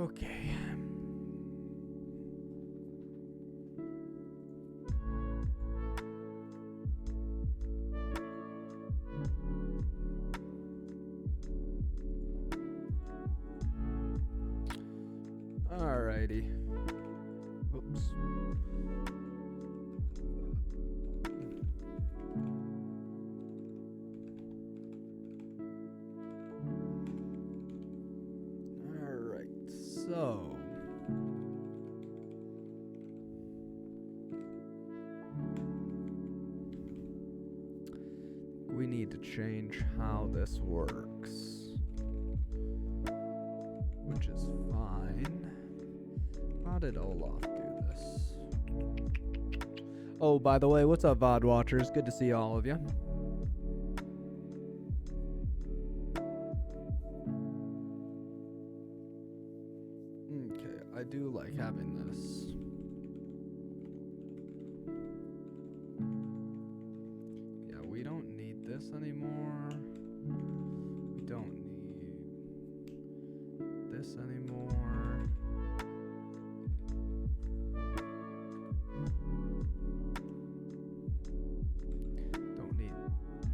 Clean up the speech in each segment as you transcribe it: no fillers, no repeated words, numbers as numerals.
Okay. Alrighty. Oops. Alright, so we need to change how this works, which is fine. How did Olaf do this? Oh, by the way, what's up, VOD watchers? Good to see all of you. Okay, I do like having this. Yeah, we don't need this anymore. We don't need this anymore. Don't need.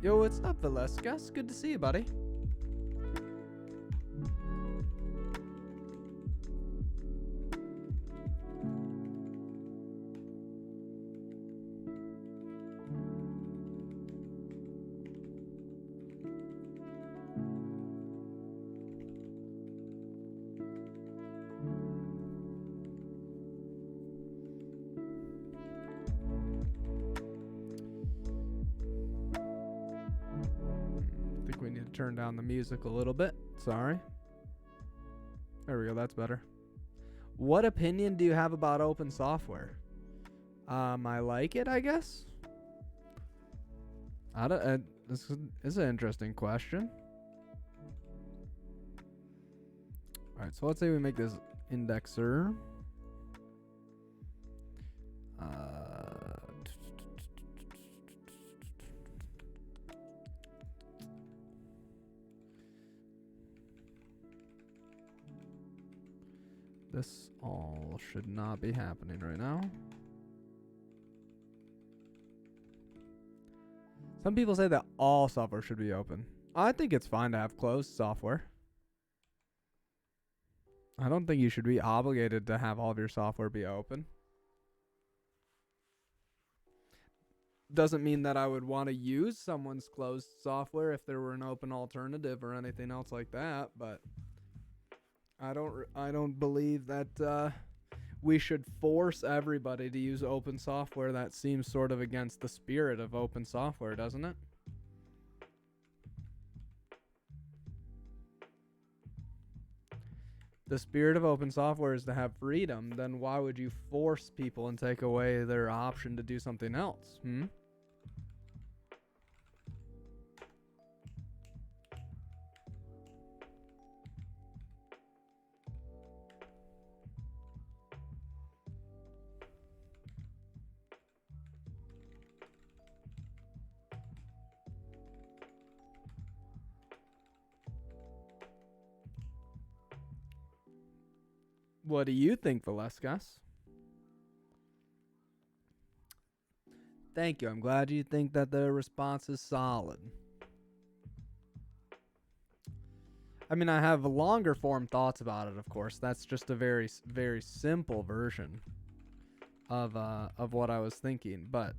Yo, what's up, Valescas? Good to see you, buddy. Turn down the music a little bit. Sorry. There we go. That's better. What opinion do you have about open software? I like it, I guess. I don't. This is an interesting question. All right. So let's say we make this indexer. This all should not be happening right now. Some people say that all software should be open. I think it's fine to have closed software. I don't think you should be obligated to have all of your software be open. Doesn't mean that I would want to use someone's closed software if there were an open alternative or anything else like that, but I don't believe that we should force everybody to use open software. That seems sort of against the spirit of open software, doesn't it? The spirit of open software is to have freedom. Then why would you force people and take away their option to do something else? What do you think, Valescas? Thank you. I'm glad you think that the response is solid. I mean, I have longer form thoughts about it, of course. That's just a very, very simple version of what I was thinking, but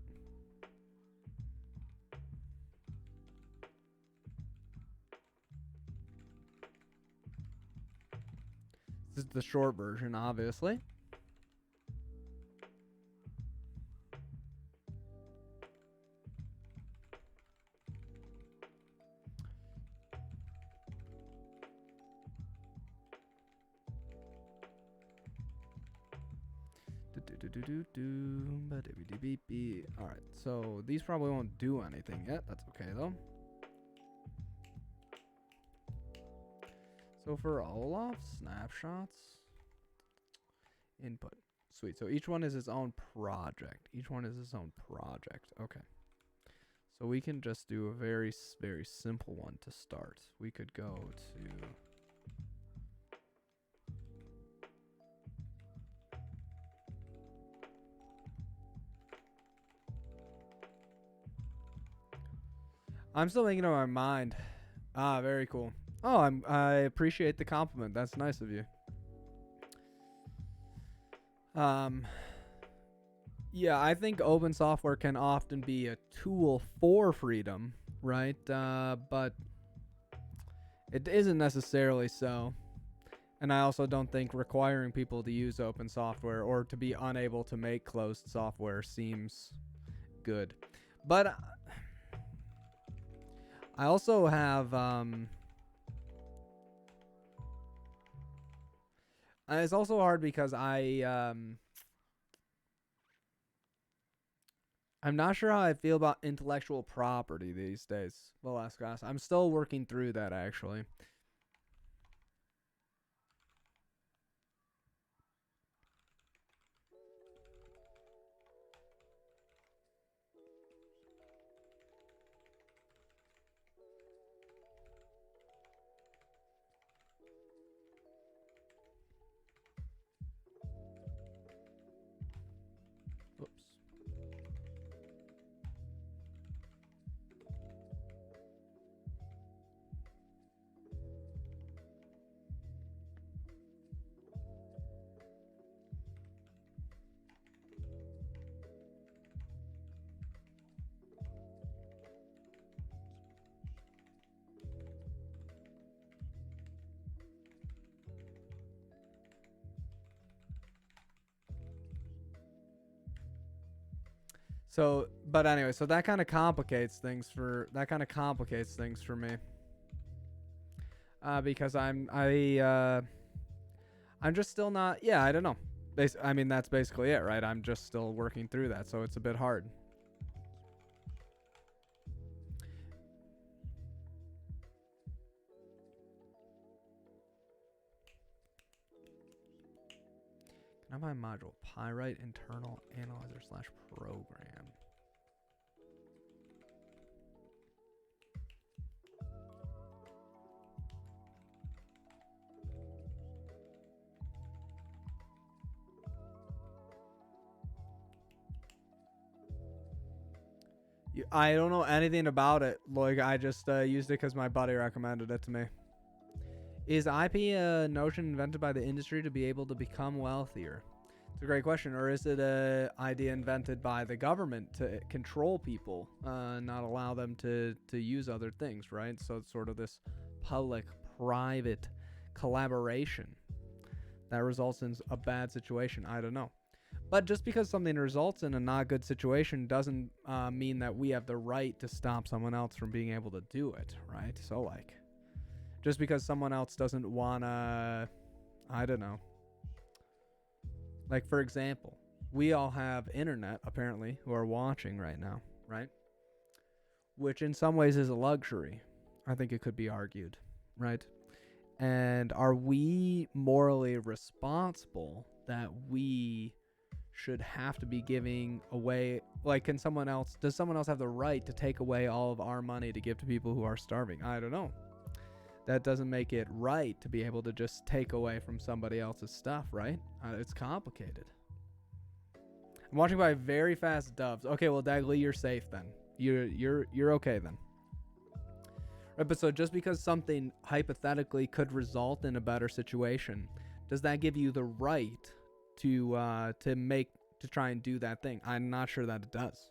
this is the short version, obviously. Alright, so these probably won't do anything yet. That's okay, though. So for Olaf, snapshots, input. Sweet. So each one is its own project. Okay. So we can just do a very, very simple one to start. We could go to I'm still making up my mind. Ah, very cool. Oh, I appreciate the compliment. That's nice of you. Yeah, I think open software can often be a tool for freedom, right? But it isn't necessarily so. And I also don't think requiring people to use open software or to be unable to make closed software seems good. But I also have it's also hard because I'm not sure how I feel about intellectual property these days, Velasquez. I'm still working through that, actually. Oops. So, but anyway, so that kind of complicates things for me. Because I'm just still not. Yeah, I don't know. I mean, that's basically it, right? I'm just still working through that, so it's a bit hard. Can I my module Pyrite internal analyzer slash program? I don't know anything about it. Like, I just used it because my buddy recommended it to me. Is IP a notion invented by the industry to be able to become wealthier? It's a great question. Or is it an idea invented by the government to control people, not allow them to use other things, right? So it's sort of this public-private collaboration that results in a bad situation. I don't know. But just because something results in a not good situation doesn't mean that we have the right to stop someone else from being able to do it, right? So, like, just because someone else doesn't want to, I don't know. Like, for example, we all have internet, apparently, who are watching right now, right? Which in some ways is a luxury. I think it could be argued, right? And are we morally responsible that we should have to be giving away, like, does someone else have the right to take away all of our money to give to people who are starving? I don't know. That doesn't make it right to be able to just take away from somebody else's stuff, right? It's complicated. I'm watching by very fast doves. Okay, well, Dagley, you're safe then. You're okay then. Right, but so just because something hypothetically could result in a better situation, does that give you the right to try and do that thing? I'm not sure that it does.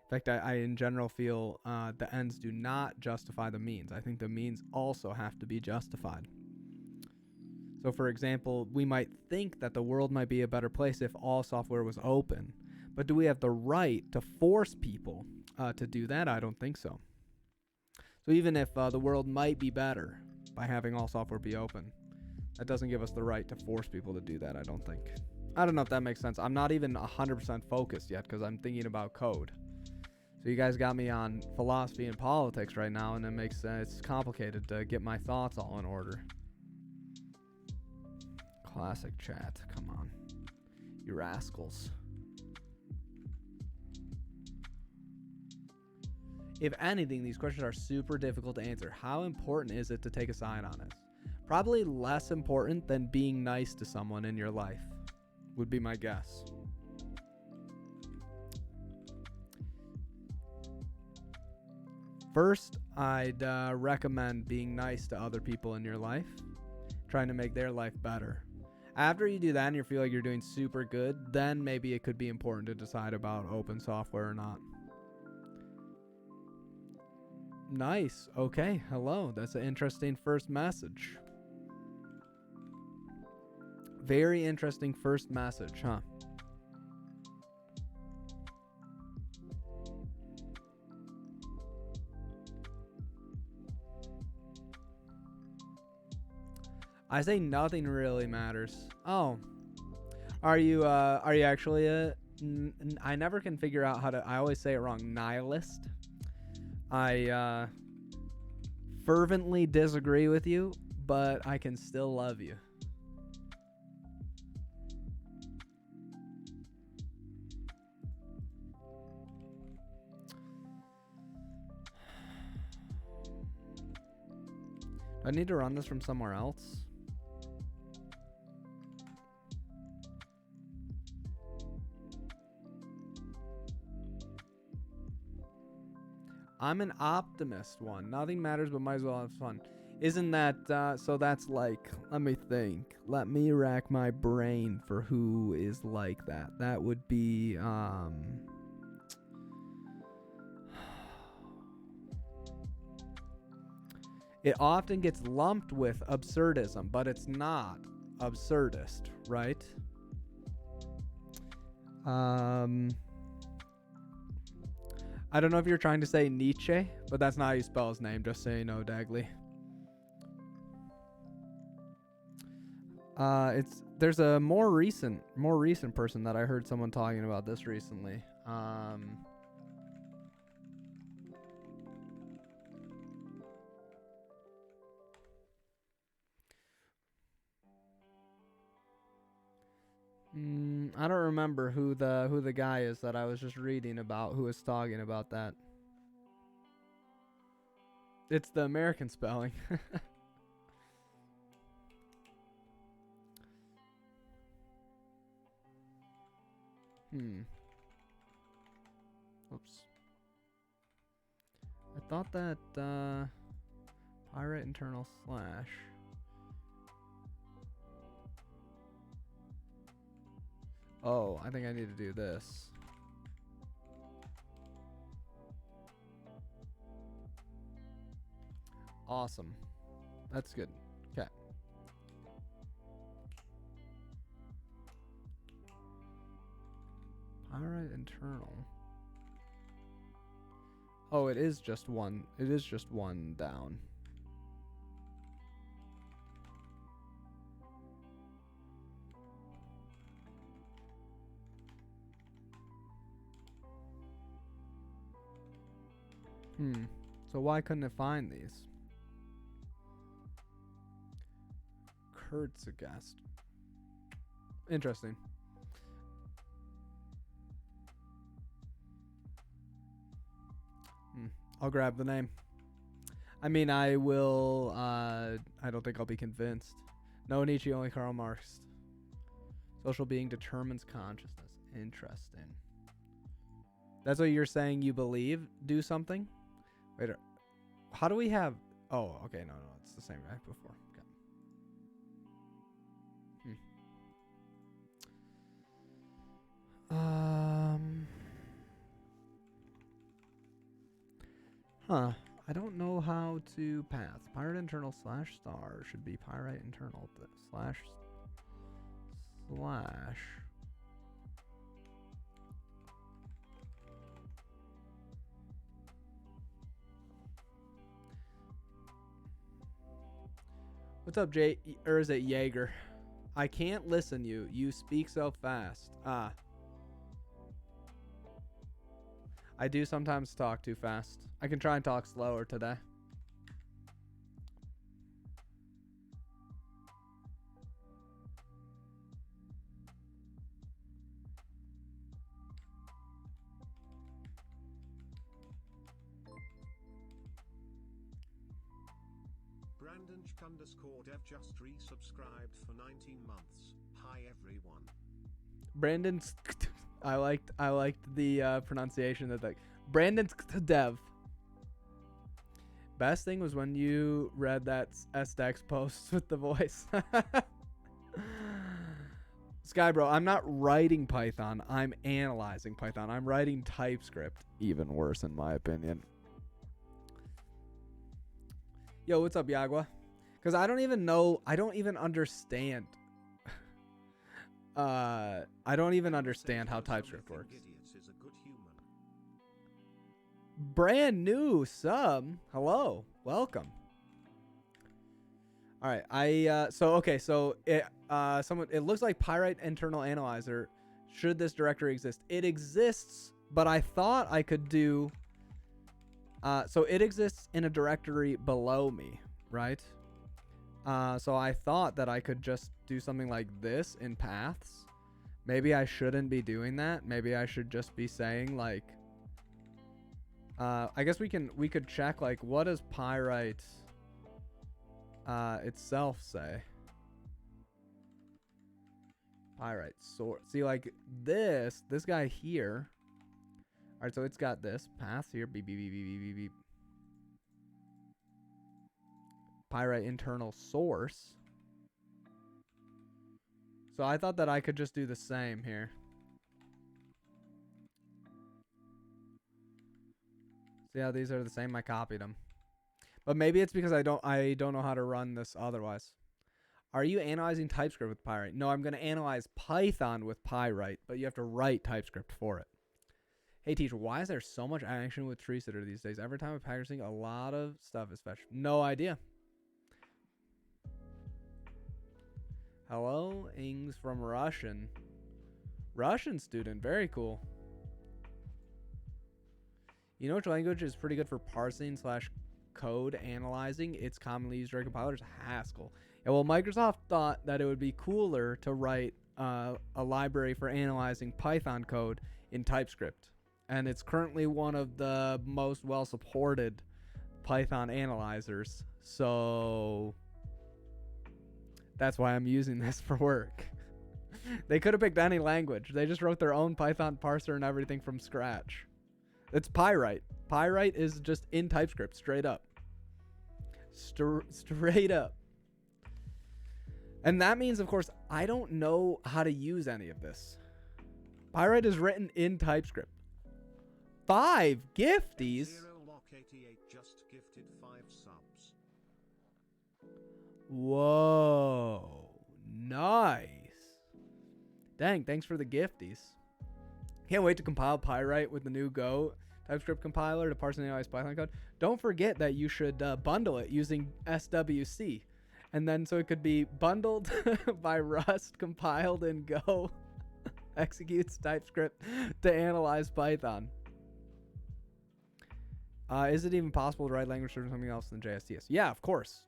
In fact, I in general feel the ends do not justify the means. I think the means also have to be justified. So, for example, we might think that the world might be a better place if all software was open. But do we have the right to force people to do that? I don't think so. So even if the world might be better by having all software be open, that doesn't give us the right to force people to do that, I don't think. I don't know if that makes sense. I'm not even 100% focused yet because I'm thinking about code. So you guys got me on philosophy and politics right now, and it makes it's complicated to get my thoughts all in order. Classic chat. Come on. You rascals. If anything, these questions are super difficult to answer. How important is it to take a side on it? Probably less important than being nice to someone in your life, would be my guess. First, I'd recommend being nice to other people in your life, trying to make their life better. After you do that and you feel like you're doing super good, then maybe it could be important to decide about open software or not. Nice. Okay. Hello. That's an interesting first message. Very interesting first message, huh? I say nothing really matters. Oh. Are you actually I never can figure out how to, I always say it wrong, nihilist? I fervently disagree with you, but I can still love you. I need to run this from somewhere else. I'm an optimist one. Nothing matters, but might as well have fun. Isn't that, so that's like, let me think. Let me rack my brain for who is like that. That would be, it often gets lumped with absurdism, but it's not absurdist, right? I don't know if you're trying to say Nietzsche, but that's not how you spell his name, just so you know, Dagley. There's a more recent person that I heard someone talking about this recently. I don't remember who the guy is that I was just reading about who was talking about that. It's the American spelling. Oops. I thought that pirate internal slash. Oh, I think I need to do this. Awesome. That's good. Okay. Pirate internal. Oh, it is just one. It is just one down. So why couldn't it find these? Kurtzagast. Interesting. I'll grab the name. I mean, I will, I don't think I'll be convinced. No Nietzsche, only Karl Marx. Social being determines consciousness. Interesting. That's what you're saying you believe? Do something? Wait, how do we have... Oh, okay, no, it's the same guy before. Okay. I don't know how to path. Pirate internal slash star should be pirate internal slash. What's up, Jay? Or is it Jaeger? I can't listen you. You speak so fast. I do sometimes talk too fast. I can try and talk slower today. Brandon_dev just resubscribed for 19 months. Hi everyone. Brandon's I liked the pronunciation that Brandon's dev. Best thing was when you read that SDEX post with the voice. Sky bro, I'm not writing Python. I'm analyzing Python. I'm writing TypeScript. Even worse in my opinion. Yo, what's up, Yagua? Because I don't even know. I don't even understand. I don't even understand how TypeScript works. Brand new sub. Hello. Welcome. All right. So it looks like Pyrite internal analyzer. Should this directory exist? It exists, but I thought I could do so it exists in a directory below me, right? So I thought that I could just do something like this in paths. Maybe I shouldn't be doing that. Maybe I should just be saying like I guess we could check like what does Pyrite itself say? Pyrite source. See, like this guy here. All right, so it's got this path here. Beep, beep, beep, beep, beep, beep, beep. Pyrite internal source. So I thought that I could just do the same here. See how these are the same? I copied them. But maybe it's because I don't know how to run this otherwise. Are you analyzing TypeScript with Pyrite? No, I'm going to analyze Python with Pyrite, but you have to write TypeScript for it. Hey teacher, why is there so much action with tree sitter these days? Every time I'm packaging, a lot of stuff is fetched. No idea. Hello, Ings from Russian. Russian student, very cool. You know which language is pretty good for parsing / code analyzing? It's commonly used during compilers. Haskell. Yeah, well, Microsoft thought that it would be cooler to write a library for analyzing Python code in TypeScript. And it's currently one of the most well-supported Python analyzers. So that's why I'm using this for work. They could have picked any language. They just wrote their own Python parser and everything from scratch. It's Pyrite. Pyrite is just in TypeScript, straight up. Straight up. And that means, of course, I don't know how to use any of this. Pyrite is written in TypeScript. 5 gifties? ZeroLock88 just gifted 5 subs. Whoa. Nice. Dang, thanks for the gifties. Can't wait to compile Pyrite with the new Go TypeScript compiler to parse and analyze Python code. Don't forget that you should bundle it using SWC. And then so it could be bundled by Rust, compiled in Go, executes TypeScript to analyze Python. Is it even possible to write language or something else than JSTS? Yeah, of course.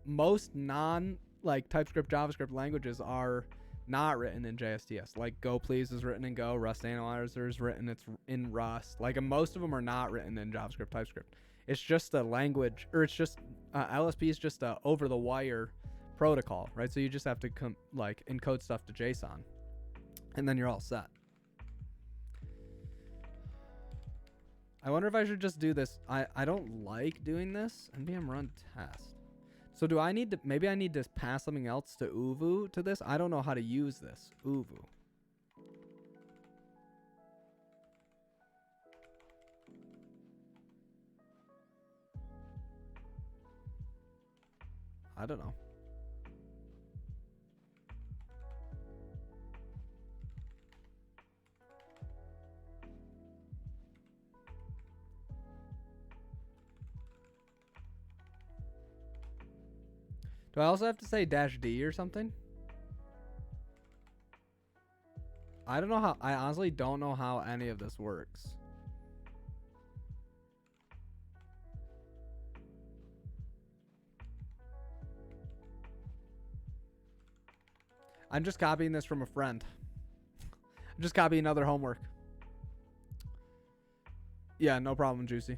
Most TypeScript, JavaScript languages are not written in JSTS. Like Go Please is written in Go. Rust Analyzer is written in Rust. Like most of them are not written in JavaScript, TypeScript. It's just a language, or it's just LSP is just a over-the-wire protocol, right? So you just have to encode stuff to JSON, and then you're all set. I wonder if I should just do this. I don't like doing this. npm run test. So do I need to, maybe I need to pass something else to Uvu to this? I don't know how to use this. Uvu. I don't know. Do I also have to say -D or something? I don't know how. I honestly don't know how any of this works. I'm just copying this from a friend. I'm just copying other homework. Yeah, no problem, Juicy.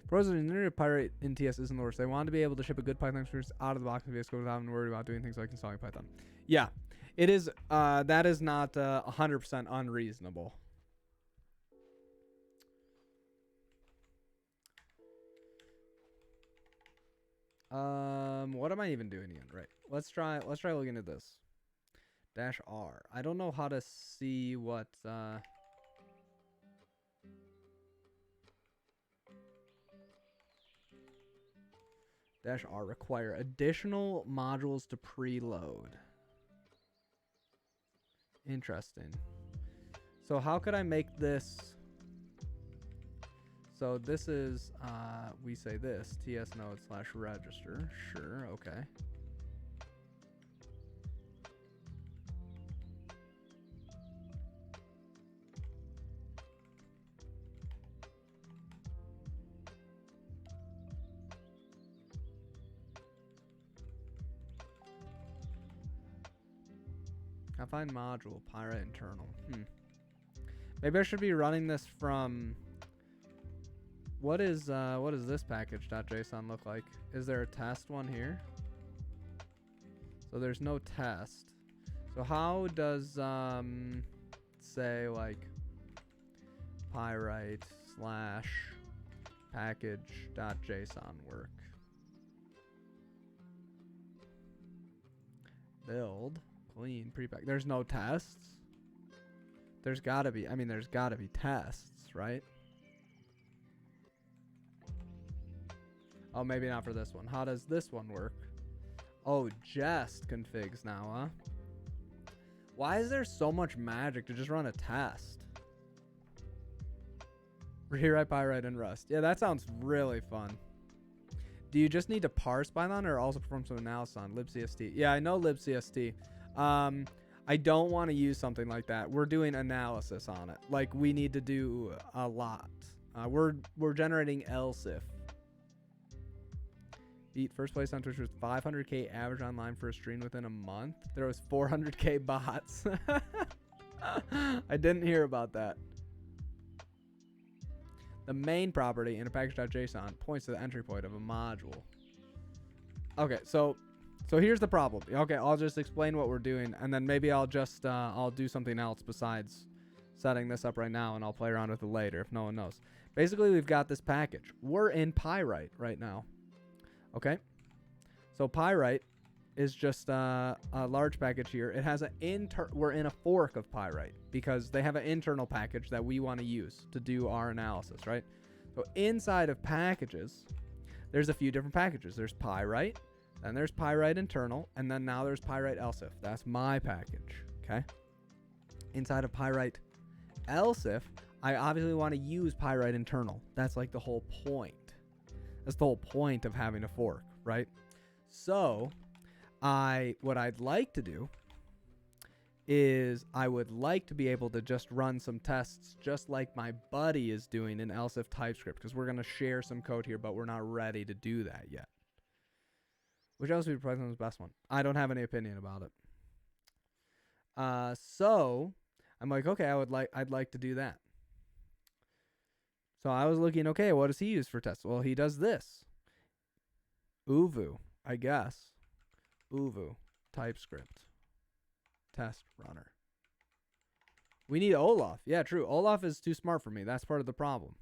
Pros of the Pyrite in TS isn't the worst. They want to be able to ship a good Python experience out of the box and VS Code without having to worry about doing things like installing Python. Yeah, it is. That is not 100% unreasonable. What am I even doing again? Right. Let's try looking at this. -R. I don't know how to see what -R require additional modules to preload. Interesting. So how could I make this? So this is we say this ts node / register. Sure, okay. I find module pirate internal. Maybe I should be running this from. What is this package.json look like? Is there a test one here? So there's no test. So how does say like pyrite / package.json work? Build clean prepack. There's no tests. There's gotta be. I mean, there's gotta be tests, right? Oh, maybe not for this one. How does this one work? Oh, jest configs now, huh? Why is there so much magic to just run a test? Rewrite Pyrite and Rust. Yeah, that sounds really fun. Do you just need to parse Python or also perform some analysis on libcst? Yeah, I know libcst. I don't want to use something like that. We're doing analysis on it. Like, we need to do a lot. We're generating lsif. Beat first place on Twitch with 500k average online for a stream within a month. There was 400k bots. I didn't hear about that. The main property in a package.json points to the entry point of a module. Okay, so here's the problem. Okay, I'll just explain what we're doing, and then maybe I'll just I'll do something else besides setting this up right now, and I'll play around with it later if no one knows. Basically, we've got this package. We're in Pyrite right now. Okay, so Pyrite is just a large package here. It has we're in a fork of Pyrite because they have an internal package that we want to use to do our analysis, right? So inside of packages, there's a few different packages. There's Pyrite, then there's Pyrite internal, and then now there's Pyrite lsif. That's my package, okay? Inside of Pyrite lsif, I obviously want to use Pyrite internal. That's like the whole point. That's the whole point of having a fork, right? So what I'd like to do is I would like to be able to just run some tests just like my buddy is doing in lsif TypeScript, because we're going to share some code here, but we're not ready to do that yet. Which else would be Python's best one? I don't have any opinion about it. So I'm like, okay, I'd like to do that. So I was looking, okay, what does he use for tests? Well, he does this. Uvu, I guess. Uvu, TypeScript, test runner. We need Olaf. Yeah, true. Olaf is too smart for me. That's part of the problem.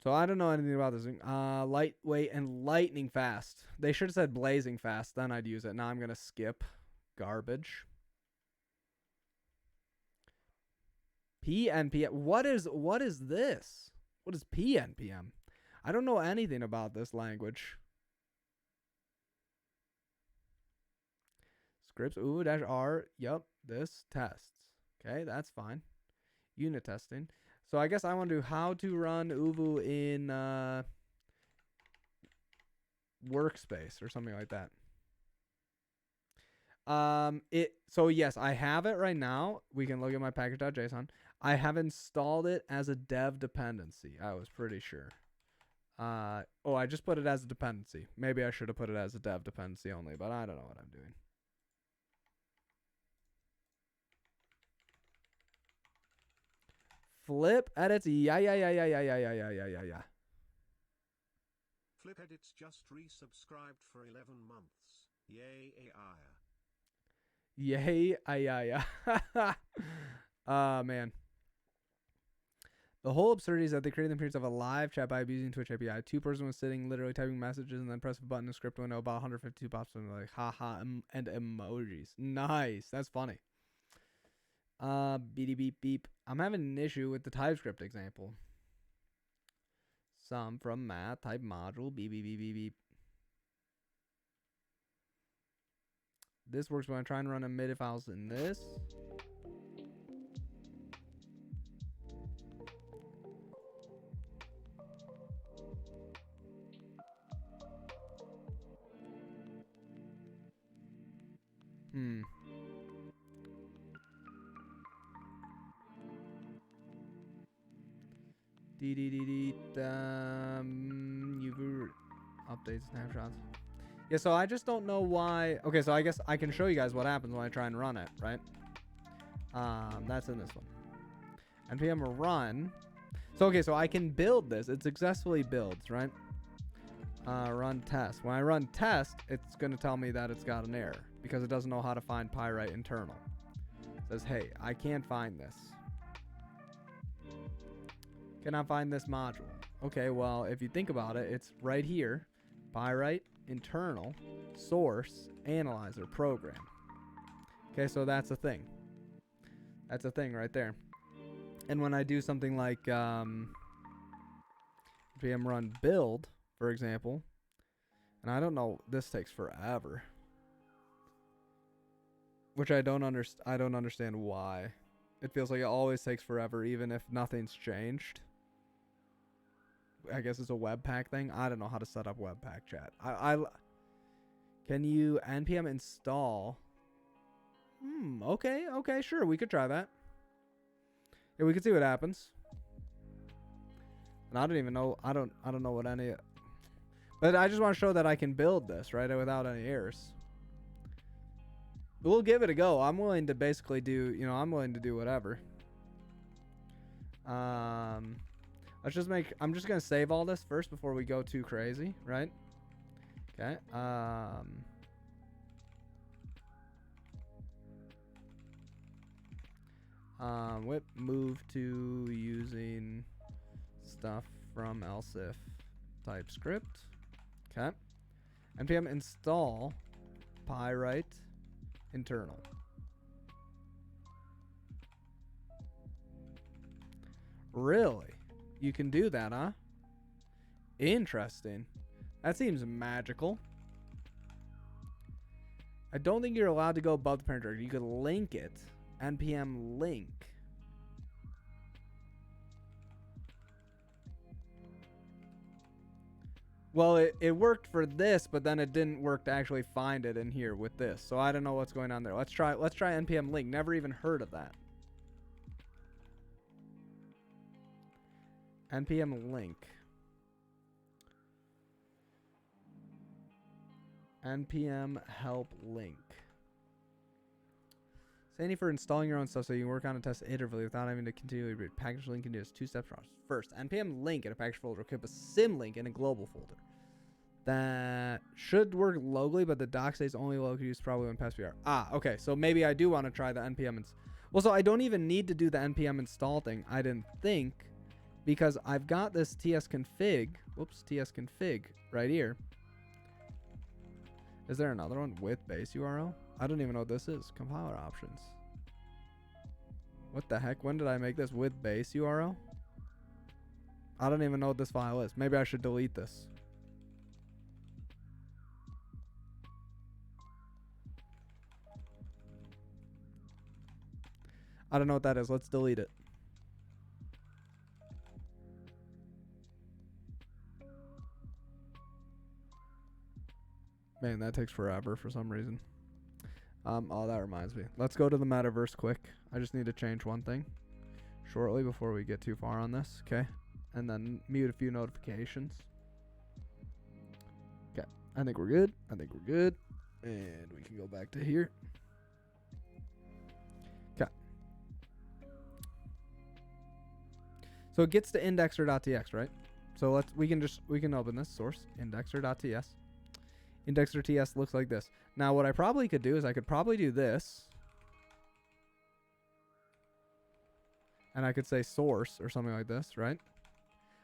So I don't know anything about this thing. Lightweight and lightning fast. They should have said blazing fast. Then I'd use it. Now I'm going to skip. Garbage. PNPM. What is this? What is PNPM? I don't know anything about this language. Scripts. -R. Yep. This tests. Okay, that's fine. Unit testing. So I guess I want to do how to run Uvu in workspace or something like that. So yes, I have it right now. We can look at my package.json. I have installed it as a dev dependency. I was pretty sure. I just put it as a dependency. Maybe I should have put it as a dev dependency only, but I don't know what I'm doing. Flip edits. Yeah. Flip edits just resubscribed for 11 months. Yay, AI. Yay, yeah. Man. absurdities that they created the appearance of a live chat by abusing Twitch API. Two person was sitting literally typing messages and then press a button in a script window. About 152 pops and like haha and emojis. Nice, that's funny. Beep beep beep. I'm having an issue with the TypeScript example. Some from math type module beep beep beep beep beep. This works when I try and run emitted files in this. You've updates snapshots. Yeah, so I just don't know why. Okay, so I guess I can show you guys what happens when I try and run it, right? That's in this one. npm run. So okay, so I can build this. It successfully builds, right? Run test. When I run test, it's gonna tell me that it's got an error because it doesn't know how to find Pyrite internal. It says, hey, I can't find this. Cannot find this module. Okay, well, if you think about it, it's right here. Pyrite, internal, source, analyzer, program. Okay, so that's a thing. That's a thing right there. And when I do something like npm run build, for example, and I don't know, this takes forever. Which I don't understand why. It feels like it always takes forever, even if nothing's changed. I guess it's a Webpack thing. I don't know how to set up Webpack chat. Can you npm install? Okay, sure, we could try that. Yeah, we could see what happens. And I don't even know. I don't know what any. But I just want to show that I can build this right without any errors. We'll give it a go. I'm willing to basically do. I'm willing to do whatever. Let's just make. I'm just gonna save all this first before we go too crazy, right? Okay. Whip move to using stuff from lsif TypeScript. Okay. npm install Pyrite internal. Really? You can do that, huh? Interesting. That seems magical. I don't think you're allowed to go above the parent directory. You could link it. npm link. Well, it worked for this, but then it didn't work to actually find it in here with this. So I don't know what's going on there. Let's try npm link. Never even heard of that. npm link. npm help link. Sandy for installing your own stuff so you can work on a test iteratively without having to continually read. Package link can do this 2-step process. First, npm link in a package folder will keep a sim link in a global folder. That should work locally, but the doc stays only locally used probably when past PR. Okay. So maybe I do want to try the npm. Well, so I don't even need to do the npm install thing. I didn't think, because I've got this tsconfig. Whoops, tsconfig right here. Is there another one with base URL? I don't even know what this is. Compiler options. What the heck? When did I make this with base URL? I don't even know what this file is. Maybe I should delete this. I don't know what that is. Let's delete it. Man, that takes forever for some reason. Oh, that reminds me. Let's go to the metaverse quick. I just need to change one thing shortly before we get too far on this, okay? And then mute a few notifications. Okay, I think we're good. And we can go back to here. Okay. So it gets to indexer.tx, right? So we can open this source, indexer.ts. Indexer.ts looks like this. Now what I probably could do is I could probably do this. And I could say source or something like this, right?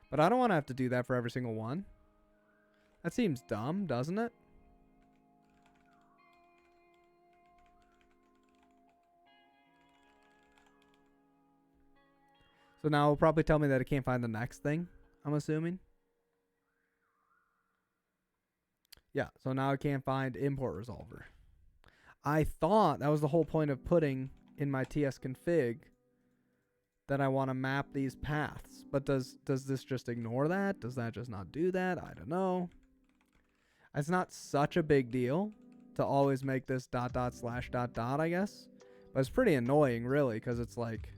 But I don't want to have to do that for every single one. That seems dumb, doesn't it? So now it'll probably tell me that it can't find the next thing, I'm assuming. Yeah, so now I can't find import resolver. I thought that was the whole point of putting in my tsconfig that I want to map these paths. But does this just ignore that? Does that just not do that? I don't know. It's not such a big deal to always make this ... I guess. But it's pretty annoying, really, because it's like...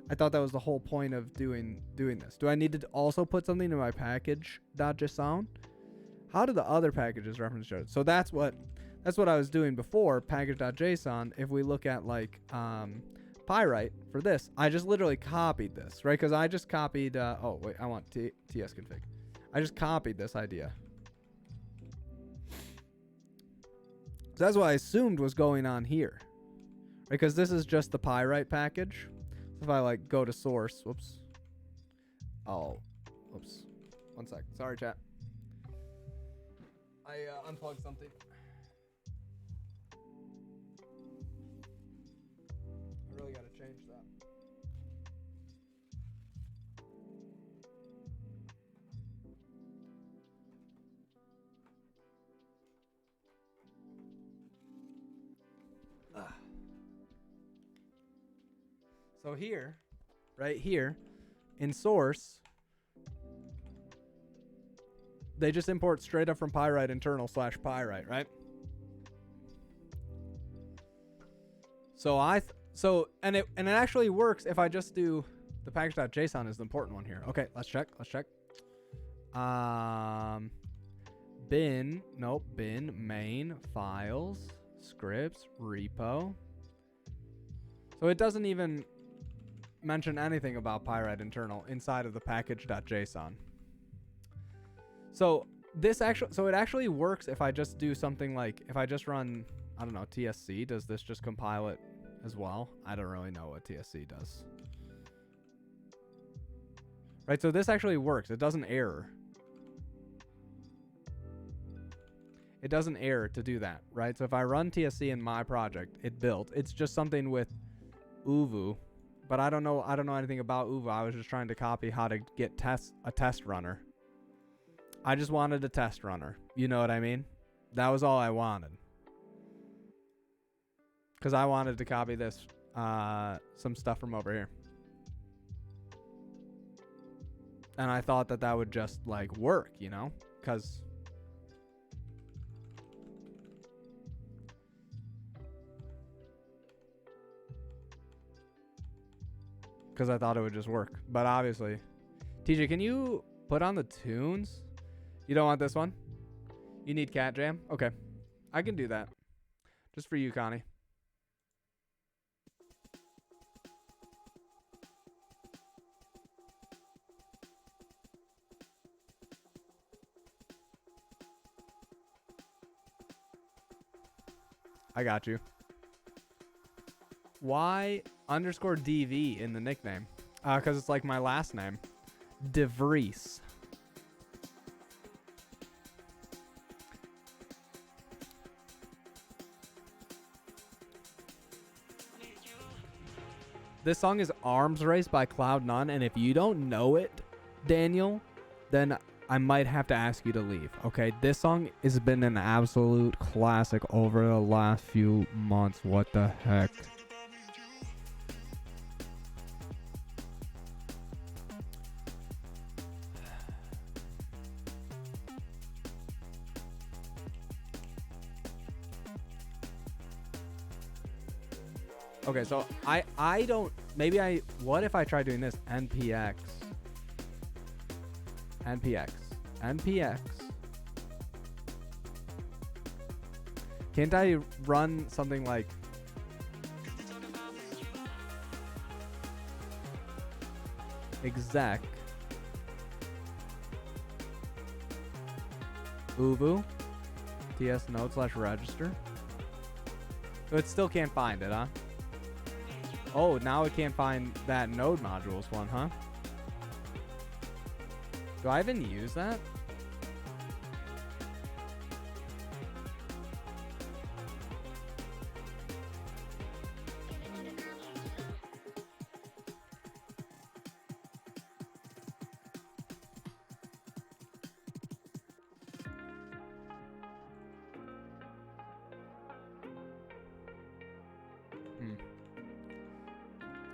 I thought that was the whole point of doing this. Do I need to also put something in my package.json? How do the other packages reference show? So that's what I was doing before, package.json. If we look at like Pyrite for this, I just literally copied this, right? Because I just copied, oh wait, I want tsconfig. I just copied this idea. So that's what I assumed was going on here. Because this is just the Pyrite package. If I like go to source, whoops. Oh, whoops. 1 sec. Sorry, chat. I unplugged something. I really gotta change that. So here, right here, in source, they just import straight up from Pyrite internal / Pyrite, right? So and it actually works if I just do the package.json is the important one here. Okay, let's check. Bin main files scripts repo. So it doesn't even mention anything about Pyrite internal inside of the package.json. So it actually works if I just do something like, if I just run, I don't know, tsc, does this just compile it as well? I don't really know what tsc does. Right, so this actually works. It doesn't error. It doesn't error to do that, right? So if I run tsc in my project, it built. It's just something with uvu. But I don't know anything about uvu. I was just trying to copy how to get a test runner. I just wanted a test runner. You know what I mean? That was all I wanted. Because I wanted to copy this, some stuff from over here. And I thought that would just like work, you know? Because I thought it would just work. But obviously. TJ, can you put on the tunes? You don't want this one? You need Cat Jam? Okay. I can do that. Just for you, Connie. I got you. Why _DV in the nickname? Because it's like my last name. De Vries. This song is Arms Race by Cloud None, and if you don't know it, Daniel, then I might have to ask you to leave, okay? This song has been an absolute classic over the last few months. What the heck? Okay, so I don't, what if I try doing this? NPX. Can't I run something like exec uvu ts node /register? So it still can't find it, huh? Oh, now it can't find that node modules one, huh? Do I even use that?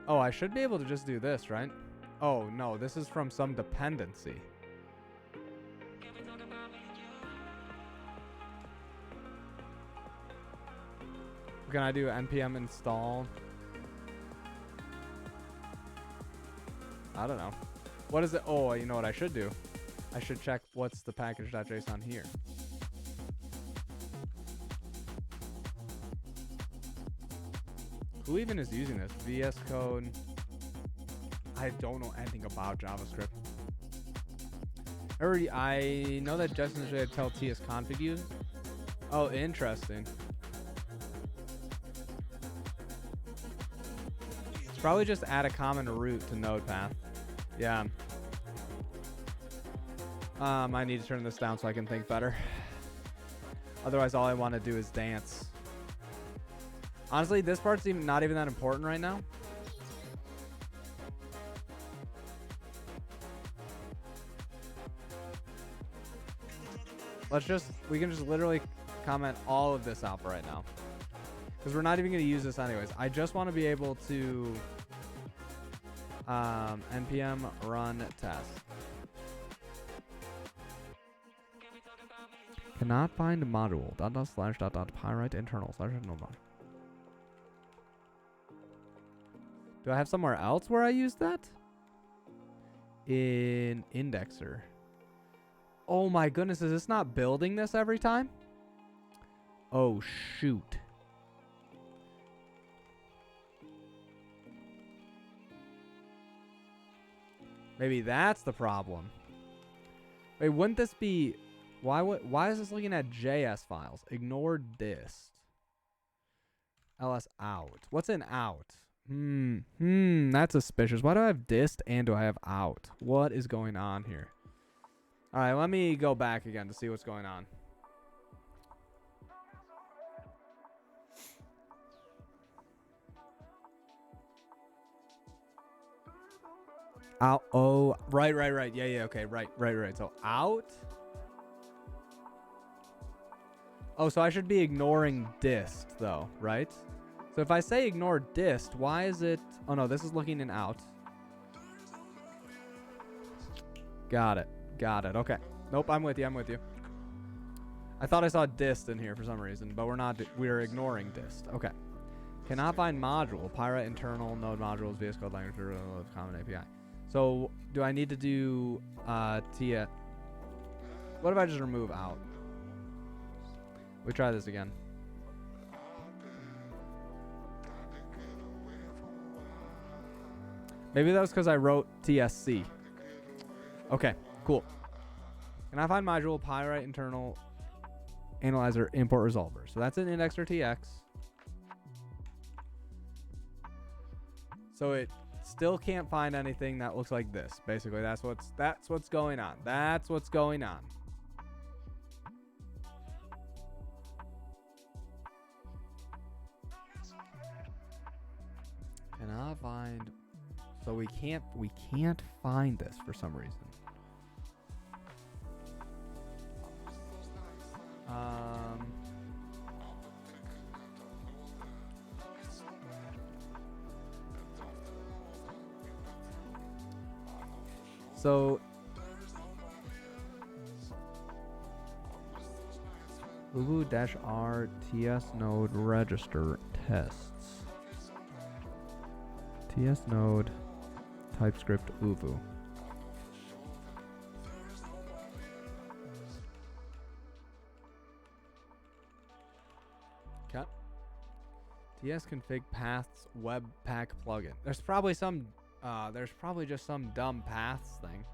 Oh, I should be able to just do this, right? Oh, no, this is from some dependency. Can I do npm install? I don't know. What is it? Oh, you know what I should do? I should check what's the package.json here. Who even is using this? VS Code. I don't know anything about JavaScript. I know that Justin should tell tsconfig use. Oh, interesting. It's probably just add a common root to node path. Yeah. I need to turn this down so I can think better. Otherwise, all I want to do is dance. Honestly, this part's not even that important right now. We can just literally comment all of this out right now. Because we're not even going to use this anyways. I just want to be able to npm run test. Cannot find module. // internal / no. Do I have somewhere else where I use that? In indexer. Oh my goodness, is this not building this every time? Oh shoot. Maybe that's the problem. Wait, wouldn't this be... Why is this looking at JS files? Ignore dist. ls out. What's in out? That's suspicious. Why do I have dist and do I have out? What is going on here? All right, let me go back again to see what's going on. Out. Oh, right. Yeah, okay, right. So out. Oh, so I should be ignoring dist though, right? So if I say ignore dist, why is it... Oh no, this is looking in out. Got it. Okay. Nope, I'm with you. I thought I saw dist in here for some reason, but we're not. We're ignoring dist. Okay. Cannot find module. Pyra internal node modules VS Code language common API. So do I need to do Tia? What if I just remove out? We try this again. Maybe that was because I wrote TSC. Okay, cool. Can I find module Pyra internal analyzer import resolver? So that's an indexer TX. So it still can't find anything that looks like this. Basically, that's what's going on. That's what's going on. Can I find... So we can't find this for some reason. So Ubu-R TS node register tests. TS node TypeScript Uvu. Okay. TS config paths webpack plugin. There's probably just some dumb paths thing.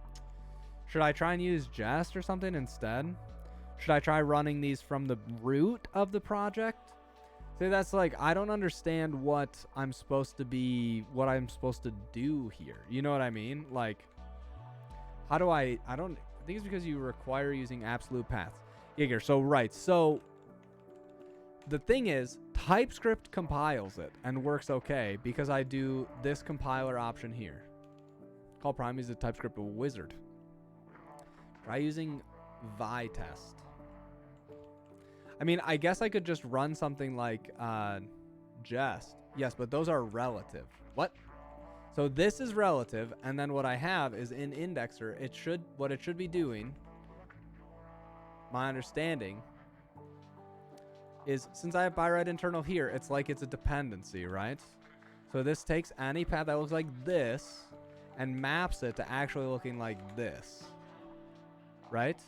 Should I try and use Jest or something instead? Should I try running these from the root of the project? See, that's like, I don't understand what I'm supposed to do here. You know what I mean? Like, how do I think it's because you require using absolute paths. Giger, so right. So the thing is, TypeScript compiles it and works okay because I do this compiler option here. Call prime is a TypeScript wizard. Try using vytest. I mean, I guess I could just run something like jest. Yes, but those are relative. What? So this is relative, and then what I have is in indexer, what it should be doing, my understanding, is since I have Pyrite internal here, it's like it's a dependency, right? So this takes any path that looks like this and maps it to actually looking like this, right?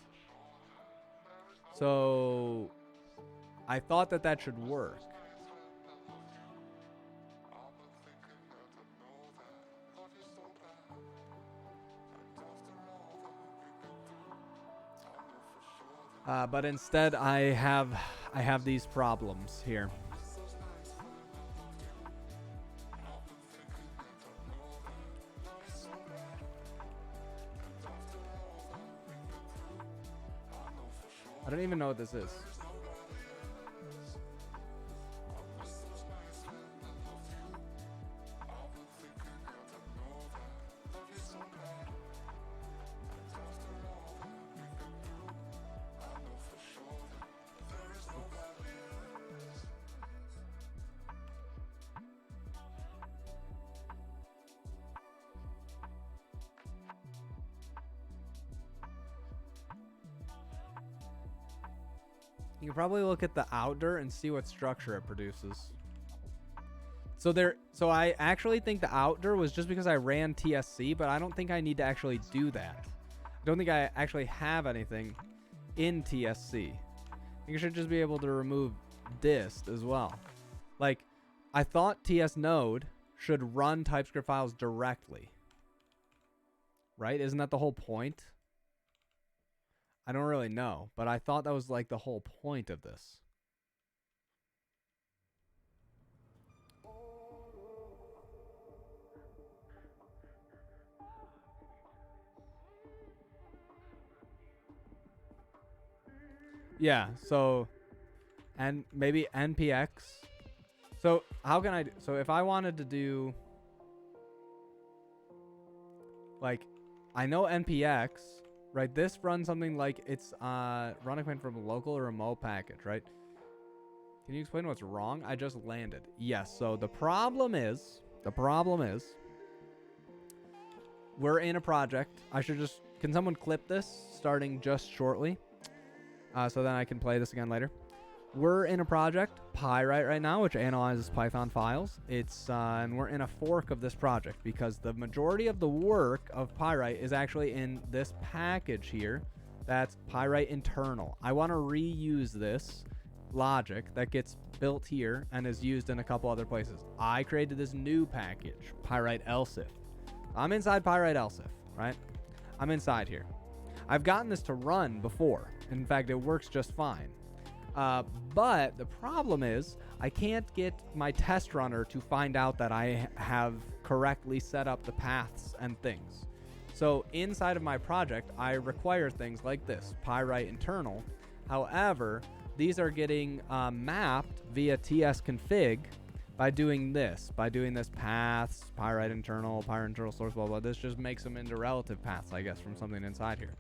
So I thought that should work. But instead I have these problems here. I don't even know what this is. You can probably look at the outer and see what structure it produces. So I actually think the outer was just because I ran TSC, but I don't think I need to actually do that. I don't think I actually have anything in TSC. I think you should just be able to remove dist as well. Like, I thought TS node should run TypeScript files directly. Right? Isn't that the whole point? I don't really know, but I thought that was like the whole point of this. Yeah, so and maybe npx. So how can I do, so if I wanted to do like, I know npx, right? This runs something like it's run a command from a local or remote package, right? Can you explain what's wrong? I just landed. Yes, so the problem is we're in a project. Can someone clip this starting just shortly? So then I can play this again later. We're in a project, Pyrite right now, which analyzes Python files. And we're in a fork of this project because the majority of the work of Pyrite is actually in this package here. That's Pyrite internal. I want to reuse this logic that gets built here and is used in a couple other places. I created this new package, Pyrite lsif. I'm inside Pyrite lsif, right? I'm inside here. I've gotten this to run before. In fact, it works just fine. But the problem is I can't get my test runner to find out that I have correctly set up the paths and things. So inside of my project, I require things like this, Pyrite internal. However, these are getting mapped via tsconfig by doing this paths, Pyrite internal source, blah, blah. This just makes them into relative paths, I guess, from something inside here.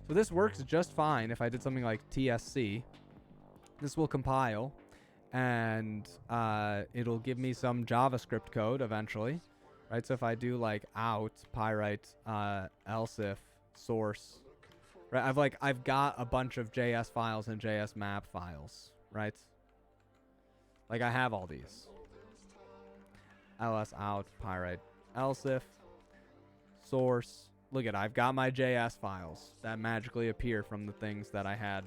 So this works just fine if I did something like tsc. This will compile, and it'll give me some JavaScript code eventually, right? So if I do like out Pyrite lsif source, right? I've got a bunch of JS files and JS map files, right? Like I have all these. ls out Pyrite lsif source. Look at, I've got my JS files that magically appear from the things that I had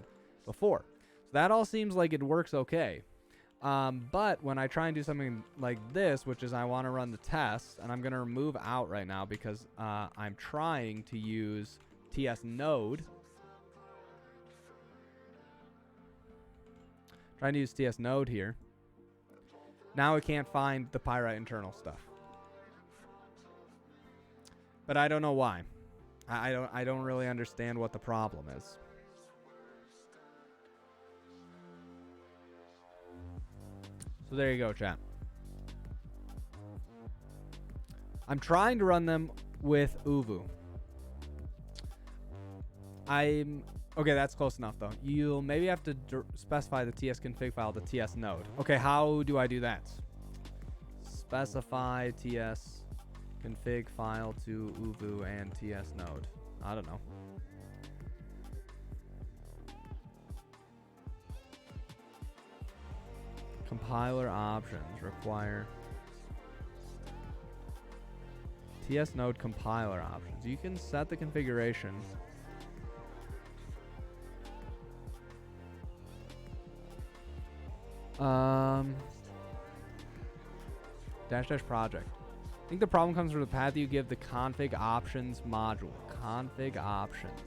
before. So that all seems like it works okay. But when I try and do something like this, which is I want to run the test, and I'm going to remove out right now because I'm trying to use TS node. Trying to use TS node here. Now it can't find the Pyrite internal stuff. But I don't know why. I don't really understand what the problem is. So there you go, chat. I'm trying to run them with Uvu. Okay, that's close enough though. You'll maybe have to specify the tsconfig file to ts node. Okay, how do I do that? Specify tsconfig file to Uvu and ts node. I don't know. Compiler options require ts node compiler options. You can set the configuration. Dash project. I think the problem comes from the path you give the config options module. Config options.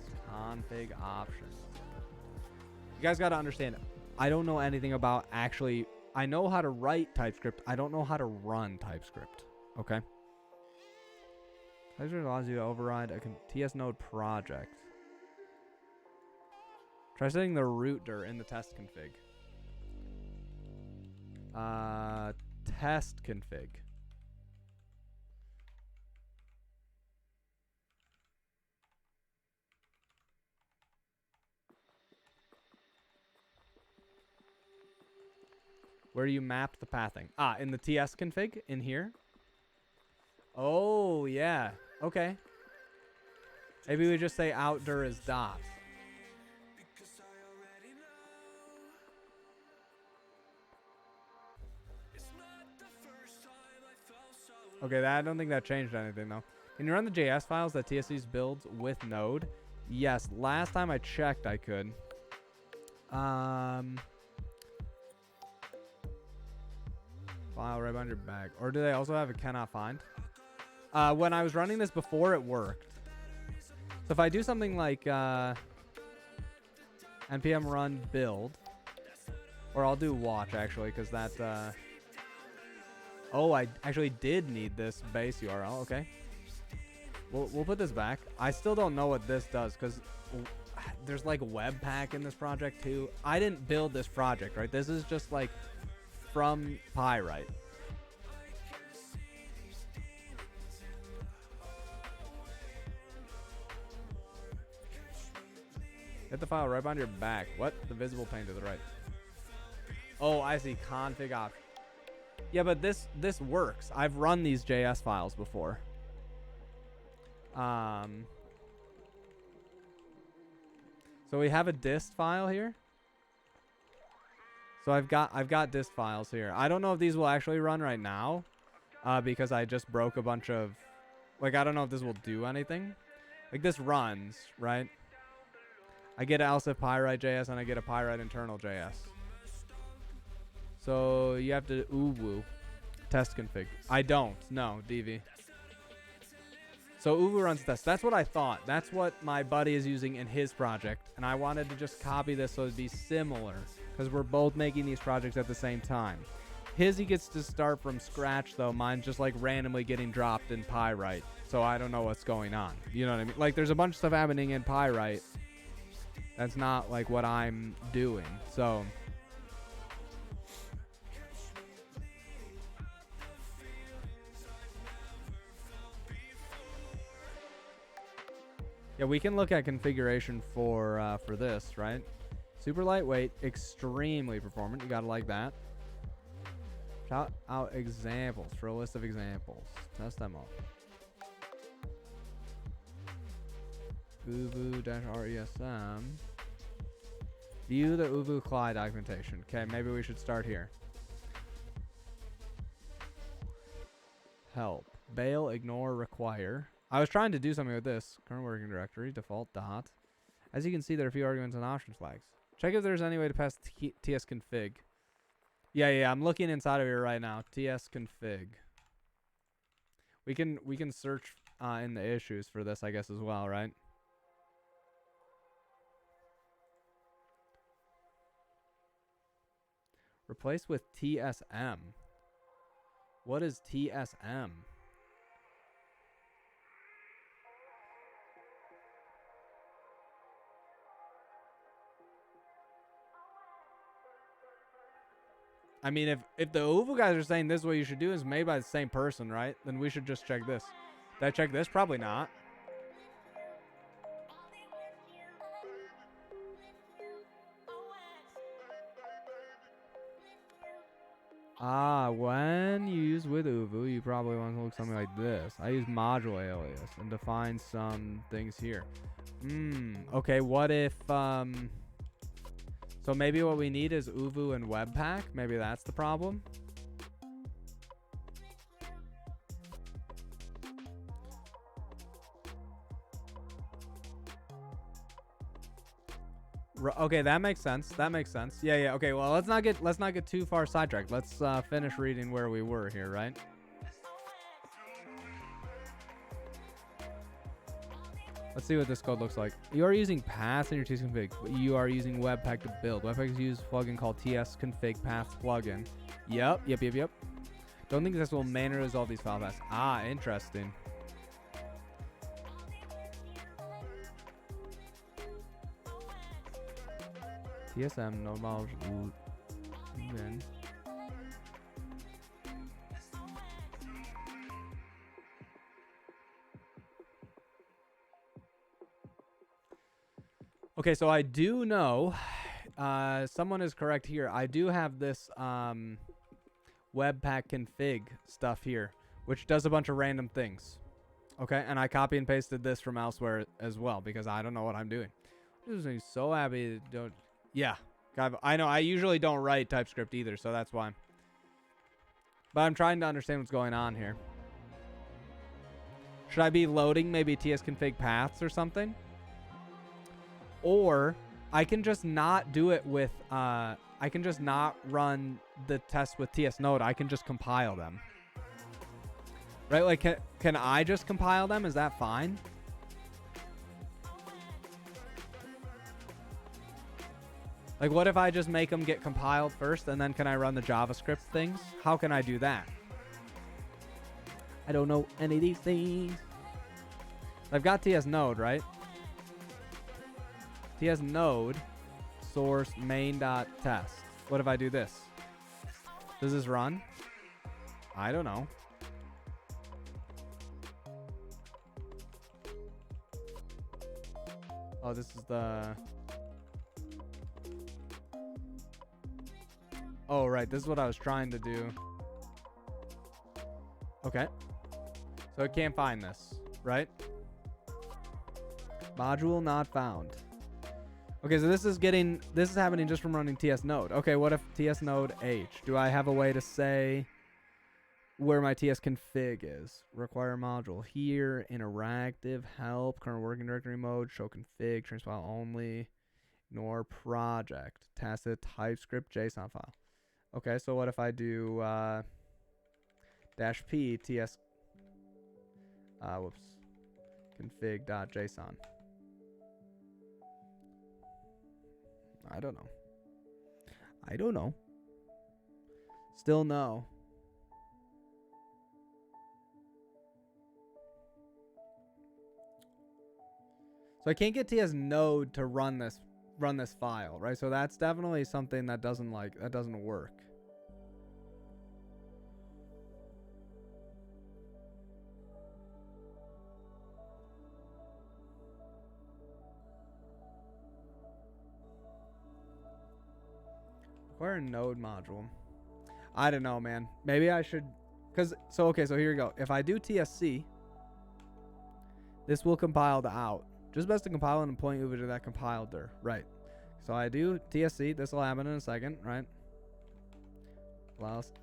You guys got to understand, I don't know anything about actually. I know how to write TypeScript. I don't know how to run TypeScript. Okay. TypeScript allows you to override a TS node project. Try setting the root dir in the test config. Test config. Where you mapped the pathing. In the TS config in here. Oh, yeah. Okay. Maybe we just say outdir is dot. Okay, I don't think that changed anything though. Can you run the JS files that TSC's builds with Node? Yes, last time I checked I could. File right behind your back. Or do they also have a cannot find? When I was running this before, it worked. So if I do something like npm run build, or I'll do watch actually, because that. Oh, I actually did need this base URL. Okay. We'll put this back. I still don't know what this does because there's like Webpack in this project too. I didn't build this project, right? This is just like from Pyrite. Hit the file right behind your back. What? The visible pane to the right. Oh, I see. Config option. Yeah, but this works. I've run these JS files before. So we have a dist file here. So I've got dist files here. I don't know if these will actually run right now, because I just broke a bunch of, like, I don't know if this will do anything. Like this runs, right? I get an lsif-python.js and I get a Pyrite internal JS. So you have to uvu test config. I don't. No, DV. So uvu runs test. That's what I thought. That's what my buddy is using in his project. And I wanted to just copy this so it'd be similar. Because we're both making these projects at the same time. His, he gets to start from scratch, though. Mine's just like randomly getting dropped in Pyrite. So I don't know what's going on. You know what I mean? Like there's a bunch of stuff happening in Pyrite. That's not like what I'm doing. So... yeah, we can look at configuration for this, right? Super lightweight, extremely performant. You gotta like that. Shout out examples for a list of examples. Test them all. uvu-resm. View the uvu CLI documentation. Okay, maybe we should start here. Help. Bail, ignore, require. I was trying to do something with this. Current working directory, default dot. As you can see, there are a few arguments and options flags. Check if there's any way to pass tsconfig. Yeah, I'm looking inside of here right now. tsconfig. We can search in the issues for this, I guess, as well, right? Replace with tsm. What is TSM? I mean, if the Uvu guys are saying this is what you should do is made by the same person, right? Then we should just check this. Did I check this? Probably not. When you use with Uvu, you probably want to look something like this. I use module alias and define some things here. Okay, what if, so maybe what we need is Uvu and Webpack. Maybe that's the problem. Okay, that makes sense. That makes sense. Yeah. Okay, well, let's not get too far sidetracked. Let's finish reading where we were here, right? Let's see what this code looks like. You are using paths in your tsconfig. You are using Webpack to build. Webpack is used plugin called tsconfig paths plugin. Yep. Don't think this will manually resolve these file paths. Interesting. TSM node models root. Then okay, so I do know someone is correct here. I do have this Webpack config stuff here, which does a bunch of random things. Okay, and I copy and pasted this from elsewhere as well because I don't know what I'm doing. I'm so happy to don't. Yeah, I know. I usually don't write TypeScript either, so that's why. But I'm trying to understand what's going on here. Should I be loading maybe tsconfig paths or something? Or I can just not do it with, I can just not run the test with tsnode. I can just compile them. Right? Like, can I just compile them? Is that fine? Like, what if I just make them get compiled first, and then can I run the JavaScript things? How can I do that? I don't know any of these things. I've got tsnode, right? tsnode source main.test. What if I do this? Does this run? I don't know. Oh, this is the... Oh, right. This is what I was trying to do. Okay. So it can't find this, right? Module not found. Okay, so this is happening just from running tsnode. Okay, what if tsnode h? Do I have a way to say where my tsconfig is? Require module here, interactive, help, current working directory mode, show config, trace file only, ignore project, tacit TypeScript JSON file. Okay, so what if I do -p ts config.json? I don't know. Still no. So I can't get tsnode to run this file, right? So that's definitely something that doesn't work. Require a node module. I don't know, man. Maybe I should, so here we go. If I do tsc, this will compile the out. Just best to compile and point over to that compiled there. Right. So I do tsc. This will happen in a second, right? Plus,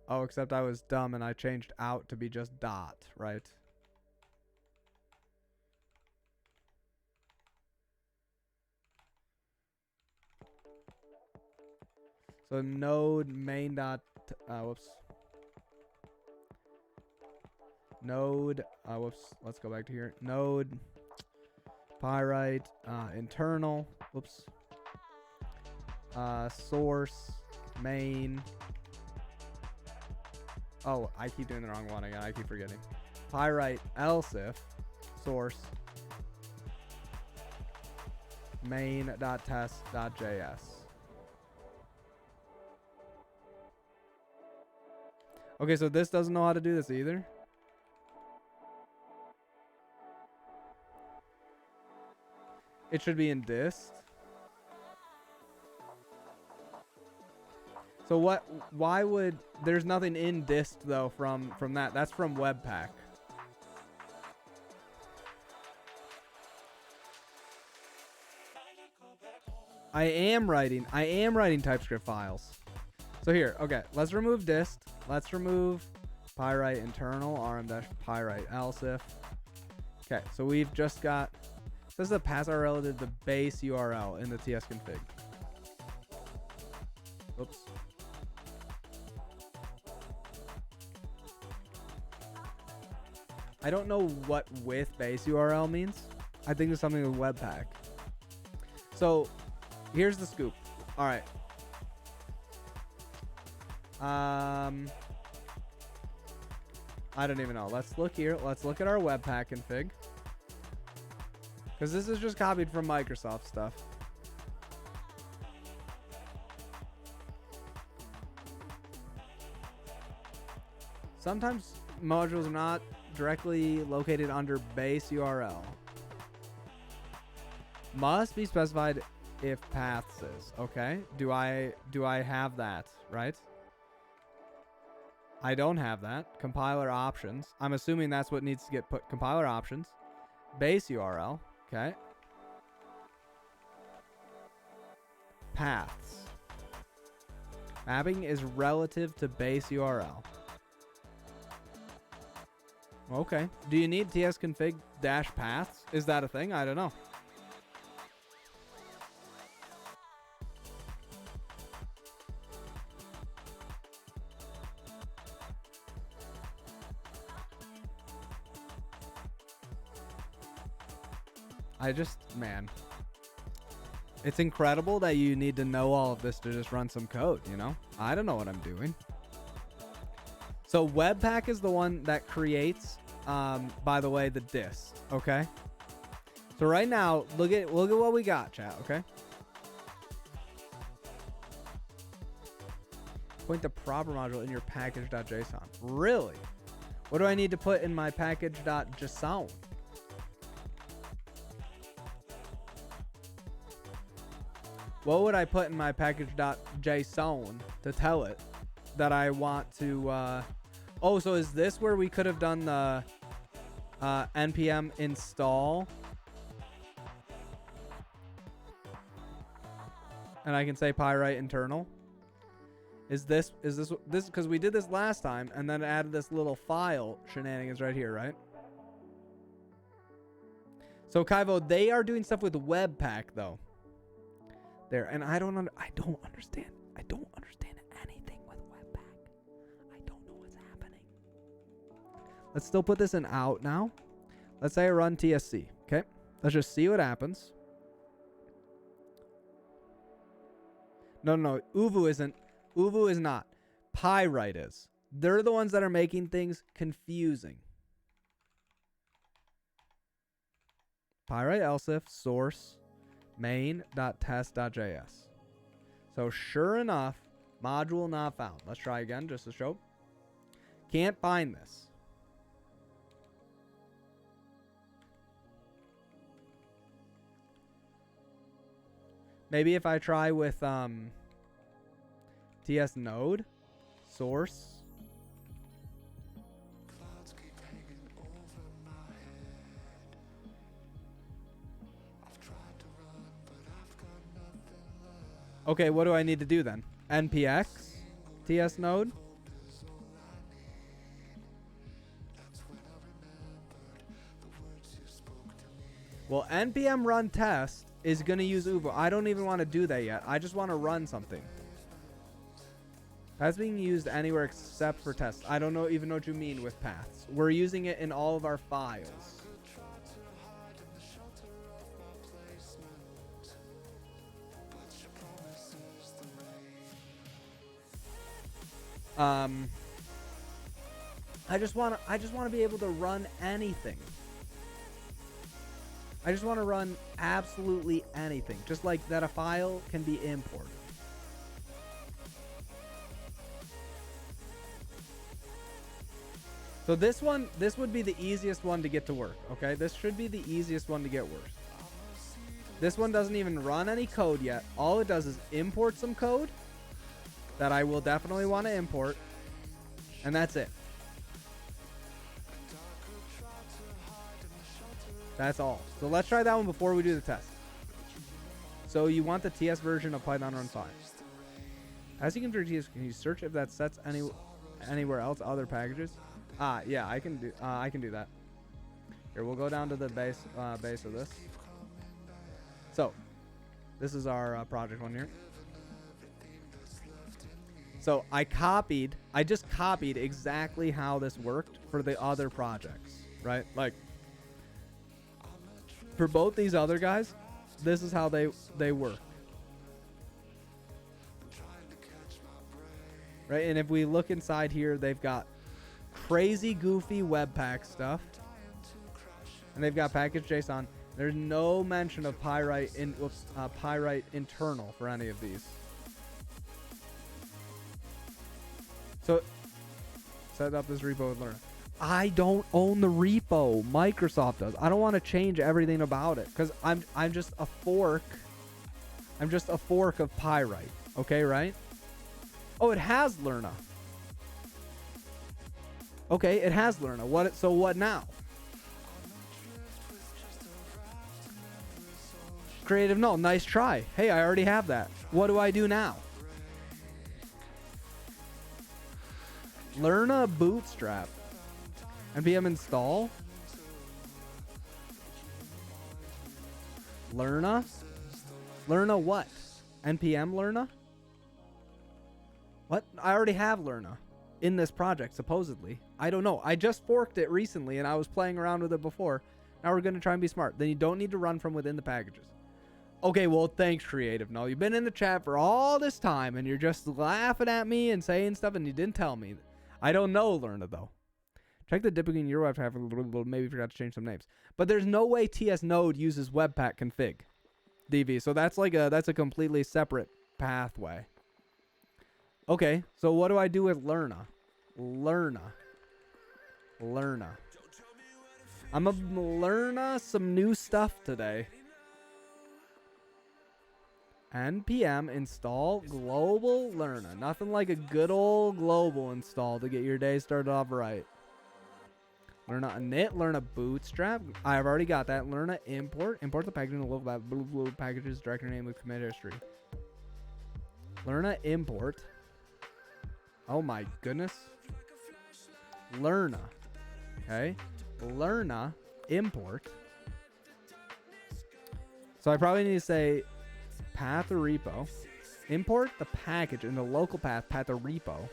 oh, except I was dumb and I changed out to be just dot, right? So node main dot, node, let's go back to here. Node pyrite internal, source main. Oh, I keep doing the wrong one again. I keep forgetting. Pyrite lsif source main.test.js. Okay, so this doesn't know how to do this either. It should be in dist. So what? Why would there's nothing in dist though from that? That's from Webpack. I am writing TypeScript files. So here, okay, let's remove dist. Let's remove pyrite internal rm-pyrite lsif. Okay, so we've just got this is a pass our relative the base URL in the tsconfig. Oops. I don't know what with base URL means. I think it's something with Webpack. So here's the scoop. All right. I don't even know. Let's look here. Let's look at our Webpack config. Because this is just copied from Microsoft stuff. Sometimes modules are not directly located under base URL. Must be specified if paths is. Okay. Do I have that, right? I don't have that. Compiler options. I'm assuming that's what needs to get put. Compiler options. Base URL. Okay. Paths. Mapping is relative to base URL. Okay. Do you need tsconfig -paths? Is that a thing? I don't know. Man. It's incredible that you need to know all of this to just run some code, you know? I don't know what I'm doing. So Webpack is the one that creates, by the way, the dist, okay? So right now, look at what we got, chat, okay? Point the proper module in your package.json. Really? What do I need to put in my package.json? What would I put in my package.json to tell it that I want to... Oh, so is this where we could have done the npm install? And I can say pyrite internal? Is this because we did this last time and then added this little file shenanigans right here, right? So Kaivo, they are doing stuff with Webpack though. There, and I don't understand anything with Webpack. I don't know what's happening. Let's still put this in out now. Let's say I run TSC. Okay, let's just see what happens. No, Uvu isn't. Uvu is not. Pyrite is. They're the ones that are making things confusing. Pyrite lsif source main.test.js. So sure enough, module not found. Let's try again just to show. Can't find this. Maybe if I try with TS node source. Okay, what do I need to do then? npx TS node. Well, npm run test is going to use Uvu. I don't even want to do that yet. I just want to run something. That's being used anywhere except for tests. I don't even know what you mean with paths. We're using it in all of our files. I just want to be able to run anything. I just want to run absolutely anything, just like that a file can be imported. So this would be the easiest one to get to work, okay? This should be the easiest one to get worse. This one doesn't even run any code yet. All it does is import some code that I will definitely want to import, and that's it. That's all. So let's try that one before we do the test. So you want the TS version of Python run 5. As you can you search if that sets anywhere else other packages? Yeah, I can do that. Here, we'll go down to the base of this. So, this is our project one here. So I just copied exactly how this worked for the other projects, right? Like, for both these other guys, this is how they work. Right? And if we look inside here, they've got crazy goofy Webpack stuff. And they've got package.json. There's no mention of Pyrite internal for any of these. So set up this repo with Learn. I don't own the repo. Microsoft does. I don't want to change everything about it because I'm just a fork. I'm just a fork of Pyrite. Okay, right? Oh, it has Lerna. Okay, it has Lerna. So what now? Creative null. Nice try. Hey, I already have that. What do I do now? Lerna bootstrap. npm install. Lerna? Lerna what? npm Lerna? What? I already have Lerna in this project, supposedly. I don't know. I just forked it recently, and I was playing around with it before. Now we're going to try and be smart. Then you don't need to run from within the packages. Okay, well, thanks, Creative Null. You've been in the chat for all this time, and you're just laughing at me and saying stuff, and you didn't tell me. I don't know Lerna, though. Check the dipping in your webpack. Maybe forgot to change some names. But there's no way TS Node uses Webpack config DV. So that's a completely separate pathway. Okay, so what do I do with Lerna? Lerna. I'm gonna Lerna some new stuff today. npm install global Lerna. Nothing like a good old global install to get your day started off right. Lerna init, Lerna bootstrap. I've already got that. Lerna import the package in the local blue packages directory name with commit history. Lerna import. Oh my goodness. Lerna. Okay. Lerna import. So I probably need to say path or repo. Import the package in the local path or repo.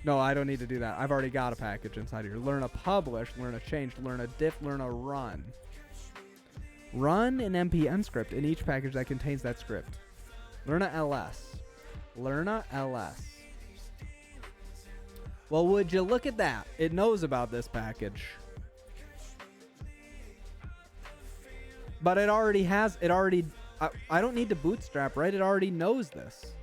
No, I don't need to do that. I've already got a package inside here. Lerna publish, Lerna change, Lerna diff, Lerna run. Run an npm script in each package that contains that script. Lerna ls. Lerna ls. Well, would you look at that? It knows about this package. But it already has, I don't need to bootstrap, right? It already knows this.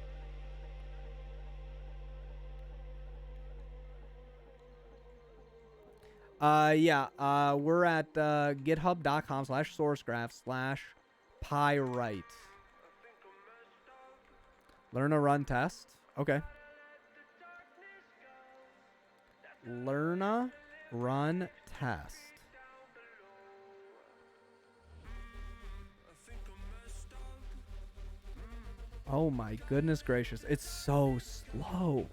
We're at github.com/sourcegraph/pyrite. Lerna run test. Okay. Lerna run test. Oh my goodness gracious. It's so slow.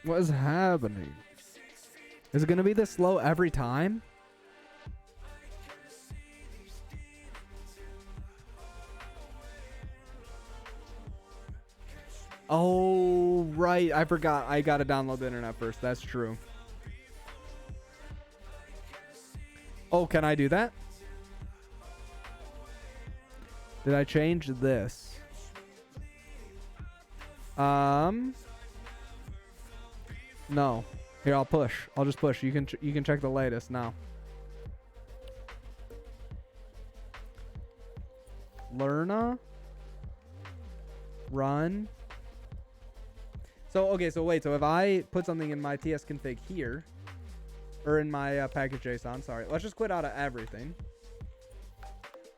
What is happening? Is it going to be this slow every time? Oh, right. I forgot. I got to download the internet first. That's true. Oh, can I do that? Did I change this? No. Here, I'll push. I'll just push. You can check the latest now. Lerna. Run. So, okay, so wait. So if I put something in my tsconfig here, or in my package JSON, sorry. Let's just quit out of everything.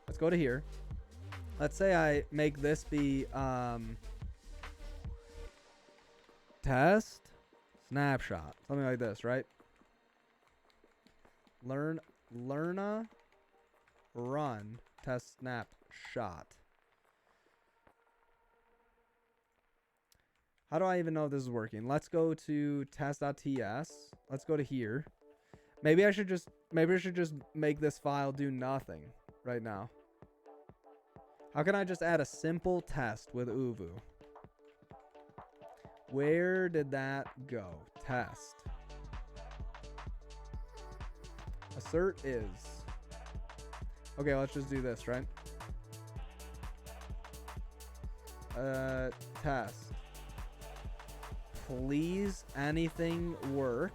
Let's go to here. Let's say I make this be test snapshot, something like this, right? Lerna run test snapshot. How do I even know if this is working? Let's go to test.ts. Let's go to here. Maybe I should just make this file do nothing right now. How can I just add a simple test with uvu? Where did that go? Test. Assert is. Okay, let's just do this, right? Test. Please, anything work?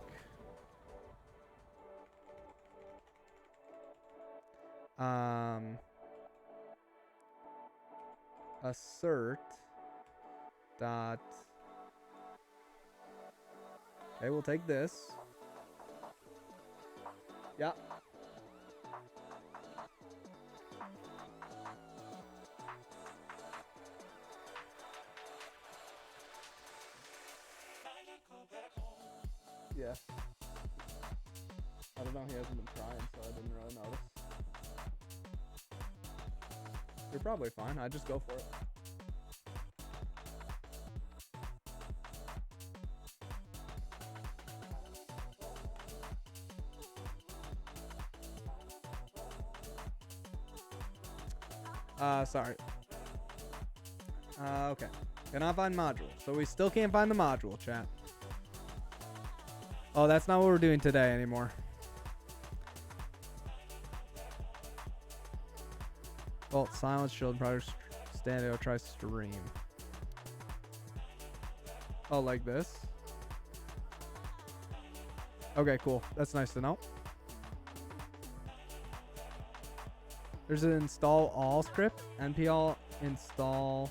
Assert dot. Okay, we'll take this. Yeah. Yeah. I don't know, he hasn't been trying, so I didn't really notice. You're probably fine. I just go for it. Sorry. Okay. Cannot find module. So we still can't find the module, chat. Oh, that's not what we're doing today anymore. Well, silence shield project stand try stream. Oh, like this? Okay, cool. That's nice to know. There's an install all script. npl install.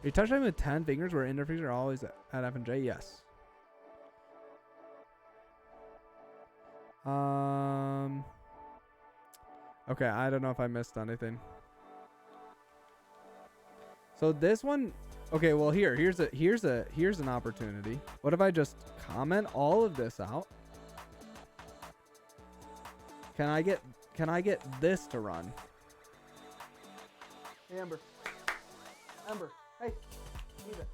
Are you touching with 10 fingers where interfaces are always at F and J? Yes. Okay, I don't know if I missed anything. So this one, okay, well here's an opportunity. What if I just comment all of this out? Can I get this to run? Hey, Ember, hey, leave it.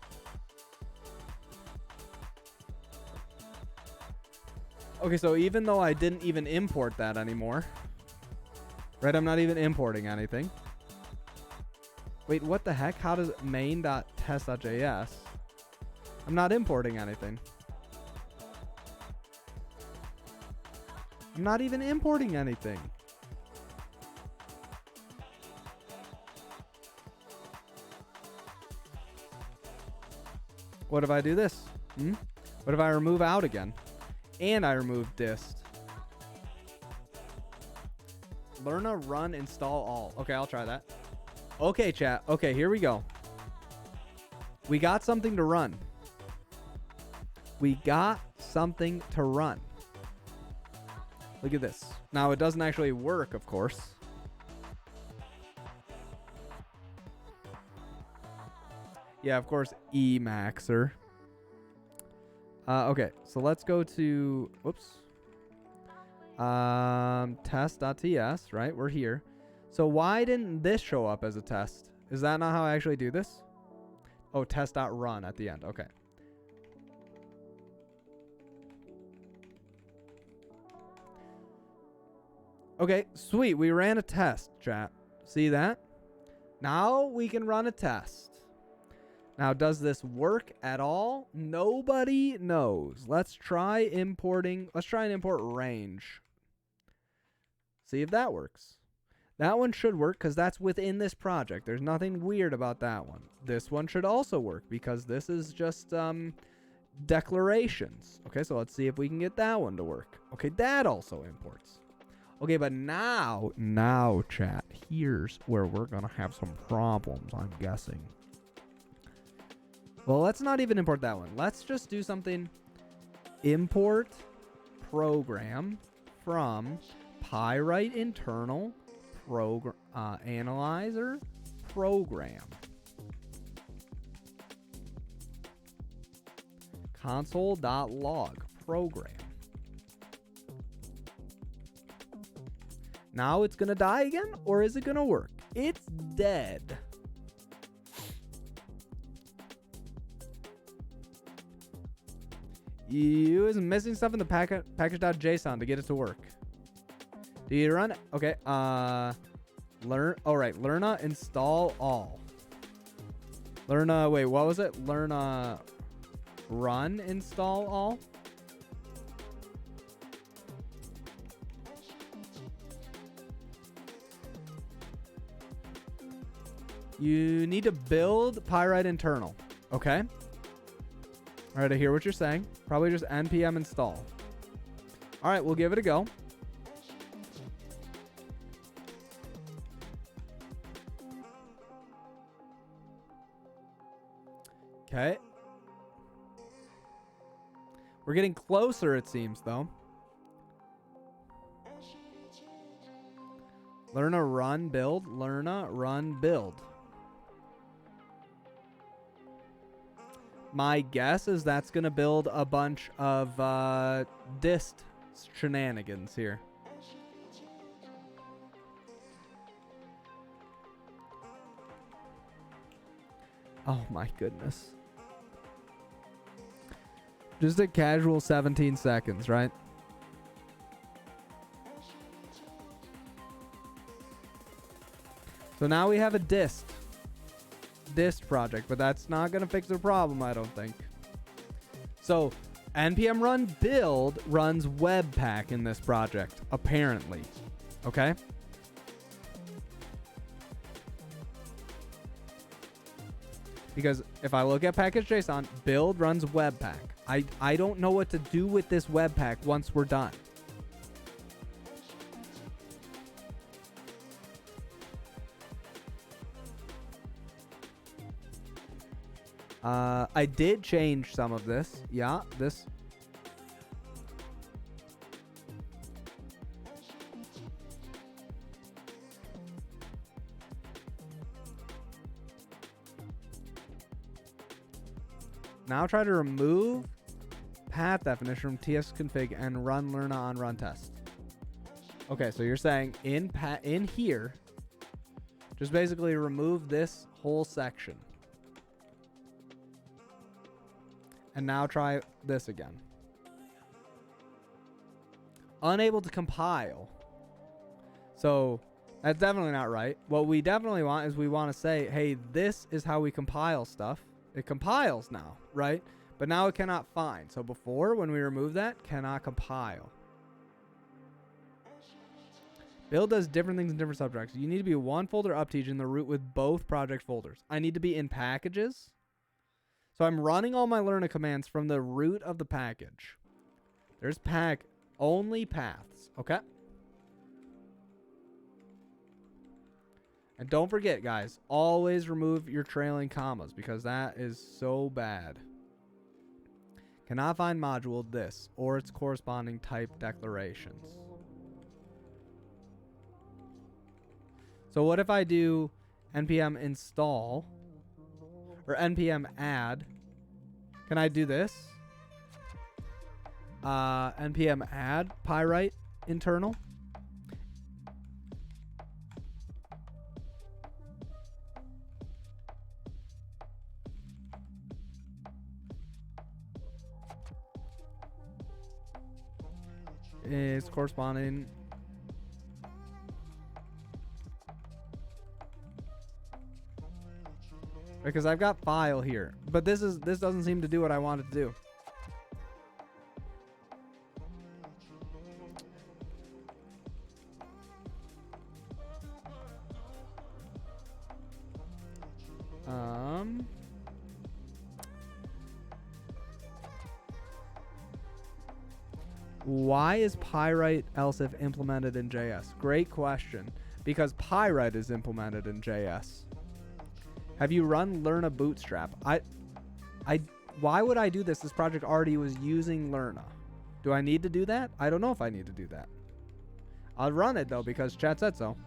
Okay, so even though I didn't even import that anymore, right? I'm not even importing anything. Wait, what the heck? How does main.test.js? I'm not importing anything. I'm not even importing anything. What if I do this? What if I remove out again? And I remove dist. Lerna run install all. Okay, I'll try that. Okay, chat. Okay, here we go. We got something to run. We got something to run. Look at this. Now, it doesn't actually work, of course. Yeah, of course, Emaxer. Okay, so let's go to, whoops. Test.ts, right? We're here. So why didn't this show up as a test? Is that not how I actually do this? Oh, test.run at the end. Okay. Okay, sweet. We ran a test, chat. See that? Now we can run a test. Now, does this work at all? Nobody knows. Let's try importing. Let's try and import range. See if that works. That one should work because that's within this project. There's nothing weird about that one. This one should also work because this is just declarations. Okay, so let's see if we can get that one to work. Okay, that also imports. Okay, but now, chat, here's where we're going to have some problems, I'm guessing. Well, let's not even import that one. Let's just do something. Import program from Pyrite internal analyzer program. Console.log program. Now it's going to die again, or is it going to work? It's dead. You is missing stuff in the package.json to get it to work. Do you run it? Okay. Lerna install all. Lerna, wait, what was it? Lerna run install all. You need to build Pyrite internal. Okay. All right, I hear what you're saying. Probably just npm install. All right, we'll give it a go. Okay. We're getting closer, it seems, though. Lerna run build. Lerna run build. My guess is that's going to build a bunch of dist shenanigans here. Oh my goodness. Just a casual 17 seconds, right? So now we have a dist project, but that's not going to fix the problem, I don't think. So npm run build runs webpack in this project, apparently. Okay? Because if I look at package.json, build runs webpack. I don't know what to do with this webpack once we're done. I did change some of this. Yeah, this. Now try to remove path definition from tsconfig and run lerna on run test. Okay, so you're saying in here, just basically remove this whole section. And now try this again. Unable to compile. So that's definitely not right. What we definitely want is we want to say, hey, this is how we compile stuff. It compiles now, right? But now it cannot find. So before, when we remove that, cannot compile. Build does different things in different subtracts. You need to be one folder upteach in the root with both project folders. I need to be in packages. So I'm running all my Lerna commands from the root of the package. There's only paths, okay? And don't forget, guys, always remove your trailing commas because that is so bad. Cannot find module this or its corresponding type declarations. So what if I do npm install or npm add? Can I do this? Npm add Pyrite internal. Is corresponding. Because I've got file here, but this doesn't seem to do what I want it to do. Why is Pyrite lsif implemented in JS? Great question. Because Pyrite is implemented in JS. Have you run Lerna Bootstrap? Why would I do this? This project already was using Lerna. Do I need to do that? I don't know if I need to do that. I'll run it though because chat said so.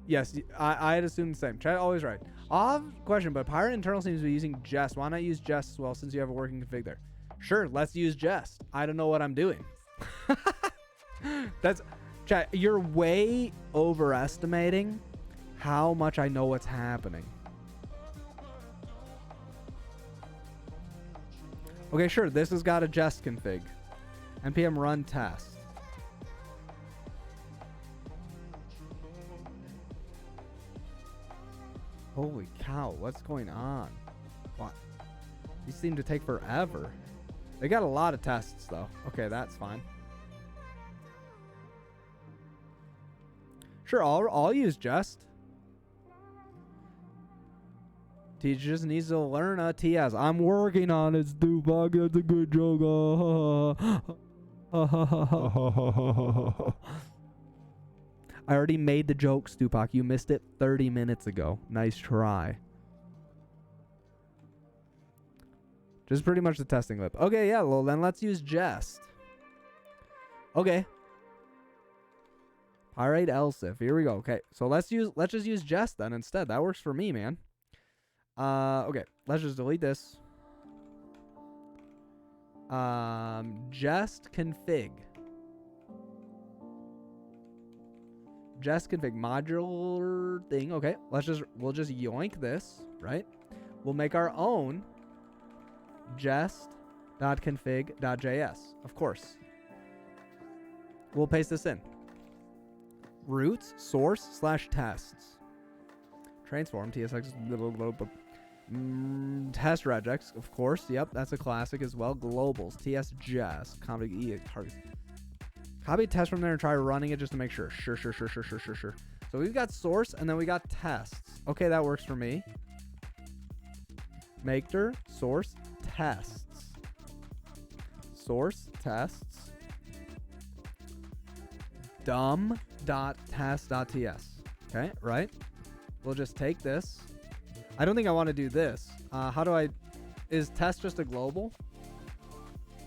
Yes, I had assumed the same. Chat always right. I'll have a question, but Pirate internal seems to be using Jest. Why not use Jest as well since you have a working config there? Sure, let's use Jest. I don't know what I'm doing. That's chat. You're way overestimating how much I know what's happening. Okay, sure. This has got a Jest config. npm run test. Holy cow, what's going on? What? These seem to take forever. They got a lot of tests, though. Okay, that's fine. Sure, I'll use Jest. Teacher just needs to learn a TS. I'm working on it, Stupak. That's a good joke. I already made the joke, Stupak. You missed it 30 minutes ago. Nice try. Just pretty much the testing clip. Okay, yeah, well then let's use Jest. Okay. Pyrite lsif. Here we go. Okay, so let's just use Jest then instead. That works for me, man. Okay, let's just delete this. Jest config. Jest config modular thing. Okay, we'll just yoink this, right? We'll make our own jest.config.js. Of course. We'll paste this in. Roots source / tests. Transform tsx test regex, of course. Yep, that's a classic as well. Globals ts jest config e target. Copy test from there and try running it just to make sure. Sure. So we've got source and then we got tests. Okay, that works for me. Maker source tests. Source tests. Dum.test.ts. Okay, right? We'll just take this. I don't think I want to do this. How do I... Is test just a global?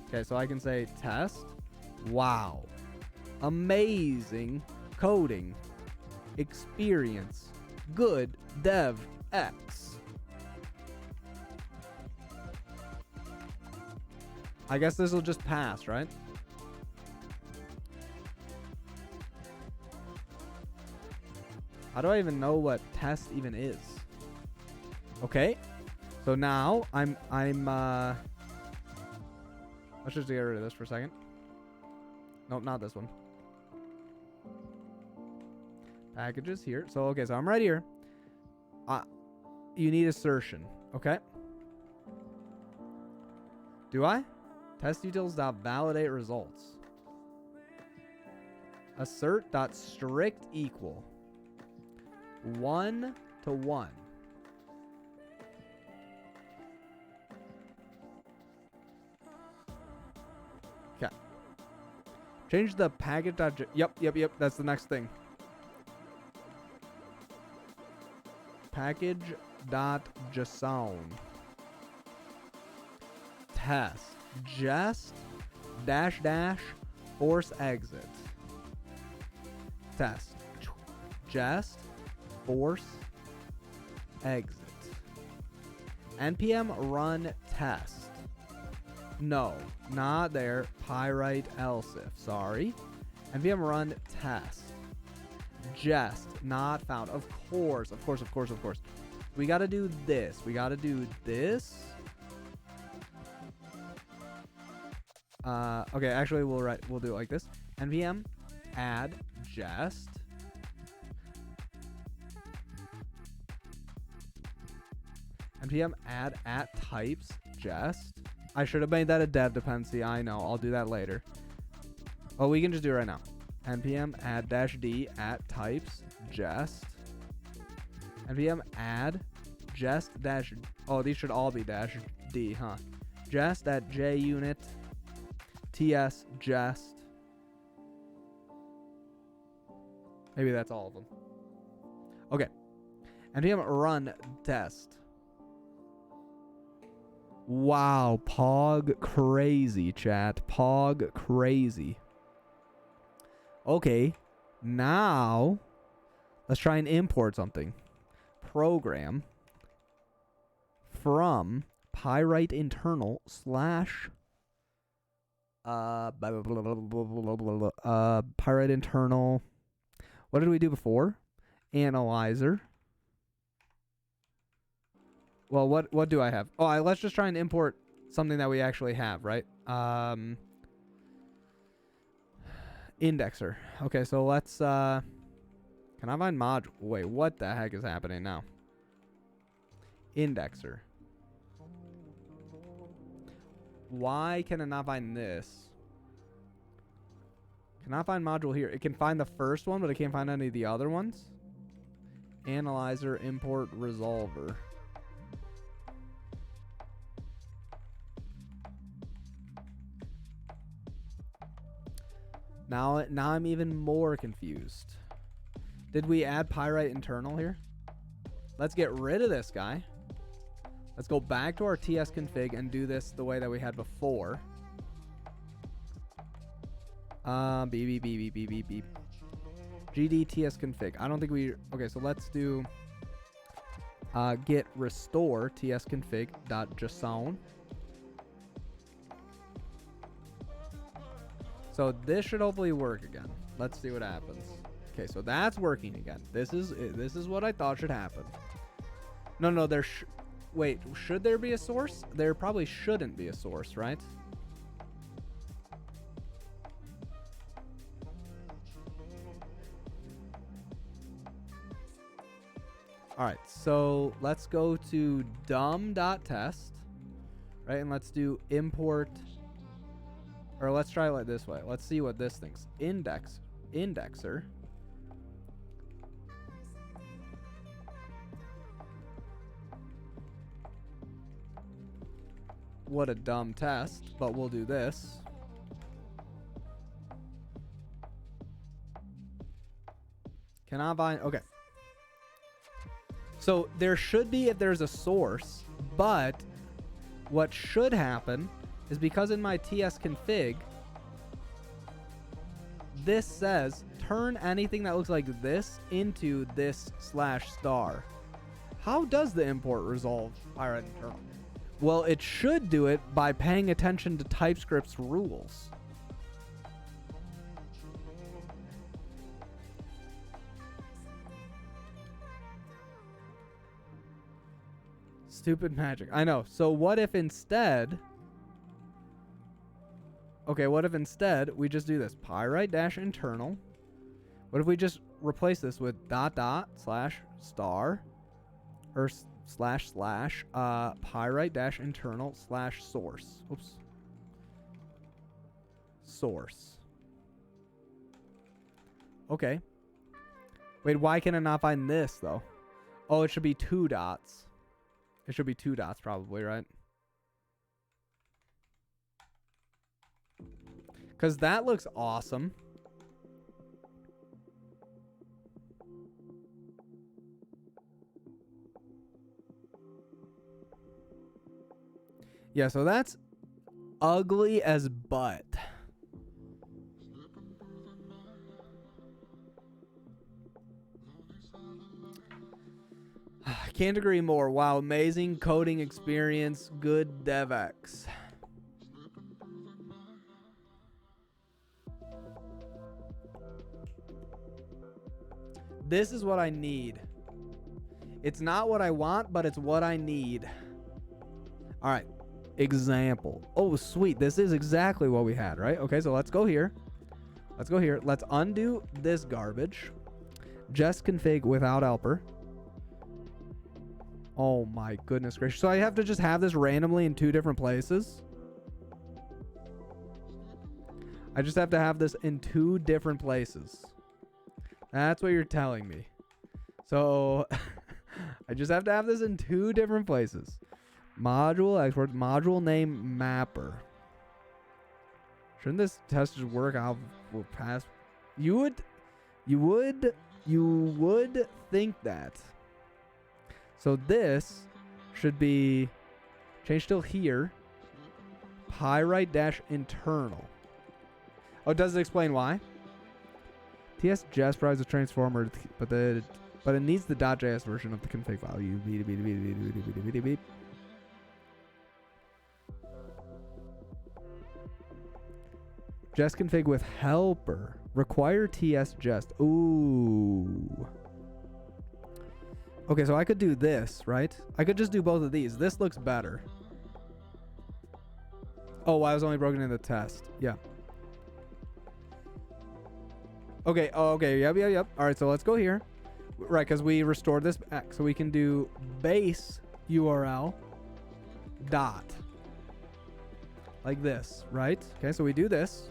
Okay, so I can say test. Wow. Amazing coding experience. Good dev X. I guess this will just pass, right? How do I even know what test even is? Okay. So now I'm let's just get rid of this for a second. Nope, not this one. Packages here. So okay, so I'm right here. You need assertion. Okay. Do I? Test utils.validate results. Assert.strict equal 1 to 1. Okay. Change the package. Yep. That's the next thing. Package.json. Test. Jest -- force exit. Test. Jest force exit. npm run test. No, not there. Pyrite lsif. Sorry. npm run test. Jest not found. Of course. We got to do this. Okay, actually we'll do it like this. npm add jest. npm add at types jest. I should have made that a dev dependency. I know. I'll do that later. Oh, we can just do it right now. npm add dash d at types jest npm add jest dash, oh, these should all be dash d, huh? Jest at junit ts jest. Maybe that's all of them. Okay. npm run test. Wow, pog crazy, chat. Pog crazy. Okay, now let's try and import something. Program from pyrite internal slash pyrite internal. What did we do before? Analyzer. Well, what do I have? Oh, let's just try and import something that we actually have, right? Indexer. Okay, so let's can I find module? Wait, what the heck is happening now? Indexer. Why can it not find this? Cannot find module here. It can find the first one, but it can't find any of the other ones. Analyzer, import, resolver. Now I'm even more confused. Did we add pyrite internal here? Let's get rid of this guy. Let's go back to our TS config and do this the way that we had before. Beep. GD TS config. I don't think we... Okay, so let's do git restore TS config dot json. So this should hopefully work again. Let's see what happens. Okay, so that's working again. This is what I thought should happen. No, wait, should there be a source? There probably shouldn't be a source, right? All right, so let's go to dum.test, right? And let's do import, or let's try it like this way. Let's see what this thinks. Indexer. What a dumb test, but we'll do this. Can I find... Okay. So there should be if there's a source, but what should happen is because in my TS config, this says turn anything that looks like this into this /star. How does the import resolve pyrite internal? Well, it should do it by paying attention to TypeScript's rules. Stupid magic. I know. So what if instead... Okay, what if instead we just do this? Pyrite-internal. What if we just replace this with ... /star or / pyrite-internal /source. Oops. Source. Okay. Wait, why can I not find this though? Oh, it should be 2 dots. It should be 2 dots probably, right? Because that looks awesome. Yeah, so that's ugly as butt. Can't agree more. Wow, amazing coding experience. Good DevX. This is what I need. It's not what I want, but it's what I need. All right. Example. Oh, sweet. This is exactly what we had, right? Okay, so let's go here. Let's go here. Let's undo this garbage. Just config without helper. Oh my goodness gracious. So I have to just have this randomly in 2 different places? I just have to have this in 2 different places. That's what you're telling me. So I just have to have this in 2 different places. Module export, module name mapper. Shouldn't this test just work out? Will pass. You would think that. So this should be changed till here. Pyrite dash internal. Oh, does it explain why? TS Jest provides a transformer, but it needs the .js version of the config file. Jest config with helper. Require TS Jest. Ooh. Okay, so I could do this, right? I could just do both of these. This looks better. Oh, I was only broken in the test. Yeah. Okay. Oh, okay. Yep. All right. So let's go here. Right. Because we restored this back. So we can do base URL dot like this. Right. Okay. So we do this.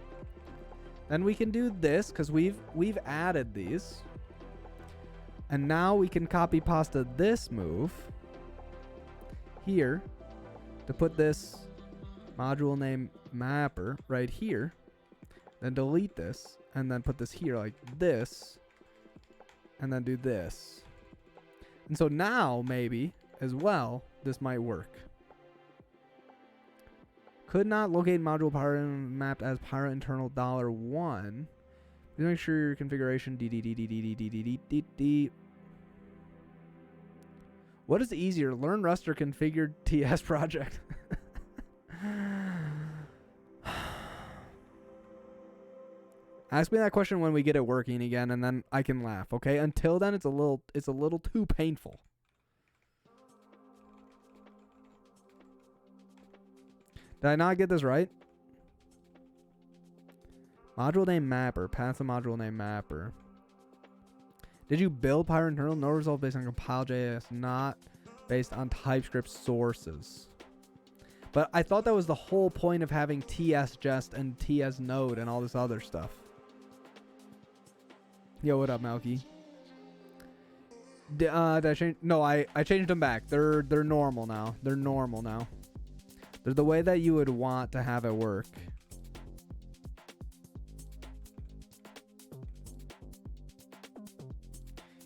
Then we can do this because we've added these. And now we can copy pasta this move here to put this module name mapper right here, then delete this, and then put this here like this, and then do this. And so now maybe as well, this might work. Could not locate module pirate mapped as pirate internal $1. Please make sure your configuration d. What is easier, learn Rust or configure TS project? Ask me that question when we get it working again, and then I can laugh. Okay. Until then, it's a little too painful. Did I not get this right? Module name mapper. Path of module name mapper. Did you build Pyro internal? No result based on compile.js, not based on TypeScript sources. But I thought that was the whole point of having TS Jest and TS Node and all this other stuff. Yo, what up, Melky? Did I change? No, I changed them back. They're normal now. They're normal now. They're the way that you would want to have it work.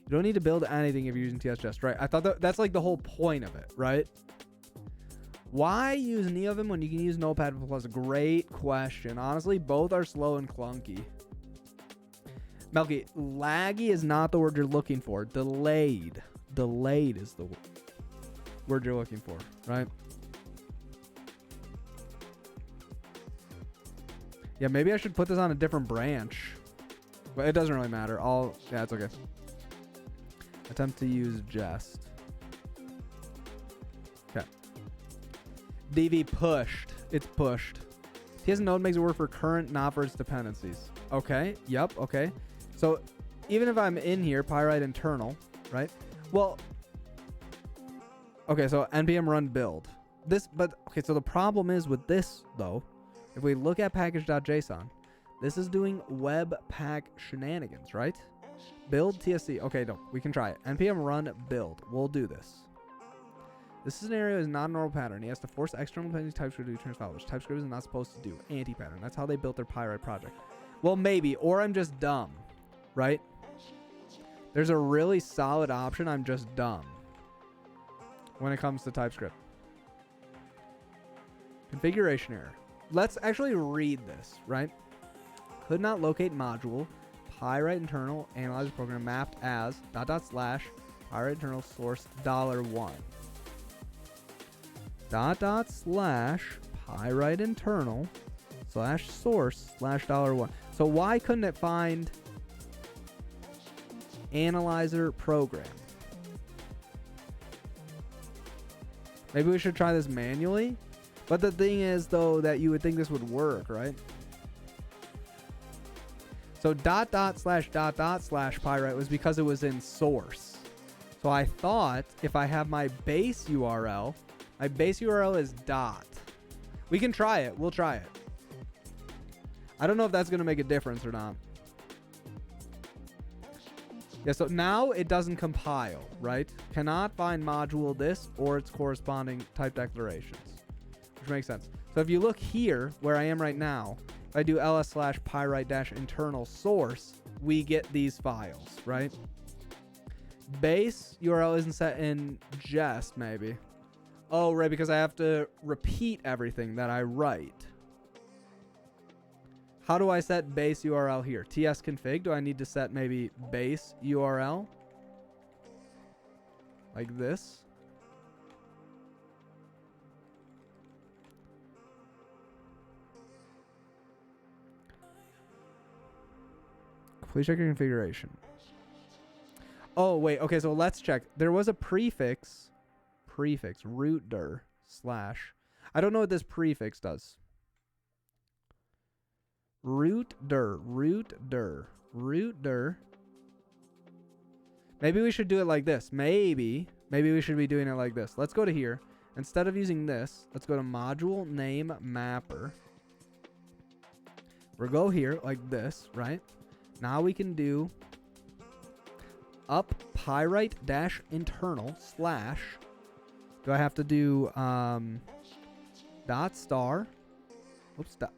You don't need to build anything if you're using TS Jest, right? I thought that's like the whole point of it, right? Why use NeoVim when you can use Notepad++? Great question. Honestly, both are slow and clunky. Melky, laggy is not the word you're looking for. Delayed. Delayed is the word you're looking for, right? Yeah, maybe I should put this on a different branch. But it doesn't really matter. Yeah, it's okay. Attempt to use Jest. Okay. DV pushed. It's pushed. TS Node makes it work for current, not for its dependencies. Okay. Yep. Okay. So even if I'm in here, Pyrite internal, right? Well, okay. So npm run build. Okay. So the problem is with this though, if we look at package.json, this is doing webpack shenanigans, right? Build TSC. Okay, no, we can try it. npm run build. We'll do this. This scenario is not a normal pattern. He has to force external dependencies TypeScript to return file, which TypeScript is not supposed to do. Anti-pattern. That's how they built their Pyrite project. Well, maybe, or I'm just dumb, right? There's a really solid option. I'm just dumb when it comes to TypeScript. Configuration error. Let's actually read this, right? Could not locate module Pyrite internal analyzer program mapped as ... Pyrite internal source $1. ... Pyrite internal /source $1. So why couldn't it find analyzer program? Maybe we should try this manually. But the thing is, though, that you would think this would work, right? So ... Pyrite was because it was in source. So I thought if I have my base URL is dot. We can try it. We'll try it. I don't know if that's going to make a difference or not. Yeah, so now it doesn't compile, right? Cannot find module this or its corresponding type declarations, which makes sense. So if you look here where I am right now, if I do ls/pyrite-internal source, we get these files, right? Base URL isn't set in jest, maybe. Oh, right, because I have to repeat everything that I write. How do I set base URL here? tsconfig, do I need to set maybe base URL? Like this? Please check your configuration. Oh, wait, okay, so let's check. There was a prefix rootdir slash. I don't know what this prefix does. Rootdir. Maybe we should do it like this. Maybe we should be doing it like this. Let's go to here. Instead of using this, let's go to module name mapper. We'll go here like this, right? Now we can do up pyrite-internal slash. Do I have to do dot star? Oops, dot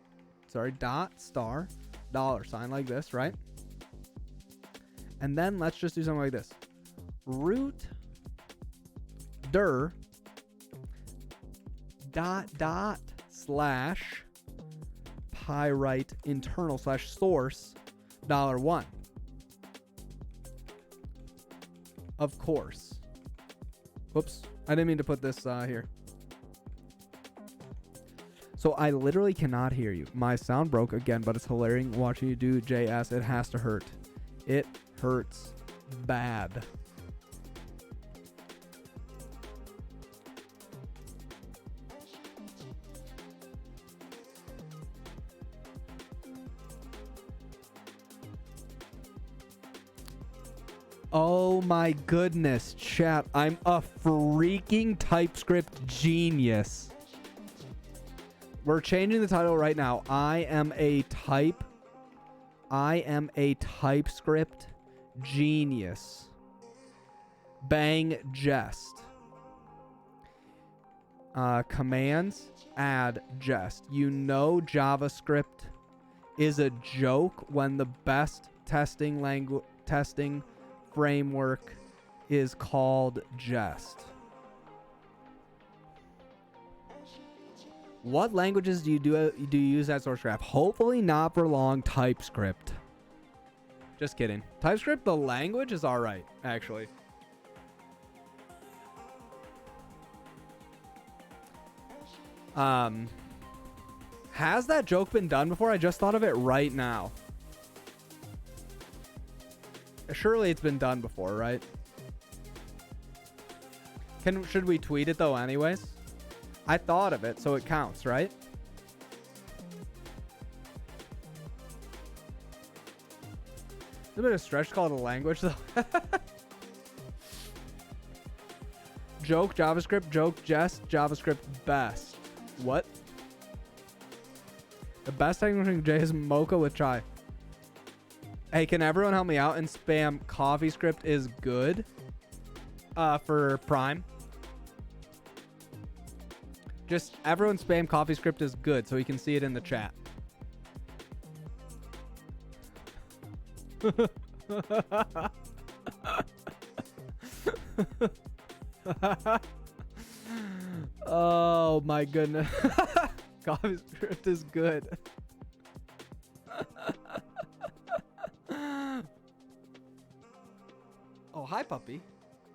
star $, like this, right? And then let's just do something like this. Root dir dot slash pyrite internal slash source $1. Of course. Whoops. I didn't mean to put this here. So I literally cannot hear you. My sound broke again, but it's hilarious watching you do JS. It has to hurt. It hurts bad. Oh my goodness, chat. I'm a freaking TypeScript genius. We're changing the title right now. I am a TypeScript genius. Bang jest. Commands add jest. You know JavaScript is a joke when the best testing framework is called jest. What languages do you use as source graph? Hopefully not for long TypeScript. Just kidding. TypeScript, the language, is all right, actually. Has that joke been done before? I just thought of it right now. Surely it's been done before, right? Should we tweet it though anyways? I thought of it, so it counts, right? It's a bit of a stretch to call it a language though. Joke, JavaScript, joke, jest, JavaScript, best. What? The best technical J is mocha with chai. Hey, can everyone help me out and spam CoffeeScript is good for Prime? Just everyone spam CoffeeScript is good so we can see it in the chat. Oh my goodness. CoffeeScript is good. Oh, hi, puppy.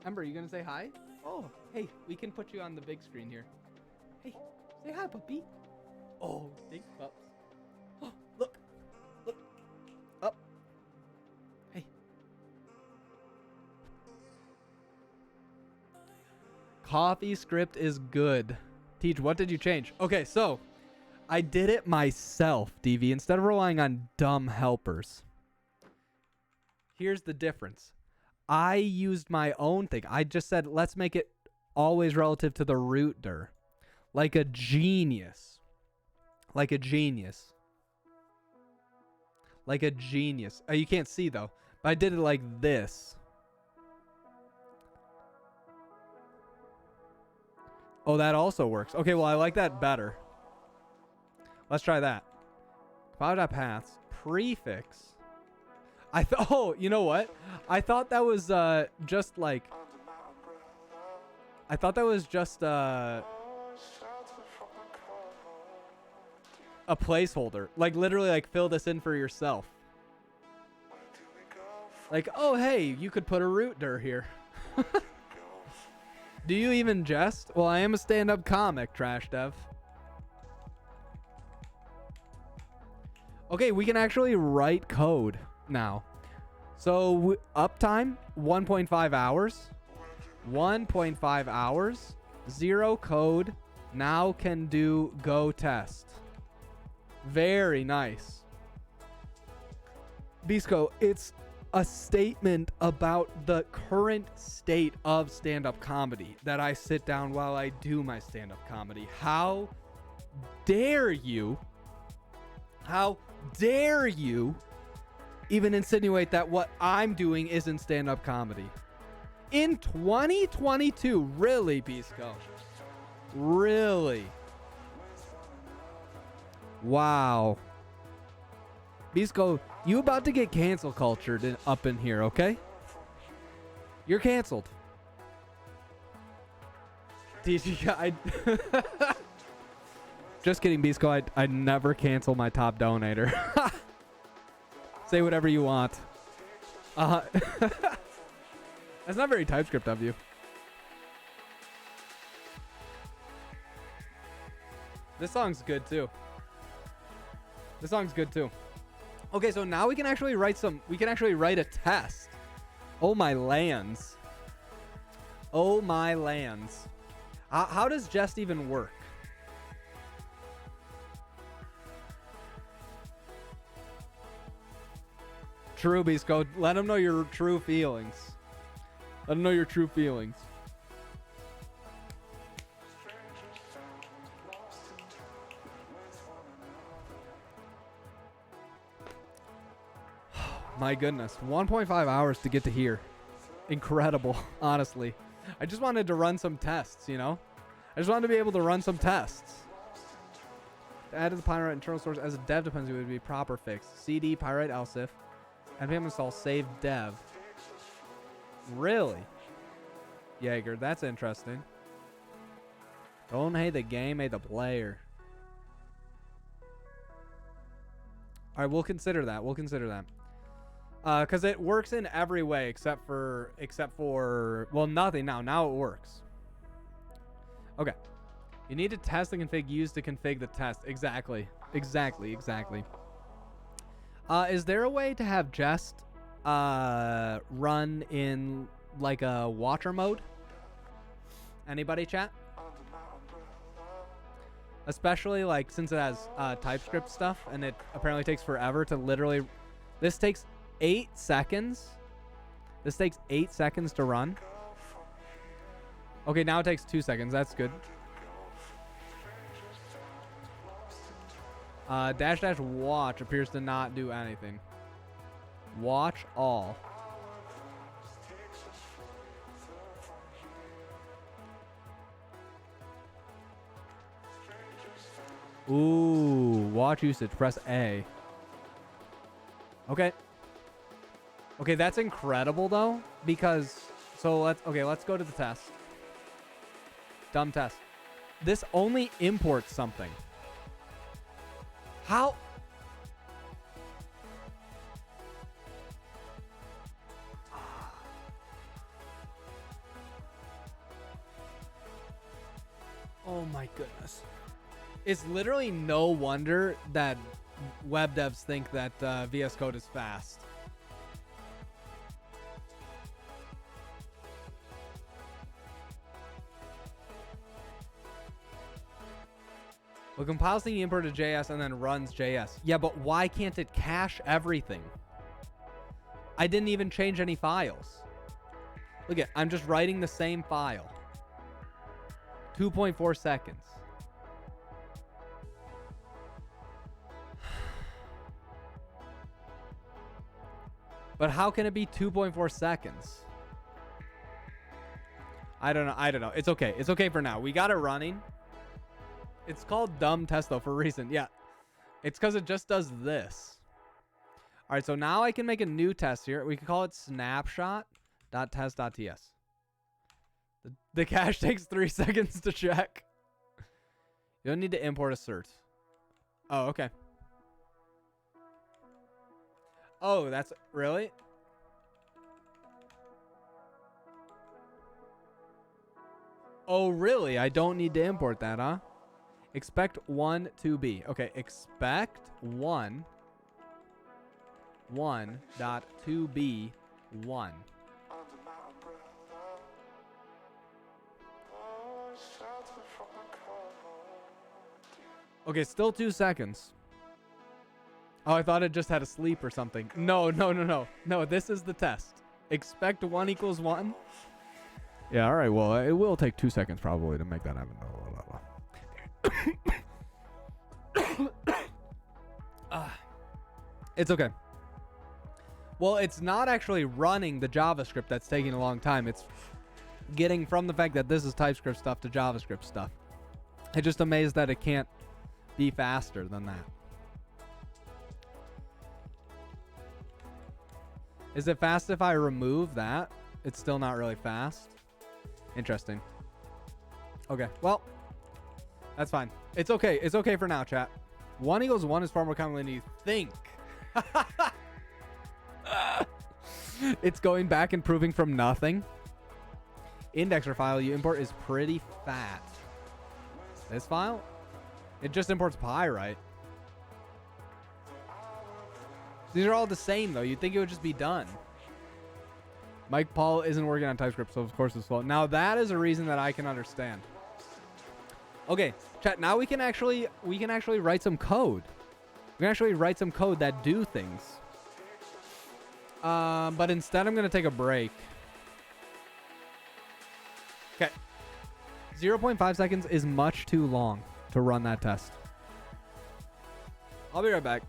Ember, you gonna say hi? Oh, hey, we can put you on the big screen here. Hey, say hi, puppy. Oh, thanks, pups. Oh, look. Look. Up. Hey. CoffeeScript is good. Teach, what did you change? Okay, so I did it myself, DV, instead of relying on dumb helpers. Here's the difference. I used my own thing. I just said, let's make it always relative to the root dir. Like a genius. Like a genius. like a genius. You can't see though, but I did it like this. Oh, that also works. Okay, well, I like that better. Let's try that. Paths prefix. Oh, you know what? I thought that was just like. I thought that was just a placeholder. Like literally, like fill this in for yourself. Like, oh hey, you could put a root dir here. Do you even jest? Well, I am a stand-up comic, Trash Dev. Okay, we can actually write code now. So uptime 1.5 hours. 1.5 hours. 0 code. Now can do go test. Very nice. Bisco, it's a statement about the current state of stand-up comedy that I sit down while I do my stand-up comedy. How dare you? How dare you even insinuate that what I'm doing isn't stand-up comedy? In 2022, really, Bisco? Really? Wow. Bisco, you about to get cancel cultured up in here, okay? You're canceled. Just kidding, Bisco. I'd never cancel my top donator. Say whatever you want. That's not very TypeScript of you. This song's good too. This song's good too. Okay, so now we can actually write a test. Oh my lands. Oh my lands. How does jest even work? True, Bisco. Let them know your true feelings. Let them know your true feelings. My goodness. 1.5 hours to get to here. Incredible, honestly. I just wanted to run some tests, you know? I just wanted to be able to run some tests. To add to the Pyrite internal source as a dev dependency would be proper fix. CD Pyrite lsif. npm install save dev. Really? Jaeger, that's interesting. Don't hate the game, hate the player. Alright, we'll consider that. We'll consider that. Because it works in every way except for well, nothing now. Now it works. Okay. You need to test the config used to config the test. Exactly. Exactly. Is there a way to have jest run in like a watcher mode? Anybody, chat? Especially like since it has TypeScript stuff and it apparently takes forever to literally. This takes 8 seconds. This takes 8 seconds to run. Okay, now it takes 2 seconds. That's good. -- watch appears to not do anything. Watch all. Ooh, watch usage. Press A. Okay. Okay, that's incredible though, because let's go to the test. Dumb test. This only imports something. How? Oh my goodness. It's literally no wonder that web devs think that VS Code is fast. Well, compiles the import to JS and then runs JS. Yeah, but why can't it cache everything? I didn't even change any files. Look at, I'm just writing the same file. 2.4 seconds. But how can it be 2.4 seconds? I don't know. It's okay. It's okay for now. We got it running. It's called dumb test though for a reason. Yeah. It's because it just does this. All right, so now I can make a new test here. We can call it snapshot.test.ts. The cache takes 3 seconds to check. You don't need to import a cert. Oh, okay. Oh, that's really? Oh, really? I don't need to import that, huh? Expect 1 to be. Okay, expect 1 dot to be 1. Okay, still 2 seconds. Oh, I thought it just had a sleep or something. No. No, this is the test. Expect 1 equals 1. Yeah, all right. Well, it will take 2 seconds probably to make that happen. It's okay. Well, it's not actually running the JavaScript that's taking a long time. It's getting from the fact that this is TypeScript stuff to JavaScript stuff. I'm just amazed that it can't be faster than that. Is it fast if I remove that? It's still not really fast. Interesting. Okay, well, that's fine. It's okay. It's okay for now, chat. 1 equals 1 is far more common than you think. It's going back and proving from nothing. Indexer file you import is pretty fat. This file? It just imports pi, right? These are all the same, though. You'd think it would just be done. Mike Paul isn't working on TypeScript, so of course it's slow. Now that is a reason that I can understand. Okay, chat. Now we can actually write some code. We can actually write some code that do things. But instead, I'm gonna take a break. Okay. 0.5 seconds is much too long to run that test. I'll be right back.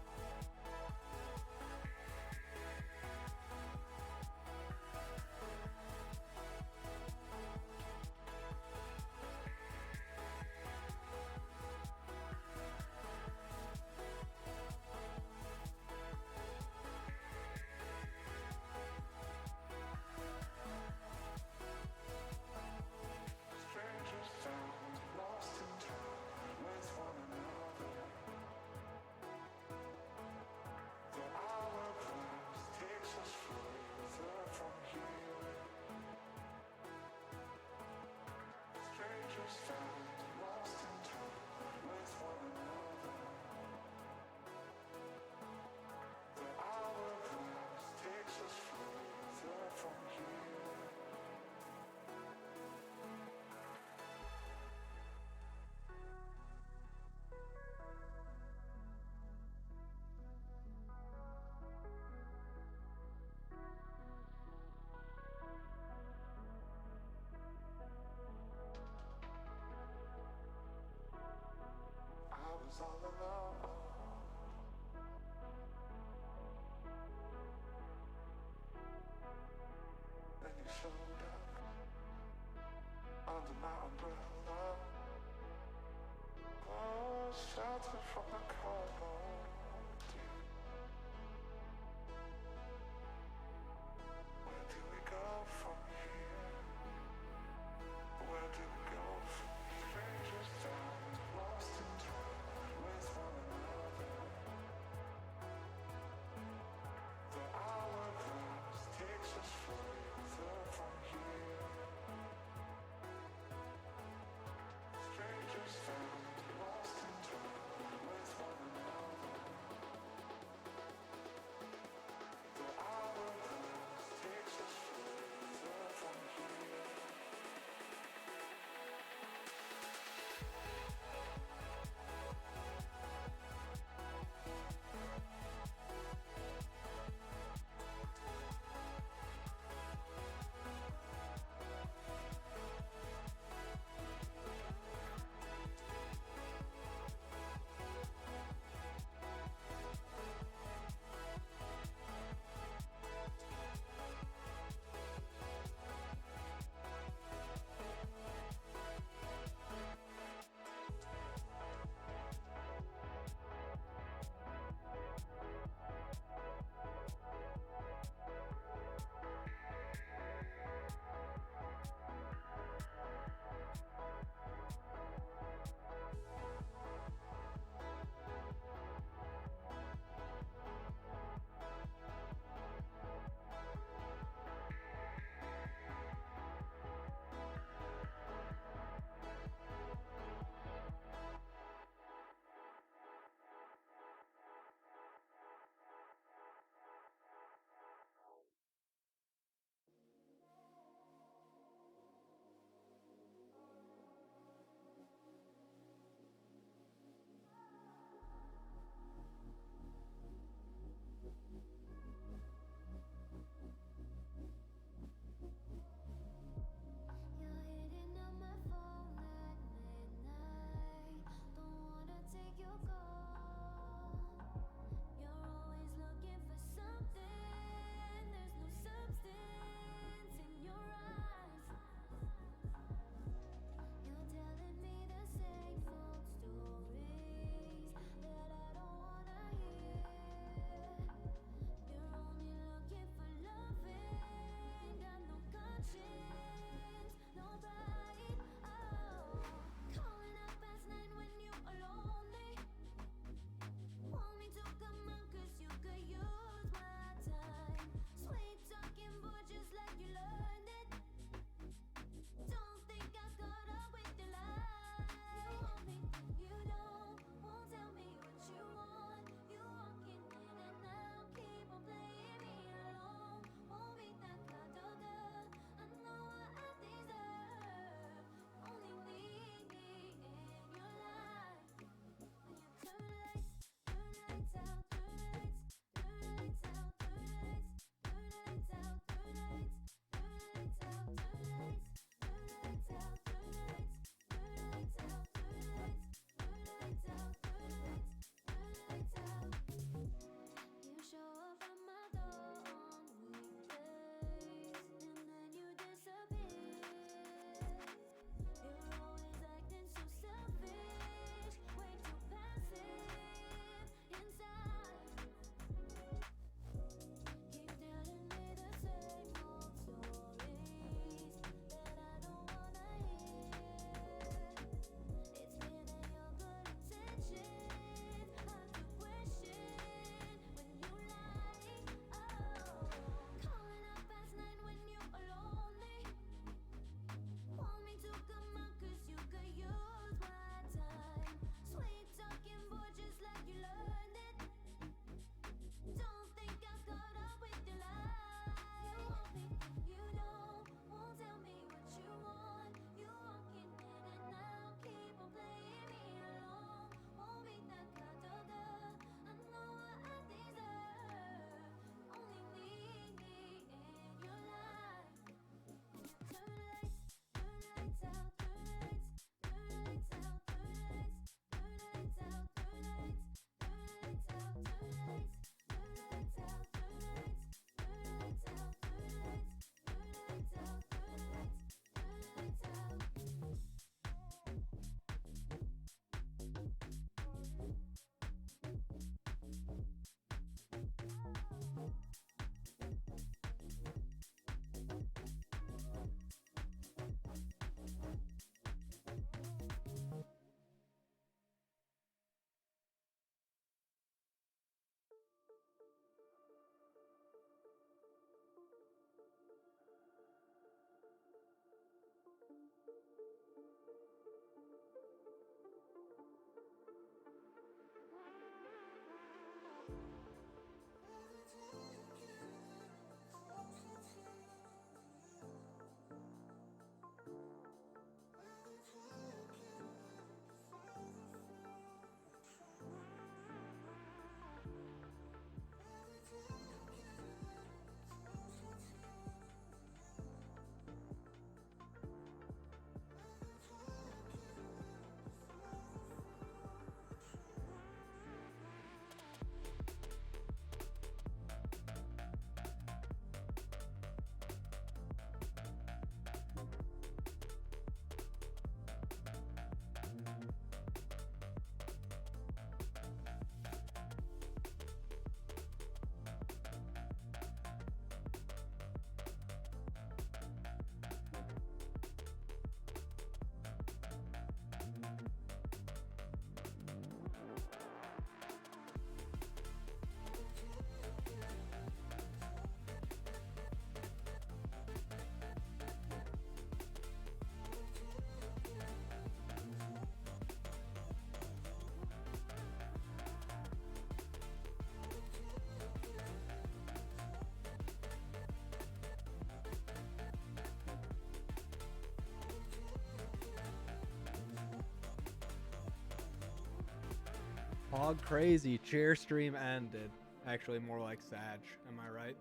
Hog crazy. Chair stream ended. Actually, more like Sag. Am I right?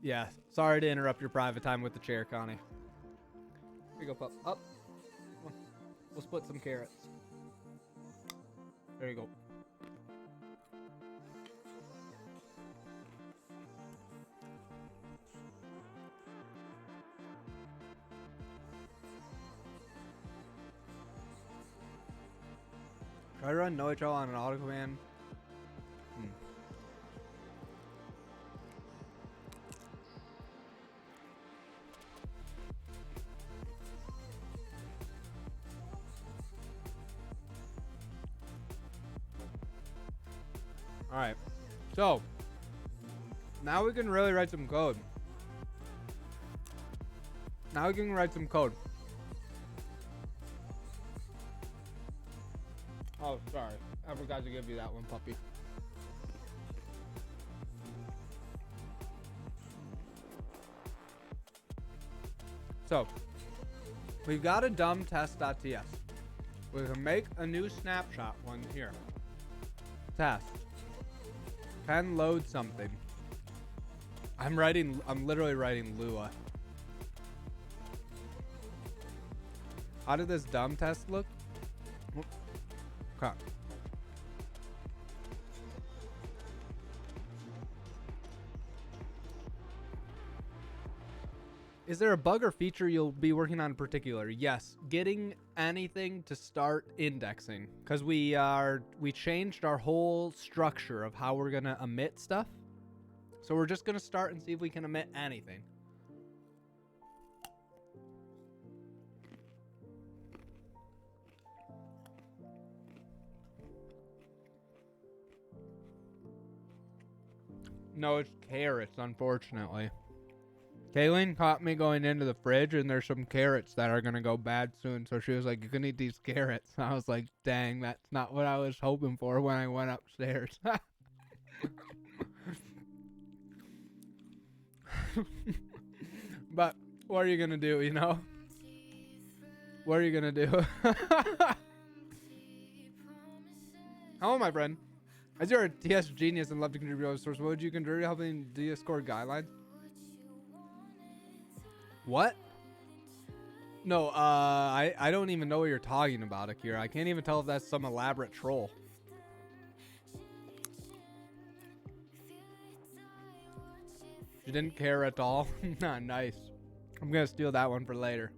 Yeah. Sorry to interrupt your private time with the chair, Connie. Here you go, pup. Up. We'll split some carrots. There you go. Try to run no HL on an auto command. Alright. So, now we can really write some code. Now we can write some code. Oh, sorry. I forgot to give you that one, puppy. So, we've got a dumb test.ts. We can make a new snapshot one here. Test. Can load something. I'm literally writing Lua. How did this dumb test look? Okay. Is there a bug or feature you'll be working on in particular? Yes, getting anything to start indexing, because we changed our whole structure of how we're gonna emit stuff. So we're just gonna start and see if we can emit anything. No, it's carrots, unfortunately. Kayleen caught me going into the fridge, and there's some carrots that are going to go bad soon. So she was like, you can eat these carrots. And I was like, dang, that's not what I was hoping for when I went upstairs. But what are you going to do, you know? What are you going to do? Hello, my friend. As you're a TS genius and love to contribute to the source, what would you contribute helping Discord guidelines? What? No, I don't even know what you're talking about, Akira. I can't even tell if that's some elaborate troll. You didn't care at all? Nah, nice. I'm gonna steal that one for later.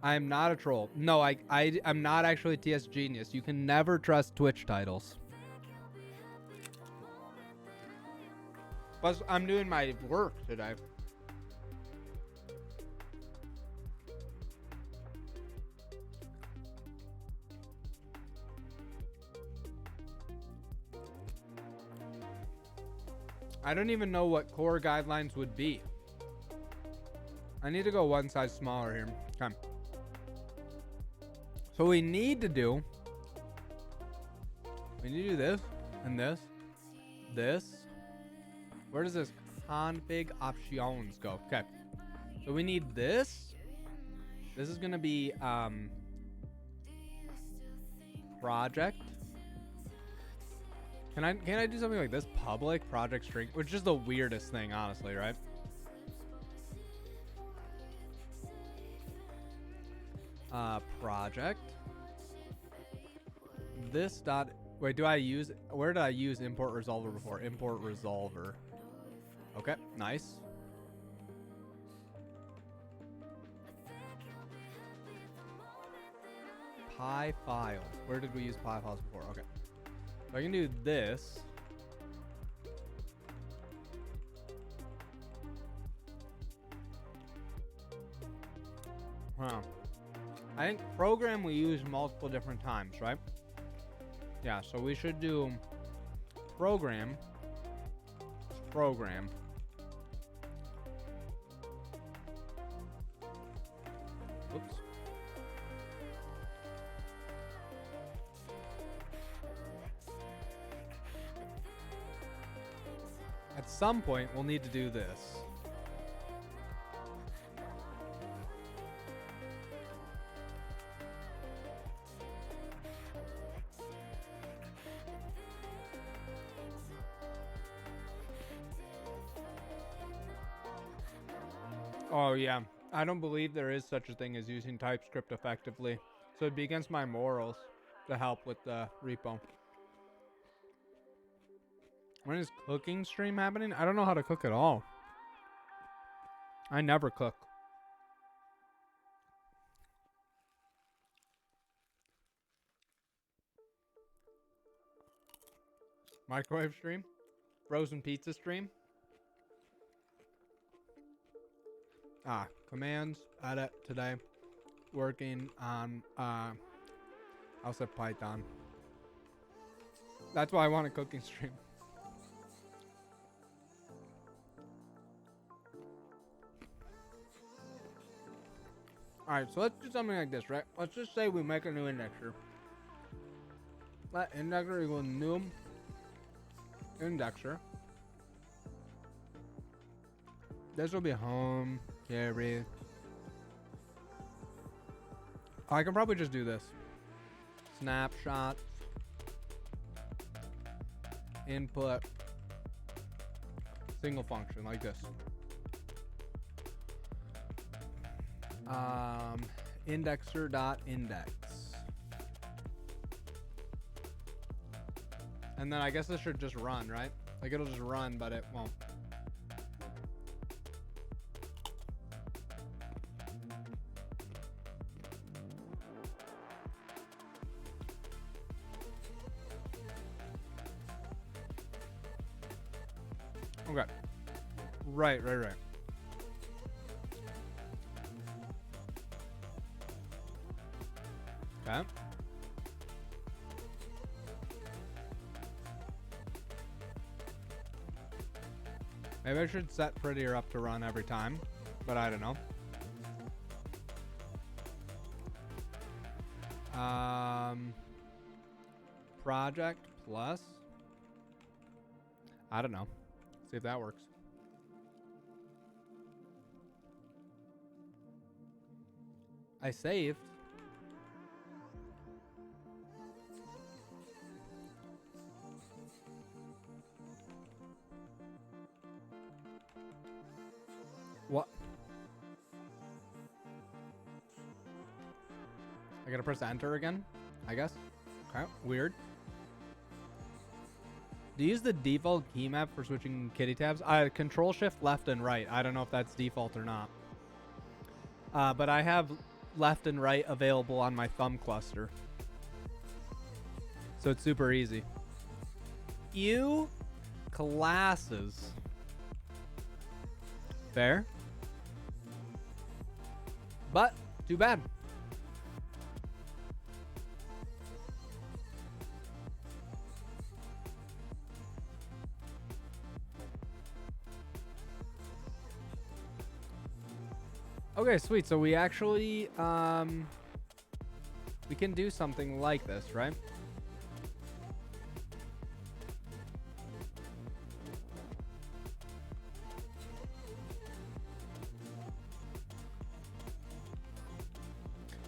I am not a troll. No, I'm not actually TS Genius. You can never trust Twitch titles. Plus, I'm doing my work today. I don't even know what core guidelines would be. I need to go one size smaller here. Okay. So we need to do this and this. Where does this config options go? Okay. So we need this. This is going to be project. Can I do something like this? Public project string, which is the weirdest thing, honestly, right? Project. This dot. Wait, where did I use import resolver before? Import resolver. Okay, nice. Py files. Where did we use py files before? Okay. So I can do this. Wow. I think program we use multiple different times, right? Yeah, so we should do program. Oops. At some point, we'll need to do this. Oh, yeah. I don't believe there is such a thing as using TypeScript effectively. So it'd be against my morals to help with the repo. When is cooking stream happening? I don't know how to cook at all. I never cook. Microwave stream? Frozen pizza stream? Commands, edit today. Working on lsif-python. That's why I want a cooking stream. Alright, so let's do something like this, right? Let's just say we make a new indexer. Let indexer equal new indexer. This will be home, carry. I can probably just do this. Snapshot. Input. Single function like this. Indexer.index. And then I guess this should just run, right? Like it'll just run, but it won't. Okay. Right. Okay. Maybe I should set prettier up to run every time, but I don't know. Project plus. I don't know. See if that works. I saved. What? I gotta press enter again, I guess. Okay, weird. Do you use the default key map for switching kitty tabs? Control shift left and right. I don't know if that's default or not. But I have left and right available on my thumb cluster. So it's super easy. Ew. Classes. Fair. But too bad. Okay, sweet. So we actually we can do something like this, right?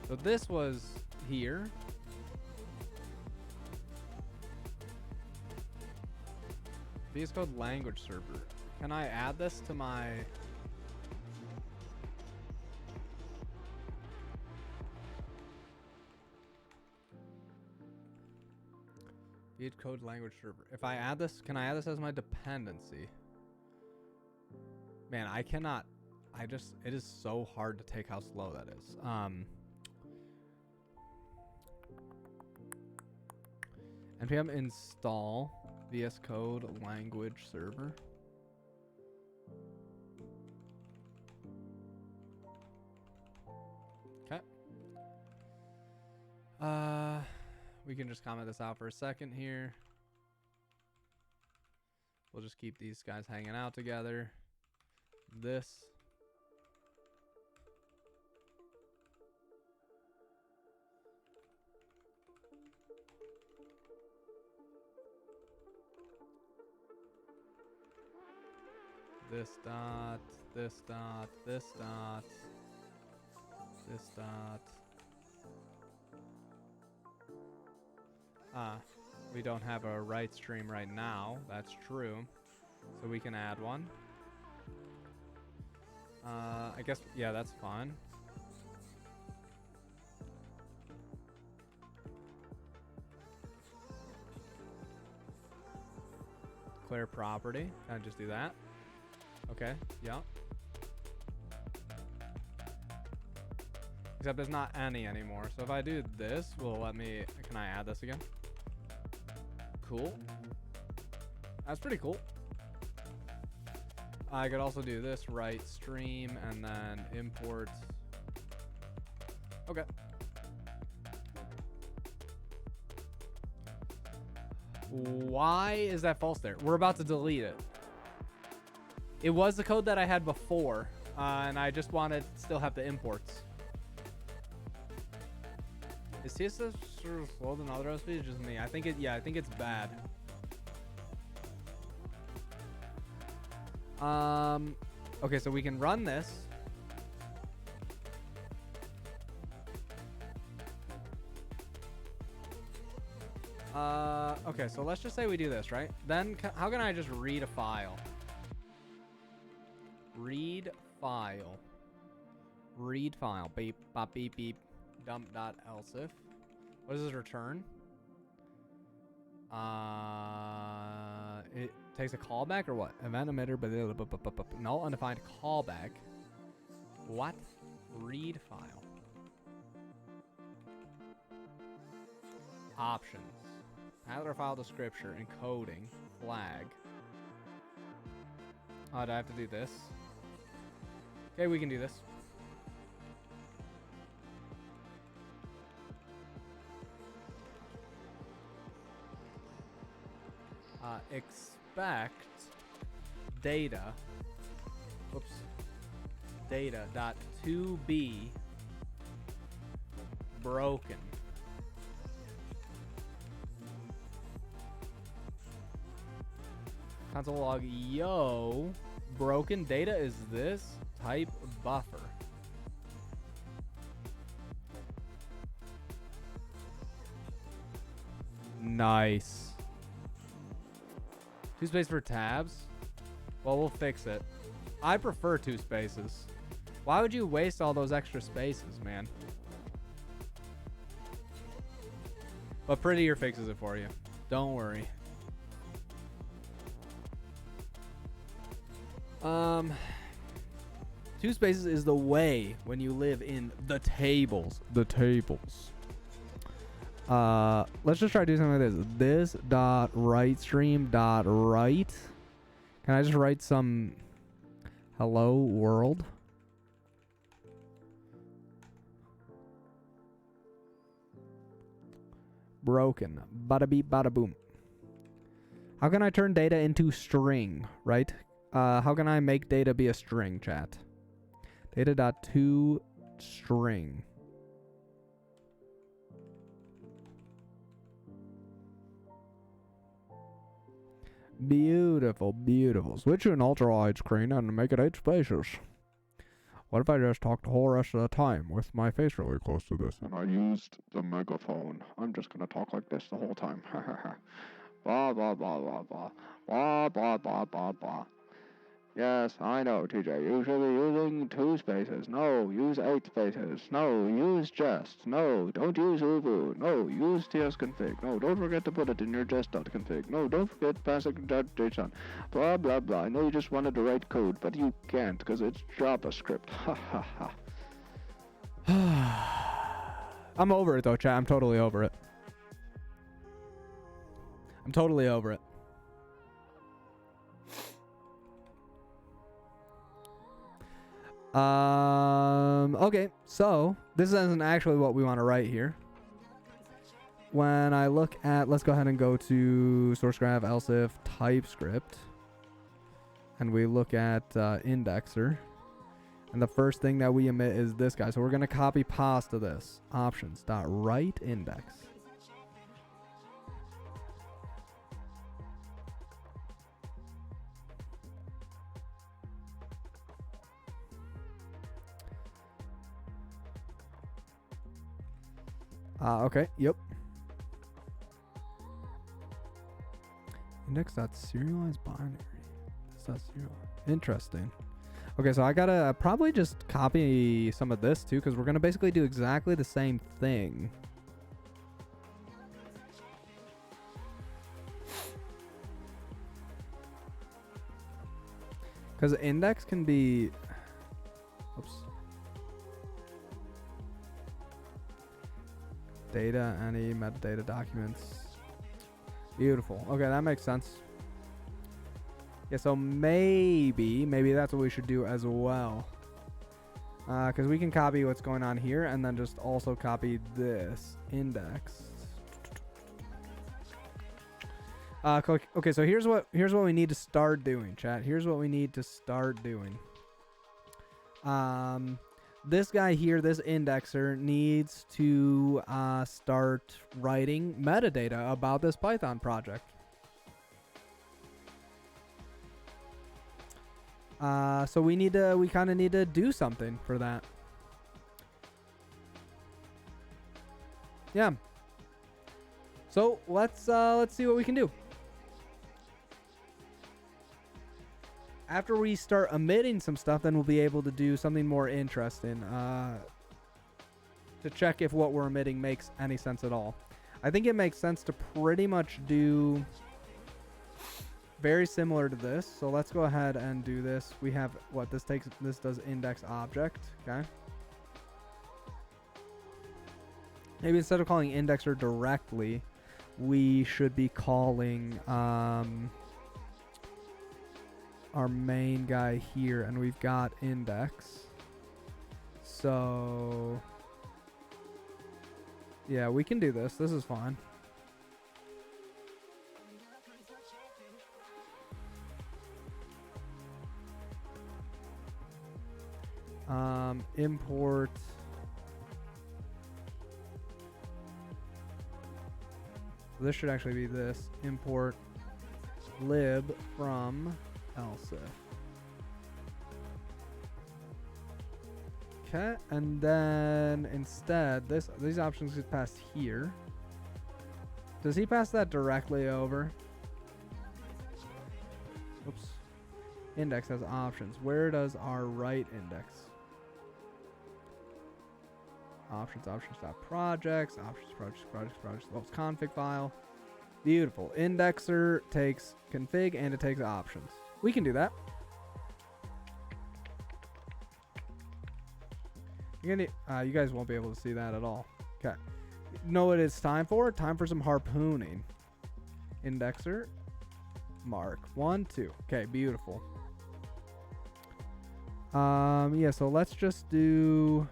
So this was here. VS Code language server. Can I add this to my... VS Code language server. If I add this, can I add this as my dependency? Man, I cannot... it is so hard to take how slow that is. npm install VS Code language server. Okay. We can just comment this out for a second here. We'll just keep these guys hanging out together. This. This dot, this dot, this dot, this dot. We don't have a write stream right now. That's true. So we can add one. I guess, yeah, that's fine. Clear property. Can I just do that? Okay, yeah. Except there's not any anymore. So if I do this, will let me... Can I add this again? Cool. That's pretty cool. I could also do this, write stream, and then import. Okay. Why is that false there? We're about to delete it. It was the code that I had before, and I just wanted to still have the imports. Is CSS slower than other OSPs? It's just me. I think I think it's bad. Okay, so we can run this. Okay, so let's just say we do this, right? Then how can I just read a file? Read file. Read file. Beep, bop, beep, beep. Dump.lsif. What does this return? It takes a callback or what? Event emitter, but null undefined callback. What? Read file. Options. Path file description, encoding, flag. Oh, do I have to do this? Okay, we can do this. Expect data. Whoops. Data dot to be broken. Console log, yo, broken data is this type buffer. Nice. 2 spaces for tabs? Well, we'll fix it. I prefer 2 spaces. Why would you waste all those extra spaces, man? But Prettier fixes it for you. Don't worry. 2 spaces is the way when you live in the tables. The tables. Let's just try to do something like this. This dot write stream dot write. Can I just write some hello world? Broken. Bada beep bada boom. How can I turn data into string, right? How can I make data be a string, chat? Data.toString. Beautiful, beautiful. Switch to an ultra-wide screen and make it 8 spaces. What if I just talk the whole rest of the time with my face really close to this? And I used the megaphone. I'm just gonna talk like this the whole time. Blah, blah, blah, blah, blah. Blah, blah, blah, blah, blah. Yes, I know, TJ. You should be using 2 spaces. No, use 8 spaces. No, use jest. No, don't use uvu. No, use tsconfig. No, don't forget to put it in your jest.config. No, don't forget passing.json. Blah, blah, blah. I know you just wanted to write code, but you can't because it's JavaScript. Ha, ha, ha. I'm over it, though, chat. I'm totally over it. I'm totally over it. Okay, so this isn't actually what we want to write here. When I look at, let's go ahead and go to sourcegraph lsif TypeScript, and we look at indexer, and the first thing that we emit is this guy. So we're gonna copy pasta this options.write index. Okay, yep. Index.serialized binary. That's not serial. Interesting. Okay, so I gotta probably just copy some of this too, because we're gonna basically do exactly the same thing. Because index can be... Oops. Data, any metadata documents. Beautiful. Okay, that makes sense. Yeah, so maybe that's what we should do as well. Because we can copy what's going on here and then just also copy this index. Okay, so here's what we need to start doing, chat. Here's what we need to start doing. This guy here, this indexer, needs to start writing metadata about this Python project. So we kind of need to do something for that. Yeah. So let's see what we can do. After we start emitting some stuff, then we'll be able to do something more interesting to check if what we're emitting makes any sense at all. I think it makes sense to pretty much do very similar to this. So let's go ahead and do this. We have what this does index object. Okay. Maybe instead of calling indexer directly, we should be calling our main guy here, and we've got index. So yeah, we can do this. This is fine. Import this should actually be this import lib from lsif. Okay, and then instead these options get passed here. Does he pass that directly over? Oops. Index has options. Where does our write index? Options.projects, projects. Well, it's config file. Beautiful. Indexer takes config and it takes options. We can do that. You guys won't be able to see that at all. Okay. Know what it's time for? Time for some harpooning. Indexer. Mark. 1, 2. Okay, beautiful. Yeah, so let's just do...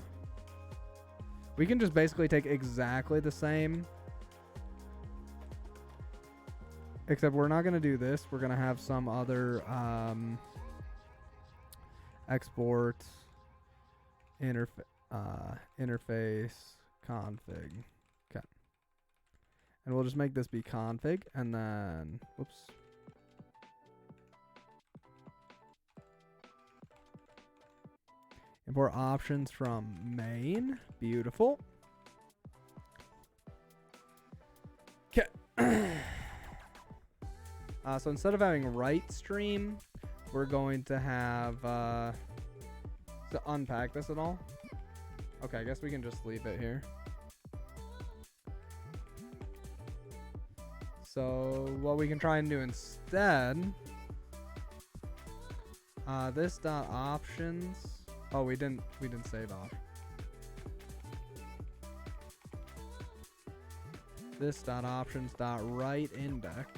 We can just basically take exactly the same. Except we're not going to do this. We're going to have some other export interface config. Okay. And we'll just make this be config, and then, whoops. Import options from main. Beautiful. Okay. So instead of having write stream, we're going to have to unpack this at all. Okay, I guess we can just leave it here. So what we can try and do instead, this dot options. Oh, we didn't save off. This dot options dot write index.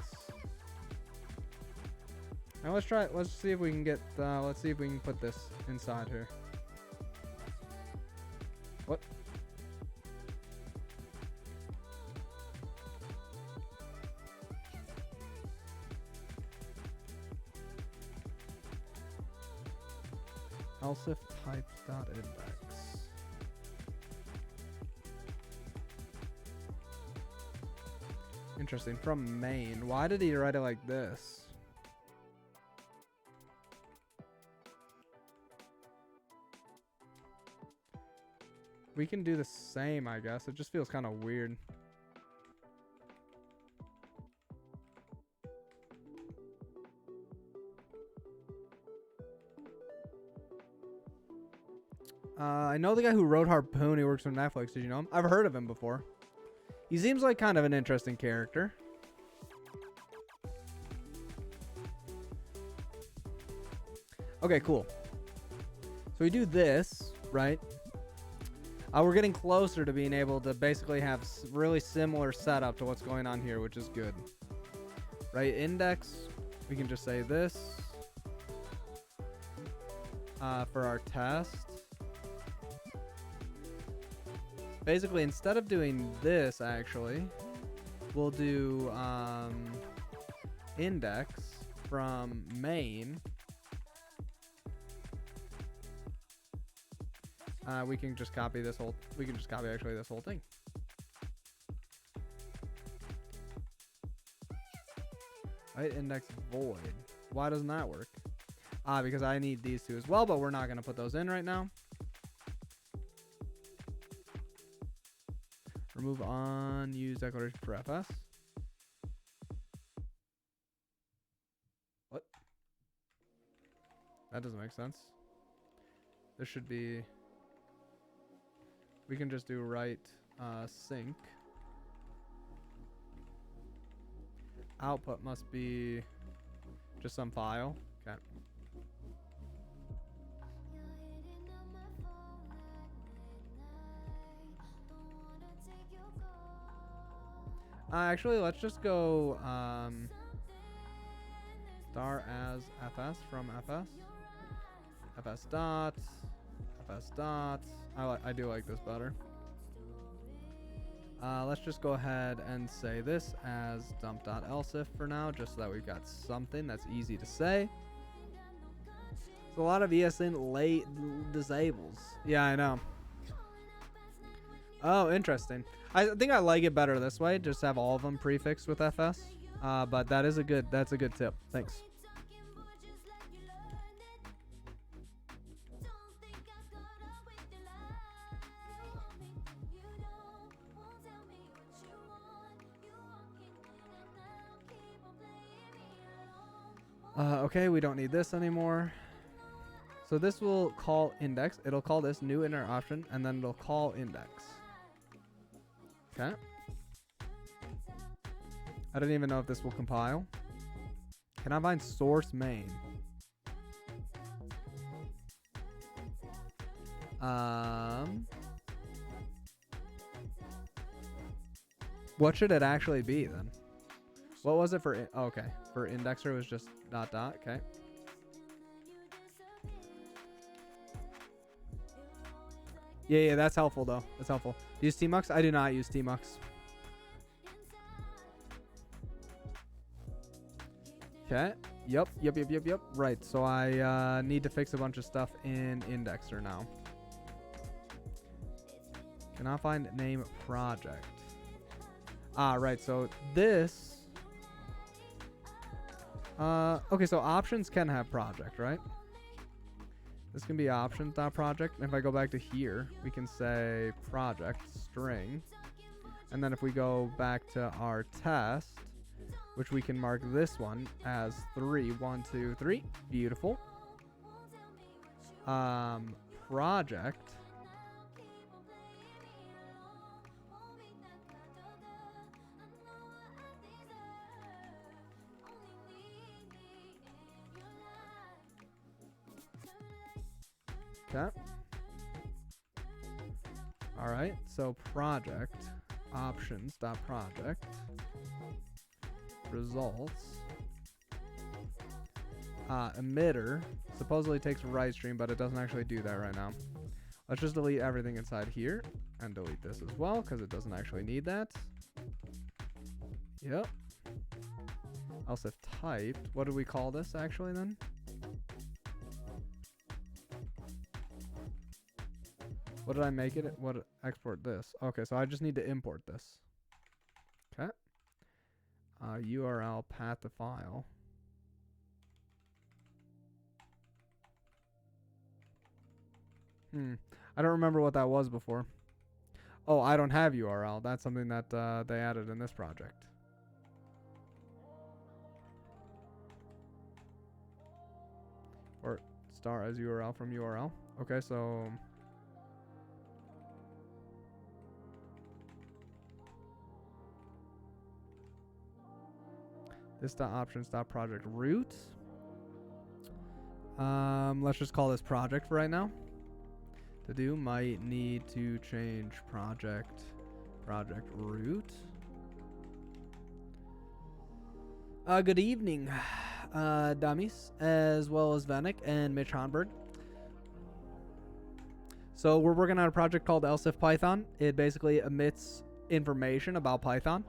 Now let's see if we can get let's see if we can put this inside here. What? lsif types dot index. Interesting. From main. Why did he write it like this? We can do the same, I guess. It just feels kind of weird. I know the guy who wrote Harpoon. He works for Netflix. Did you know him? I've heard of him before. He seems like kind of an interesting character. Okay, cool. So we do this, right? We're getting closer to being able to basically have really similar setup to what's going on here, which is good. Right, index, we can just say this for our test. Basically, instead of doing this, actually, we'll do index from main. We can just copy this whole. We can just copy actually this whole thing. Right, index void. Why doesn't that work? Because I need these two as well, but we're not gonna put those in right now. Remove unused declaration for FS. What? That doesn't make sense. There should be. We can just do write sync. Output must be just some file. Okay. Actually, let's just go star as fs from fs. Fs dot. Fs dot. I do like this better. Let's just go ahead and say this as dump.lsif for now, just so that we've got something that's easy to say. So a lot of ESN late disables. Yeah, I know. Oh, interesting. I think I like it better this way. Just have all of them prefixed with FS. But that's a good tip. Thanks. Okay, we don't need this anymore. So this will call index. It'll call this new inner option, and then it'll call index. Okay. I don't even know if this will compile. Can I find source main? What should it actually be then? What was it for? Oh, okay, for indexer it was just dot dot. Okay. Yeah, that's helpful though. That's helpful. Use tmux? I do not use tmux. Okay. Yep. Right. So I need to fix a bunch of stuff in indexer now. Cannot find name project. Ah, right. So this. Okay, so options can have project, right? This can be options.project. And if I go back to here, we can say project string. And then if we go back to our test, which we can mark this one as 3. 1, 2, 3. Beautiful. Project. Okay. All right. So project options.project results emitter supposedly takes a write stream, but it doesn't actually do that right now. Let's just delete everything inside here and delete this as well because it doesn't actually need that. Yep. Lsif typed. What do we call this actually then? What did I make it? What export this? Okay, so I just need to import this. Okay. URL path to file. I don't remember what that was before. Oh, I don't have URL. That's something that they added in this project. Or star as URL from URL. Okay, so this.options.project root. Let's just call this project for right now. To do might need to change project root. Good evening, dummies, as well as Venick and Mitch Honberg. So we're working on a project called lsif-python. It basically emits information about Python.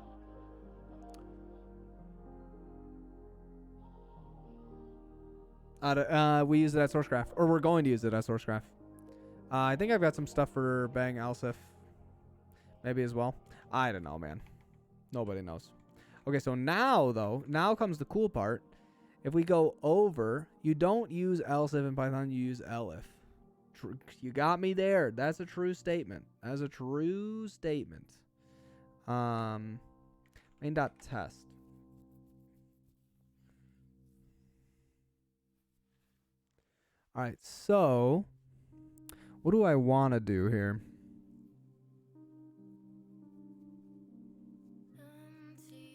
We use it at SourceGraph, or we're going to use it at SourceGraph. I think I've got some stuff for Bang lsif, maybe as well. I don't know, man. Nobody knows. Okay, so now comes the cool part. If we go over, you don't use lsif in Python, you use elif. You got me there. That's a true statement. That's a true statement. Main.test. All right, so what do I want to do here?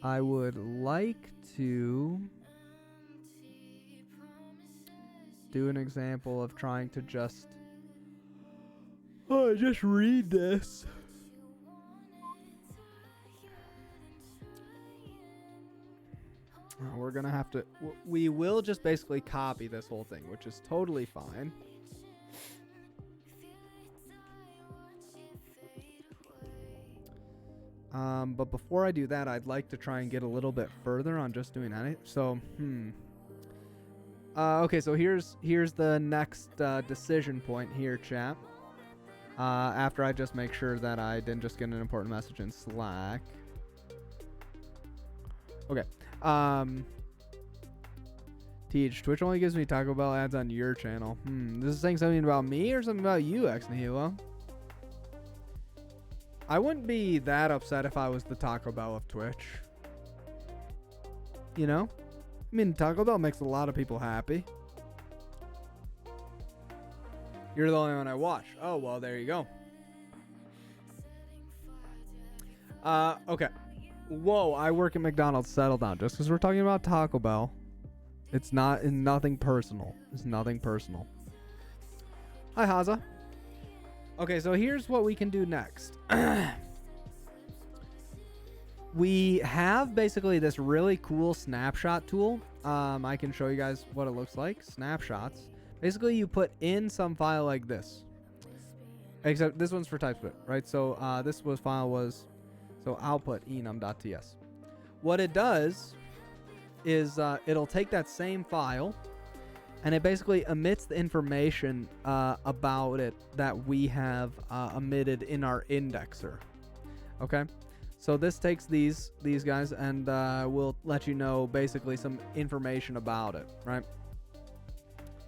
I would like to do an example of trying to just read this. We're going to have to, we will just basically copy this whole thing, which is totally fine. But before I do that, I'd like to try and get a little bit further on just doing anything. So, okay, so here's the next decision point here, chat. After I just make sure that I didn't just get an important message in Slack. Okay. Teach, Twitch only gives me Taco Bell ads on your channel. This is saying something about me or something about you, Ex Nihilo? I wouldn't be that upset if I was the Taco Bell of Twitch. You know? I mean, Taco Bell makes a lot of people happy. You're the only one I watch. Oh, well, there you go. Okay. Whoa, I work at McDonald's. Settle down. Just because we're talking about Taco Bell, it's nothing personal. It's nothing personal. Hi, Haza. Okay, so here's what we can do next. We have basically this really cool snapshot tool. I can show you guys what it looks like. Snapshots. Basically, you put in some file like this. Except this one's for TypeScript, right? So file was output enum.ts. What it does is it'll take that same file and it basically emits the information about it that we have emitted in our indexer. Okay, so this takes these guys and will let you know basically some information about it, right?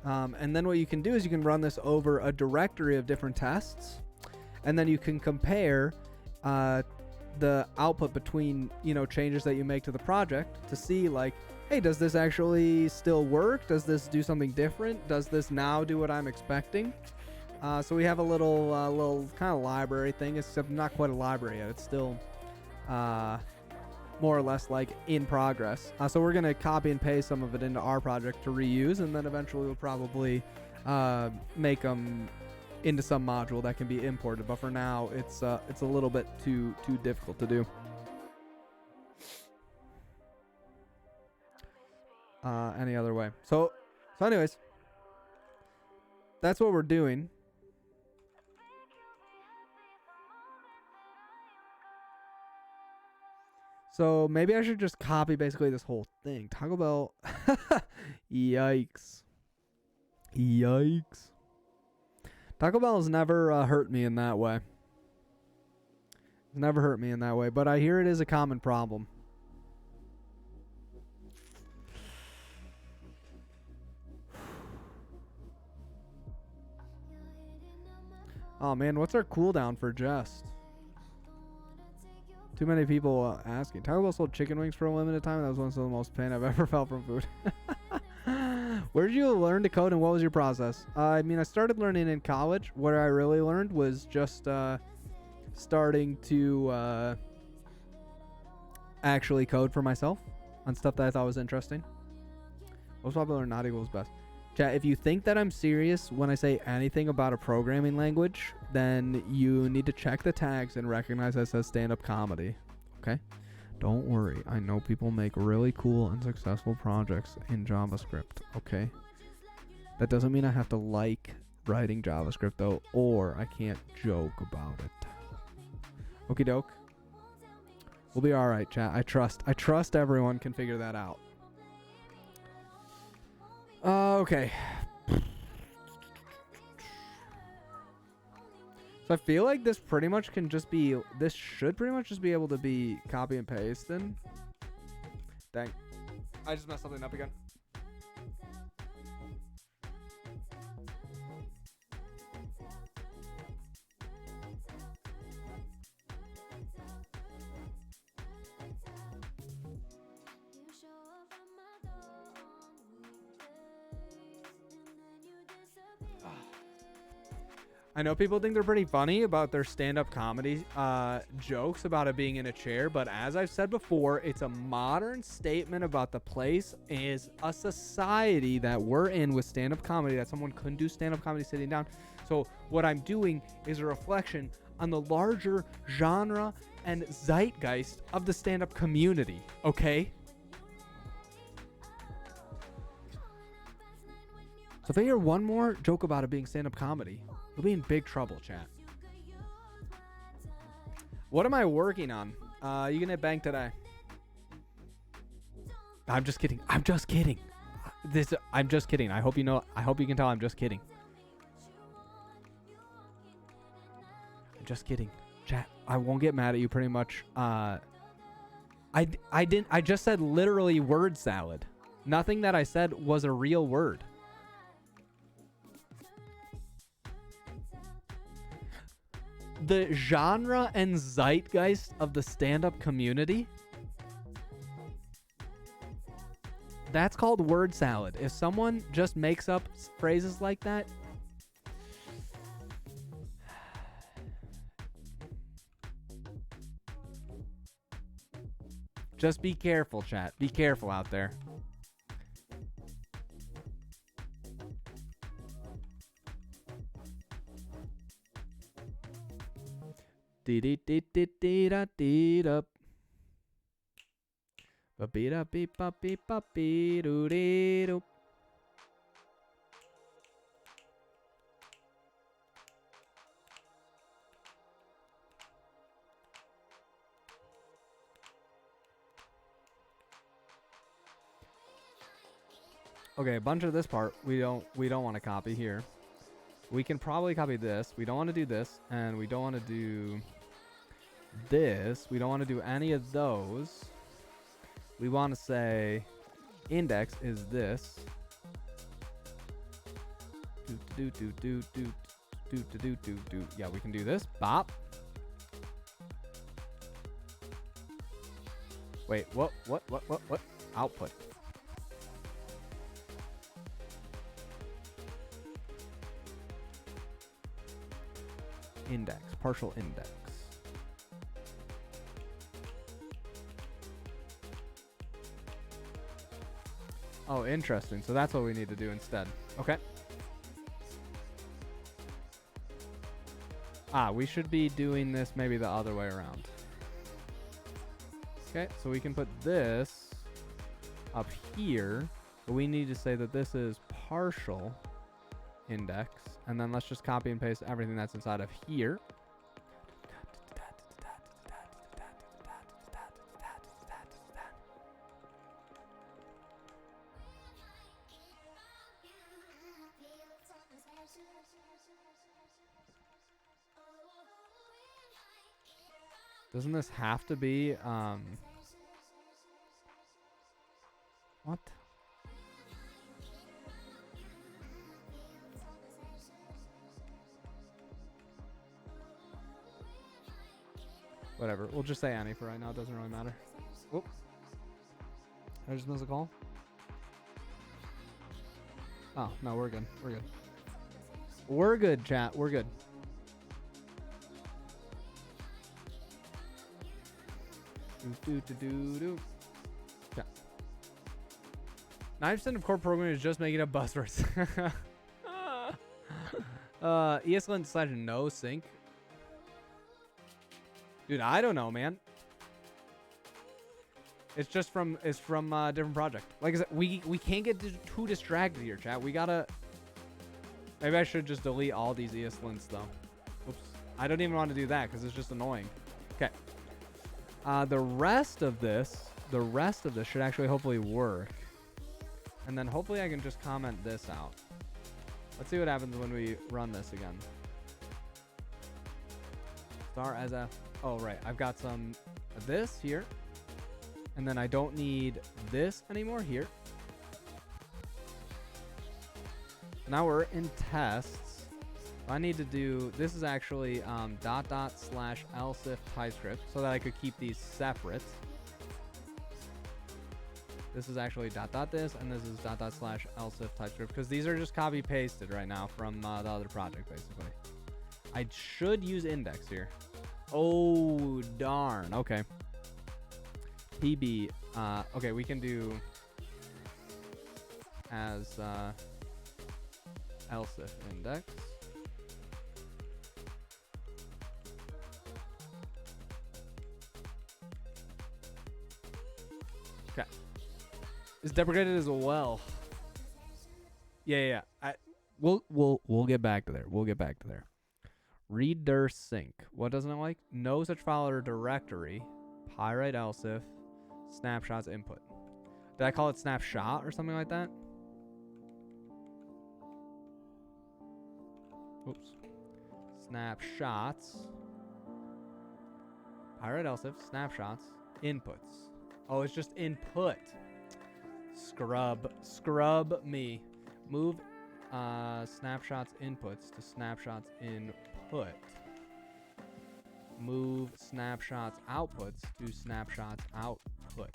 And then what you can do is you can run this over a directory of different tests, and then you can compare the output between, you know, changes that you make to the project to see, like, hey, does this actually still work? Does this do something different? Does this now do what I'm expecting? So we have a little kind of library thing, except not quite a library yet. It's still more or less like in progress. So we're going to copy and paste some of it into our project to reuse, and then eventually we'll probably make them into some module that can be imported. But for now, it's a little bit too difficult to do. Any other way. So anyways, that's what we're doing. So maybe I should just copy basically this whole thing. Taco Bell. Yikes. Taco Bell has never hurt me in that way. It's never hurt me in that way, but I hear it is a common problem. Oh man, what's our cooldown for Jest? Too many people asking. Taco Bell sold chicken wings for a limited time. That was one of the most pain I've ever felt from food. Where did you learn to code, and what was your process? I mean, I started learning in college. What I really learned was just starting to actually code for myself on stuff that I thought was interesting. Most popular, not equals best. Chat, if you think that I'm serious when I say anything about a programming language, then you need to check the tags and recognize that it says stand-up comedy. Okay? Don't worry. I know people make really cool and successful projects in JavaScript. Okay? That doesn't mean I have to like writing JavaScript, though, or I can't joke about it. Okie doke. We'll be alright, chat. I trust everyone can figure that out. Okay. So I feel like this pretty much can just be, this should pretty much just be able to be copy and paste then. Dang. I just messed something up again. I know people think they're pretty funny about their stand-up comedy jokes about it being in a chair, but as I've said before, it's a modern statement about the place is a society that we're in with stand-up comedy, that someone couldn't do stand-up comedy sitting down. So what I'm doing is a reflection on the larger genre and zeitgeist of the stand-up community, okay? So if I hear one more joke about it being stand-up comedy, you'll be in big trouble, chat. What am I working on? You gonna bank today? I'm just kidding. I'm just kidding. I'm just kidding. I hope you know. I hope you can tell I'm just kidding. I'm just kidding, chat. I won't get mad at you. Pretty much. I just said literally word salad. Nothing that I said was a real word. The genre and zeitgeist of the stand-up community, that's called word salad. If someone just makes up phrases like that, just be careful, chat. Be careful out there. Dee-dee-dee-dee-dee-da-dee-da. Ba-bee-da-bee-ba-bee-ba-bee-doo-dee-doo. Okay, a bunch of this part we don't want to copy here. We can probably copy this. We don't want to do this, and we don't want to do this. We don't want to do any of those. We want to say index is this. Yeah, we can do this. Bop. Wait, what? Output. Index, partial index. Oh, interesting. So that's what we need to do instead. Okay. We should be doing this maybe the other way around. Okay, so we can put this up here, but we need to say that this is partial index, and then let's just copy and paste everything that's inside of here. Doesn't this have to be, what? Whatever. We'll just say Annie for right now. It doesn't really matter. Whoop. I just missed a call. Oh, no, we're good. We're good. We're good, chat. We're good. Okay. 9% of core programming is just making up buzzwords. ESLint/no sync. Dude, I don't know, man. It's just from a different project. Like I said, we can't get too distracted here, chat. We gotta. Maybe I should just delete all these ESLints though. Oops. I don't even want to do that because it's just annoying. Okay. The rest of this should actually hopefully work. And then hopefully I can just comment this out. Let's see what happens when we run this again. Star as a, oh right, I've got some of this here. And then I don't need this anymore here. Now we're in tests. I need to do, this is actually /lsif TypeScript so that I could keep these separate. This is actually this, and this is /lsif TypeScript because these are just copy pasted right now from the other project basically. I should use index here. Oh darn. Okay. PB. Okay, we can do as lsif index. Okay. Is deprecated as well. Yeah. We'll get back to there. We'll get back to there. Reader sync. What doesn't it like? No such file or directory. Pyrite lsif. Snapshots input. Did I call it snapshot or something like that? Oops. Snapshots. Pyrite lsif. Snapshots. Inputs. Oh, it's just input. Scrub me. Move snapshots inputs to snapshots input. Move snapshots outputs to snapshots output.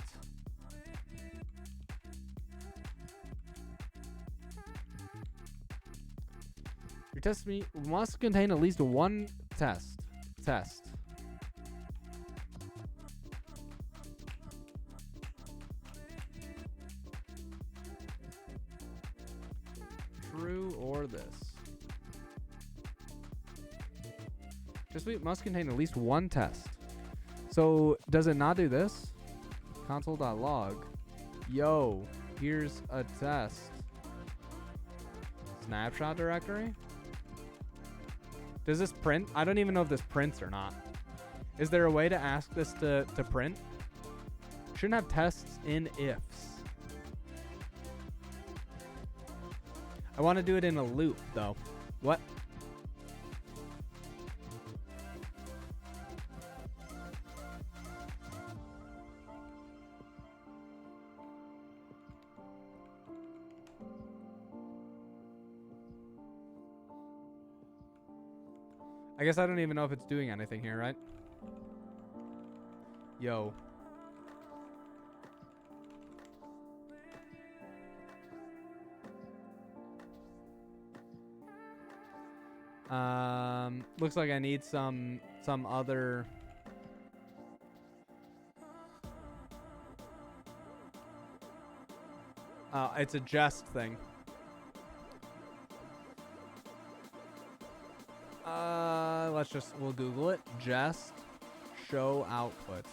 Your test must contain at least one test. True or this. Just must contain at least one test. So does it not do this? Console.log. Yo, here's a test. Snapshot directory? Does this print? I don't even know if this prints or not. Is there a way to ask this to print? Shouldn't have tests in ifs. I want to do it in a loop, though. What? I guess I don't even know if it's doing anything here, right? Yo. Looks like I need some other. It's a jest thing. We'll Google it. Jest show outputs.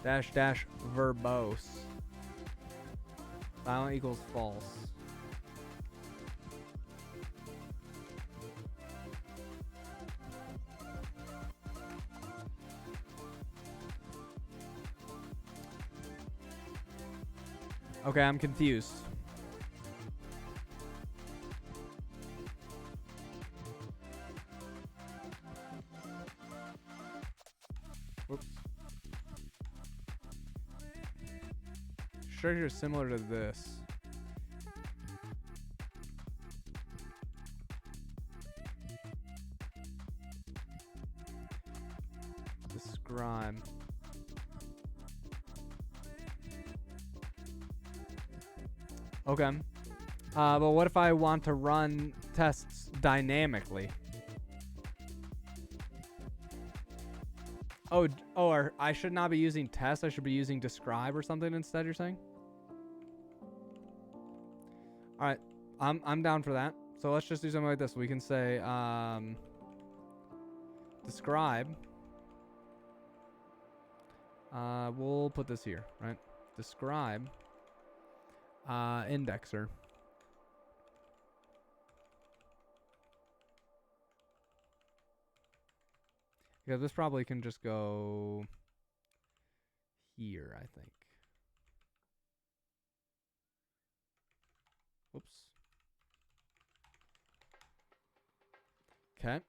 Dash verbose. Silent equals false. Okay, I'm confused. Whoops. Structure is similar to this. Describe. Okay. But what if I want to run tests dynamically? Or I should not be using test. I should be using describe or something instead, you're saying? All right. I'm down for that. So let's just do something like this. We can say describe. We'll put this here, right? Describe indexer. Yeah, this probably can just go here, I think. Whoops. Okay.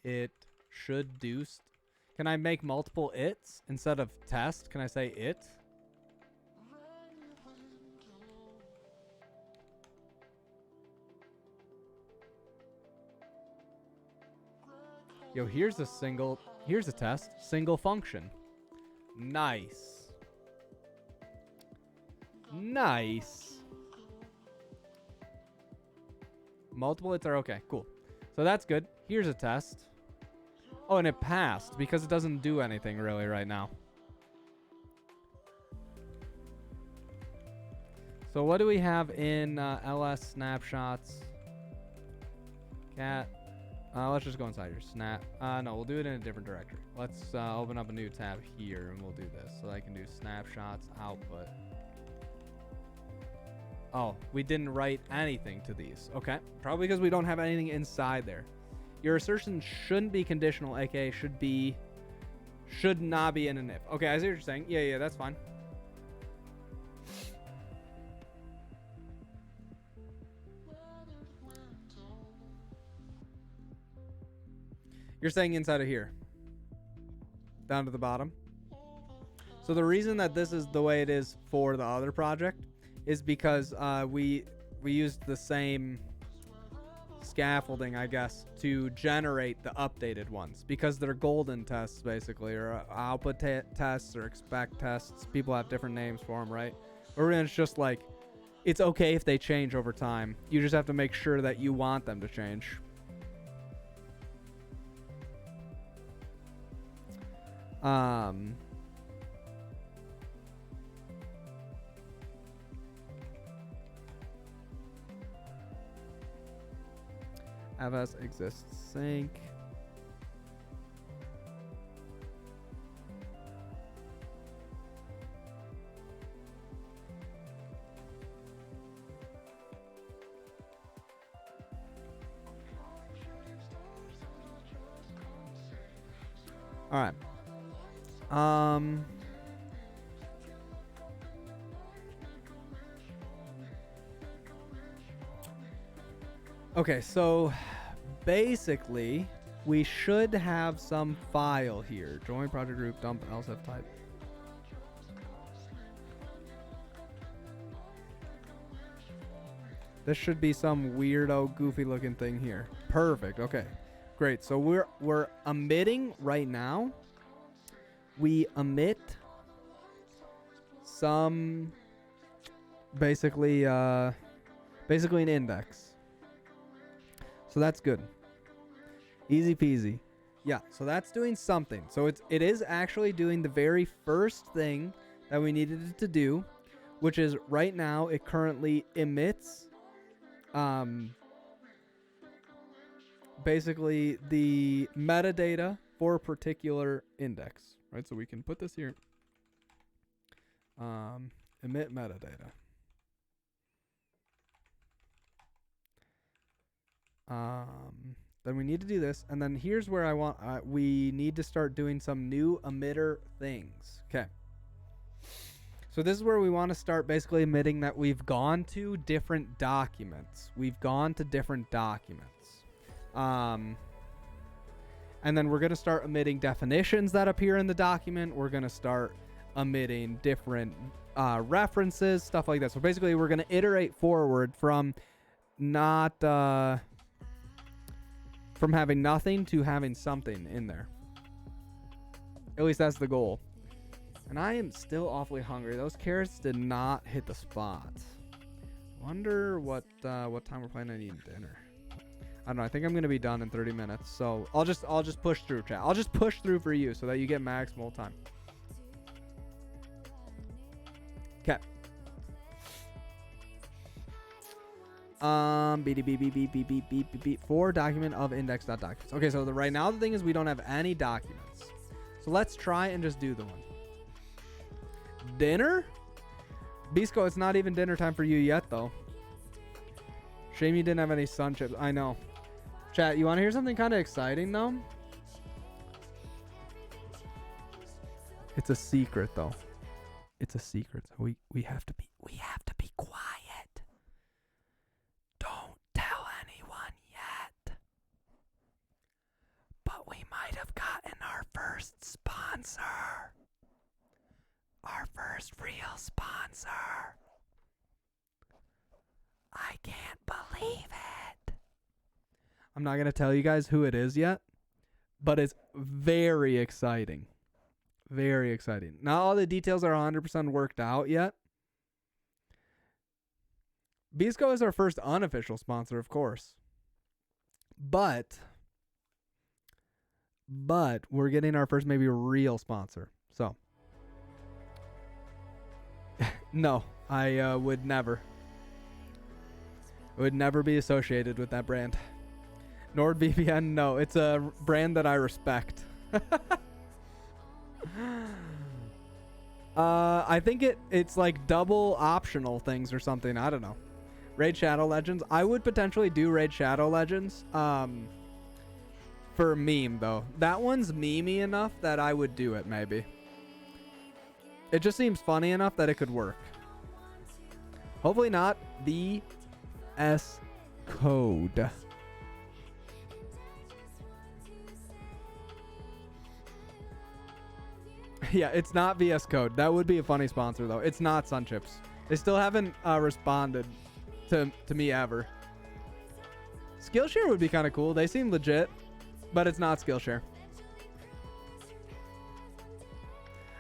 It should do. Can I make multiple its instead of test? Can I say it? Yo, here's a test. Single function. Nice. Nice. Multiple its are okay. Cool. So that's good. Here's a test. Oh, and it passed because it doesn't do anything really right now. So what do we have in ls snapshots? Cat. Let's just go inside your snap. No, we'll do it in a different directory. Let's open up a new tab here and we'll do this. So I can do snapshots output. Oh, we didn't write anything to these. Okay. Probably because we don't have anything inside there. Your assertion shouldn't be conditional, aka should not be in an if. Okay, I see what you're saying. Yeah, that's fine. You're saying inside of here. Down to the bottom. So the reason that this is the way it is for the other project is because we used the same scaffolding, I guess, to generate the updated ones because they're golden tests basically, or output tests or expect tests. People have different names for them, right? Or it's just like, it's okay if they change over time. You just have to make sure that you want them to change. Avs exists sync. All right. Okay, so basically we should have some file here. Join project group, dump lsif type. This should be some weirdo, goofy looking thing here. Perfect. Okay, great. So we're emitting right now. We emit some basically an index. So that's good. Easy peasy. Yeah, so that's doing something. So it is actually doing the very first thing that we needed it to do, which is right now it currently emits basically the metadata for a particular index, right? So we can put this here. Emit metadata. Then we need to do this, and then here's where I want. We need to start doing some new emitter things. Okay. So this is where we want to start basically emitting that we've gone to different documents. We've gone to different documents. And then we're going to start emitting definitions that appear in the document. We're going to start emitting different references, stuff like that. So basically we're going to iterate forward from not from having nothing to having something in there. At least that's the goal. And I am still awfully hungry. Those carrots did not hit the spot. Wonder what time we're planning on eating dinner. I don't know. I think I'm gonna be done in 30 minutes. So I'll just push through, chat. I'll just push through for you so that you get maximal time. Okay. For document of index.documents. Okay, so right now the thing is we don't have any documents. So let's try and just do the one. Dinner? Bisco, it's not even dinner time for you yet, though. Shame you didn't have any sun chips. I know. Chat, you want to hear something kind of exciting, though? It's a secret, though. It's a secret. So we have to be quiet. Don't tell anyone yet. But we might have gotten our first sponsor. Our first real sponsor. I can't believe it. I'm not going to tell you guys who it is yet, but it's very exciting. Very exciting. Not all the details are 100% worked out yet. Bisco is our first unofficial sponsor, of course. But we're getting our first maybe real sponsor. So no, I would never. I would never be associated with that brand. NordVPN, no. It's a brand that I respect. I think it's like double optional things or something. I don't know. Raid Shadow Legends. I would potentially do Raid Shadow Legends. For a meme, though. That one's memey enough that I would do it, maybe. It just seems funny enough that it could work. Hopefully not. VS Code. Yeah, it's not VS Code. That would be a funny sponsor, though. It's not Sun Chips. They still haven't responded to me ever. Skillshare would be kind of cool. They seem legit, but it's not Skillshare.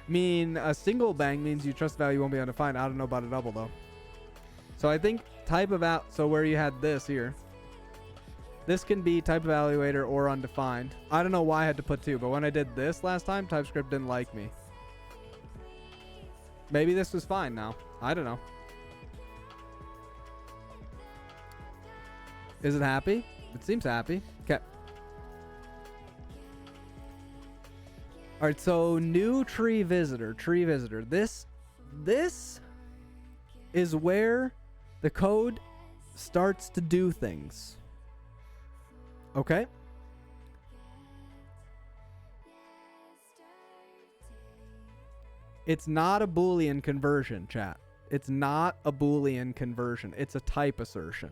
I mean, a single bang means you trust value won't be undefined. I don't know about a double, though. So I think type of out. So where you had this here. This can be type evaluator or undefined. I don't know why I had to put two, but when I did this last time, TypeScript didn't like me. Maybe this was fine now. I don't know. Is it happy? It seems happy. Okay. All right, so new tree visitor. This is where the code starts to do things. Okay? It's not a Boolean conversion, chat. It's not a Boolean conversion. It's a type assertion.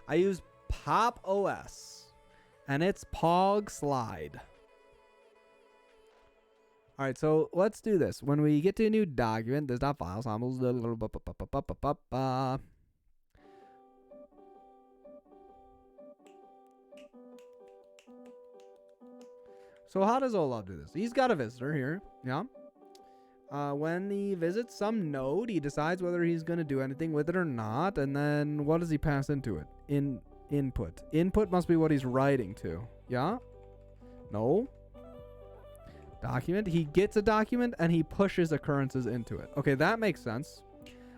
I use Pop OS. And it's Pog Slide. All right, so let's do this. When we get to a new document, there's not file samples. So how does Olaf do this? He's got a visitor here. Yeah. When he visits some node, he decides whether he's going to do anything with it or not. And then what does he pass into it? Input. Input must be what he's writing to. Yeah? No? Document. He gets a document and he pushes occurrences into it. Okay, that makes sense.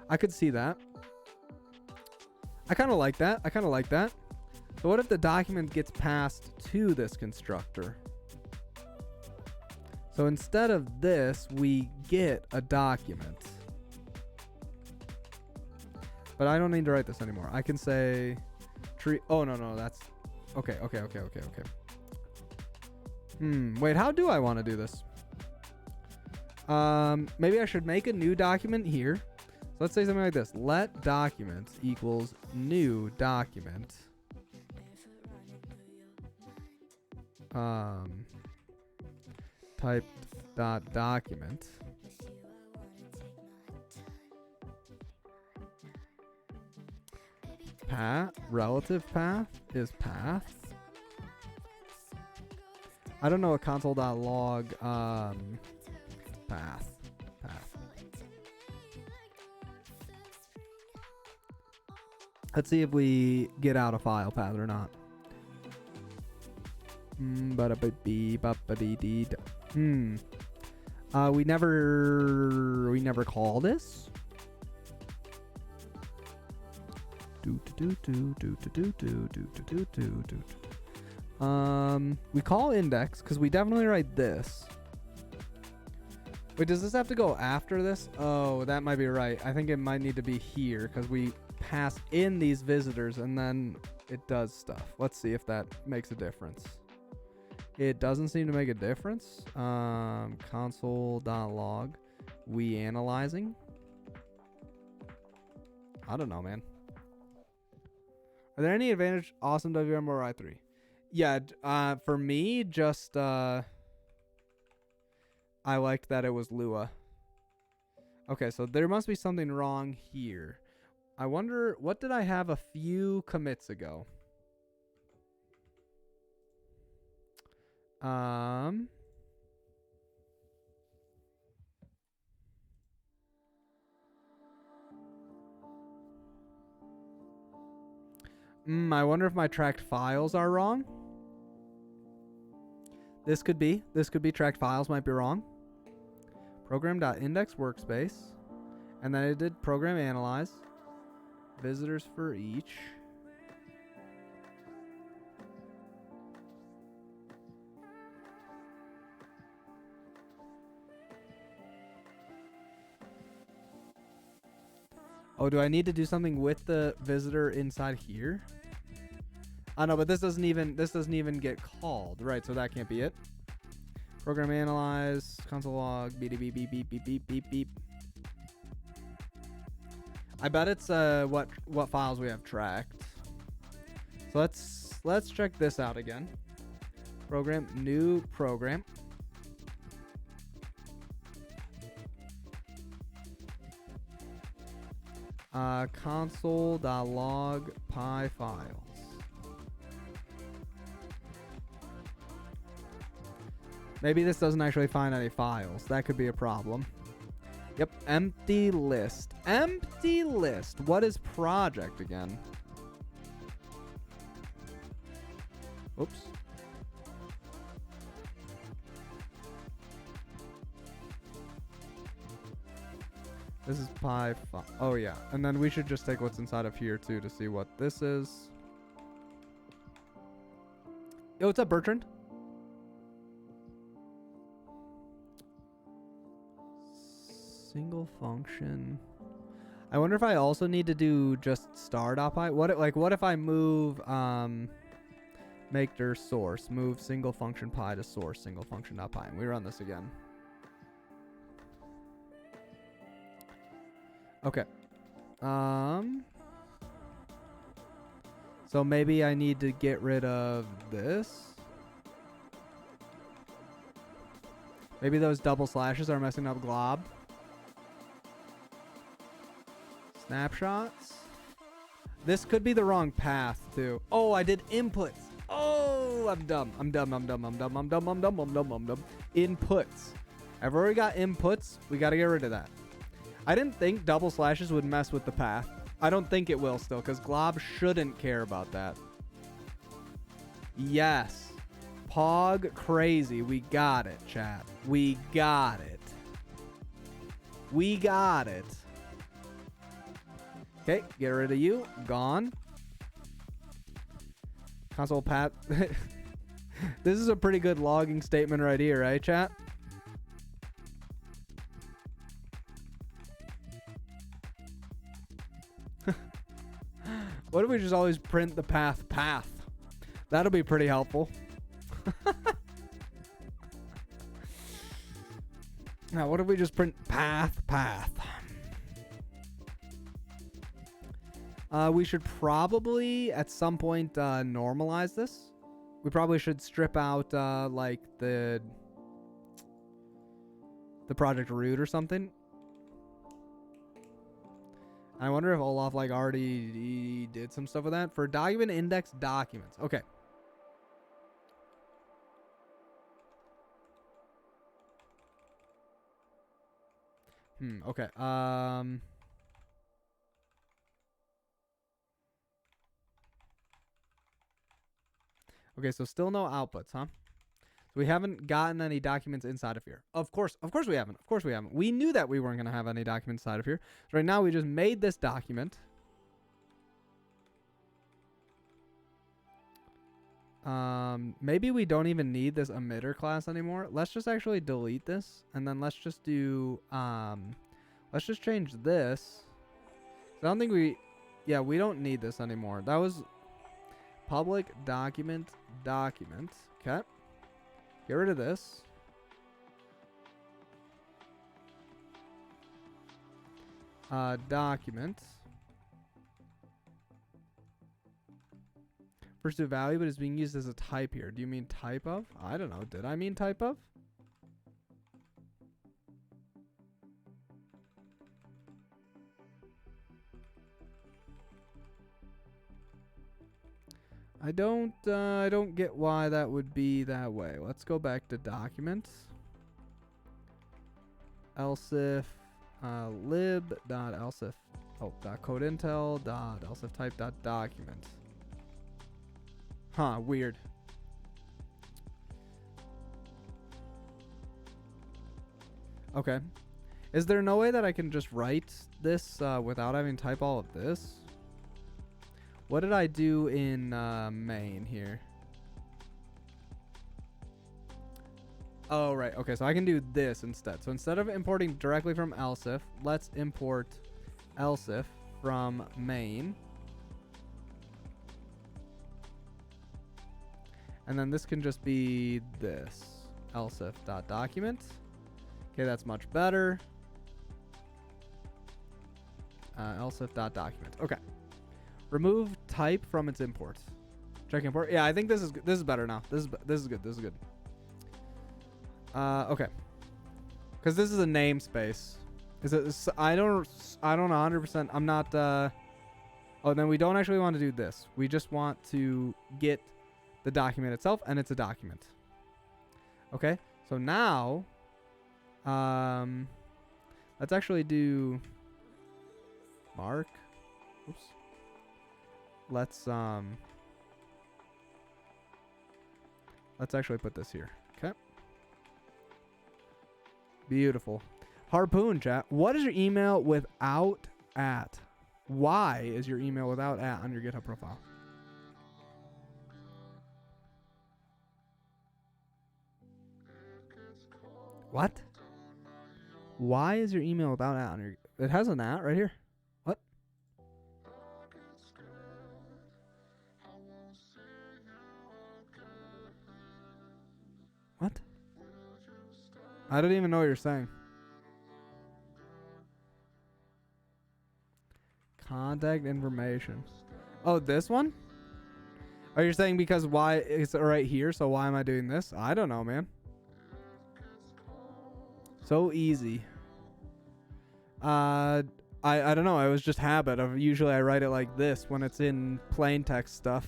I could see that. I kind of like that. So what if the document gets passed to this constructor? So instead of this, we get a document. But I don't need to write this anymore. I can say tree. Oh, no, that's okay. Wait, how do I want to do this? Maybe I should make a new document here. So let's say something like this. Let document equals new document. Type dot document. Path, relative path is path. I don't know what console.log path. Let's see if we get out a file path or not. We never call this. We call index because we definitely write this. Wait, does this have to go after this? Oh, that might be right. I think it might need to be here because we pass in these visitors and then it does stuff. Let's see if that makes a difference. It doesn't seem to make a difference. Console.log. We analyzing. I don't know, man. Are there any advantage? Awesome WM or i3? Yeah, for me, just I liked that it was Lua. Okay, so there must be something wrong here. I wonder, what did I have a few commits ago? I wonder if my tracked files are wrong. This could be tracked files might be wrong. Program.index workspace. And then it did program analyze. Visitors for each. Oh, do I need to do something with the visitor inside here? Oh no, but this doesn't even get called, right? So that can't be it. Program analyze, console log, beep beep beep beep beep beep beep beep. I bet it's what files we have tracked. So let's check this out again. Program, new program. Console.log py files. Maybe this doesn't actually find any files. That could be a problem. Yep, empty list. Empty list. What is project again? Oops. This is pi. Oh yeah, and then we should just take what's inside of here too to see what this is. Yo, what's up, Bertrand? Single function. I wonder if I also need to do just star.py. What if I move make dir source, move single function pi to source single function.py, and we run this again. Okay. So maybe I need to get rid of this. Maybe those double slashes are messing up glob. Snapshots. This could be the wrong path too. Oh, I did inputs. Oh, I'm dumb. I'm dumb. Inputs. I've already got inputs. We got to get rid of that. I didn't think double slashes would mess with the path. I don't think it will still, because glob shouldn't care about that. Yes. Pog crazy. We got it, chat. We got it. We got it. Okay, get rid of you. Gone. Console path. This is a pretty good logging statement right here, right, chat? What if we just always print the path? That'll be pretty helpful. Now, what if we just print path? We should probably at some point normalize this. We probably should strip out like the project root or something. I wonder if Olaf like already did some stuff with that for document index documents. Okay. Okay. Okay, so still no outputs, huh? So we haven't gotten any documents inside of here. Of course we haven't. We knew that we weren't going to have any documents inside of here. So right now we just made this document. Maybe we don't even need this emitter class anymore. Let's just actually delete this, and then let's just do let's just change this. I don't think we don't need this anymore. That was public document. Okay. Get rid of this. Document. First to value, but it's being used as a type here. Do you mean type of? I don't know. Did I mean type of? I don't get why that would be that way. Let's go back to documents. Lsif lib.lsif .codeintel.lsif type.document. Huh, weird. Okay. Is there no way that I can just write this without having to type all of this? What did I do in main here? Oh, right. Okay, so I can do this instead. So instead of importing directly from lsif, let's import lsif from main. And then this can just be this, lsif.document. Okay, that's much better. Lsif.document. Okay. Remove type from its import. Check import. Yeah, I think this is better now. This is good. Okay. Because this is a namespace. I don't 100%. I'm not. Oh, then we don't actually want to do this. We just want to get the document itself, and it's a document. Okay. So now, let's actually do mark. Oops. Let's actually put this here. Okay. Beautiful. Harpoon chat. What is your email without at? Why is your email without at on your GitHub profile? What? Why is your email without at on your? It has an at right here. What? What? I don't even know what you're saying. Contact information. Oh, this one? Oh, you're saying because why it's right here, so why am I doing this? I don't know, man. So easy. I don't know. It was just habit of usually I write it like this when it's in plain text stuff.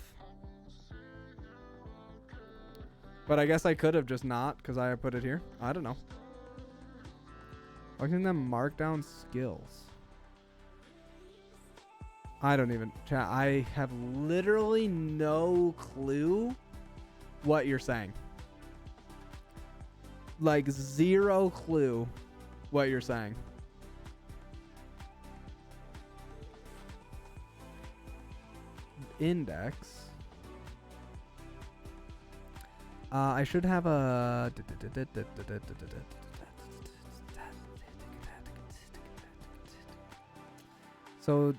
But I guess I could have just not because I put it here. I don't know. Looking at them markdown skills. I don't even chat. I have literally no clue what you're saying. Like zero clue what you're saying. Index. I should have a. So,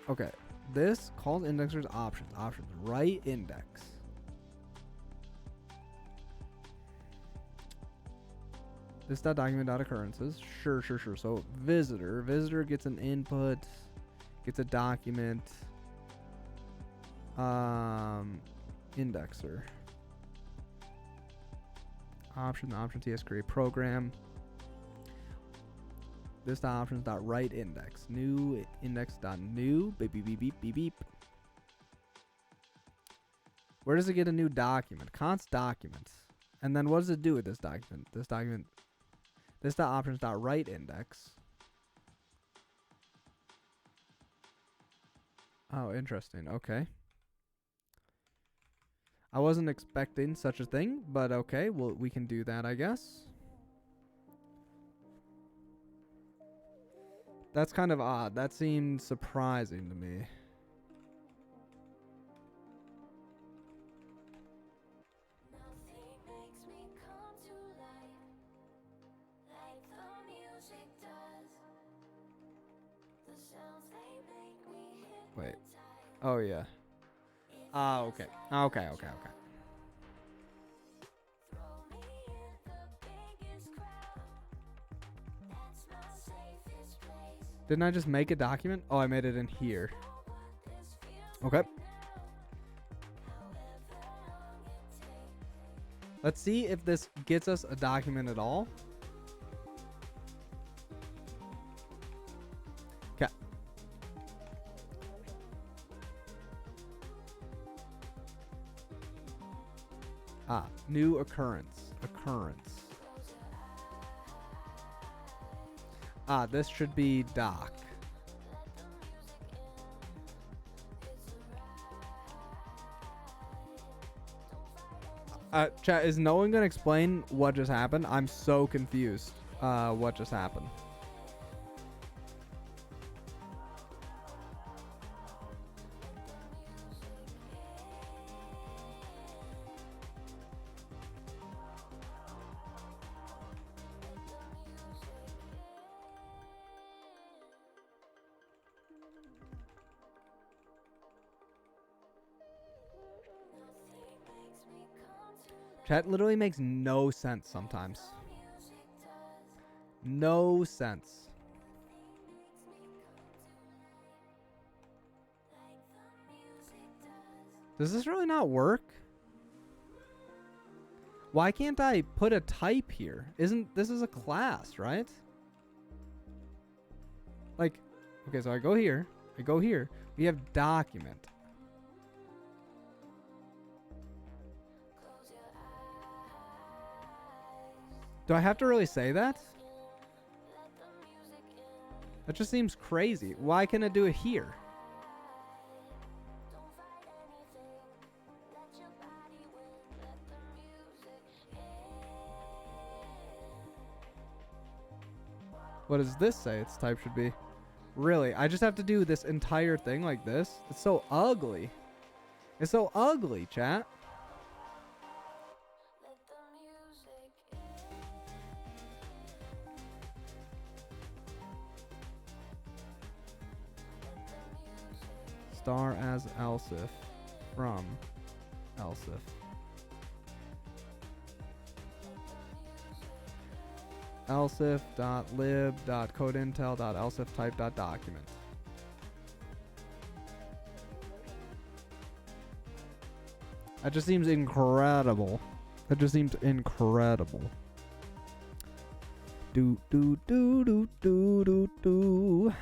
okay. This calls indexers options. Options. Right index. This.document.occurrences. Sure. So visitor. Visitor gets an input. Gets a document. Indexer. Option TS create program. This.options.write index. New index.new. Beep beep beep beep beep beep. Where does it get a new document? Const documents. And then what does it do with this document? This.options.write index. Oh, interesting. Okay. I wasn't expecting such a thing, but okay, well, we can do that, I guess. That's kind of odd. That seemed surprising to me. Wait. Oh, yeah. Ah, okay. Okay. Didn't I just make a document? Oh, I made it in here. Okay. Let's see if this gets us a document at all. Okay. Ah, new occurrence. Ah, this should be doc. Chat, is no one gonna explain what just happened? I'm so confused. What just happened? Chat literally makes no sense sometimes. No sense. Does this really not work? Why can't I put a type here? This is a class, right? Like, okay, so I go here. We have document. Do I have to really say that? That just seems crazy. Why can't I do it here? What does this say its type should be? Really? I just have to do this entire thing like this? It's so ugly. It's so ugly, chat. Star as lsif from lsif. lsif.lib.codeintel.lsiftype.document. That just seems incredible. That just seems incredible. Do do do do do do do.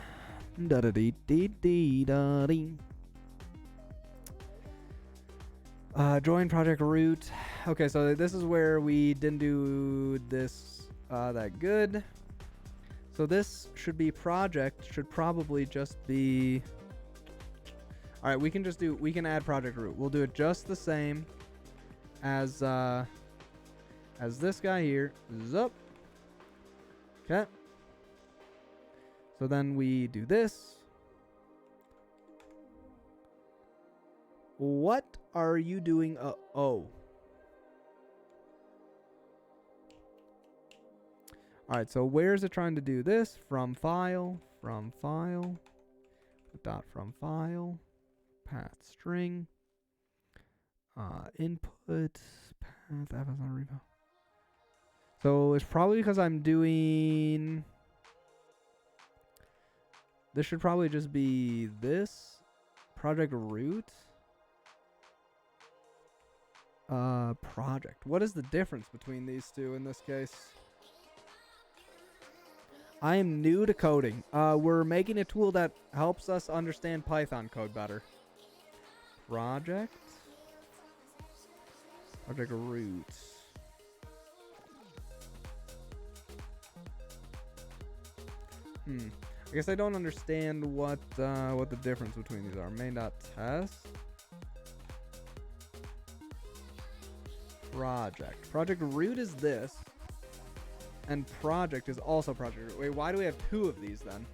Da da dee dee dee da dee. Join project root. Okay, so this is where we didn't do this that good. So this should be project. Should probably just be. All right, we can add project root. We'll do it just the same as this guy here. Zup. Okay. So then we do this. What are you doing? Oh. All right, so where is it trying to do this? From file, dot from file, path string, input, path, Amazon repo. So it's probably because I'm doing, this should probably just be this, project root. Project. What is the difference between these two in this case? I am new to coding. We're making a tool that helps us understand Python code better. Project root. I guess I don't understand what the difference between these are. Main.test. Project root is this. And project is also project root. Wait, why do we have two of these then?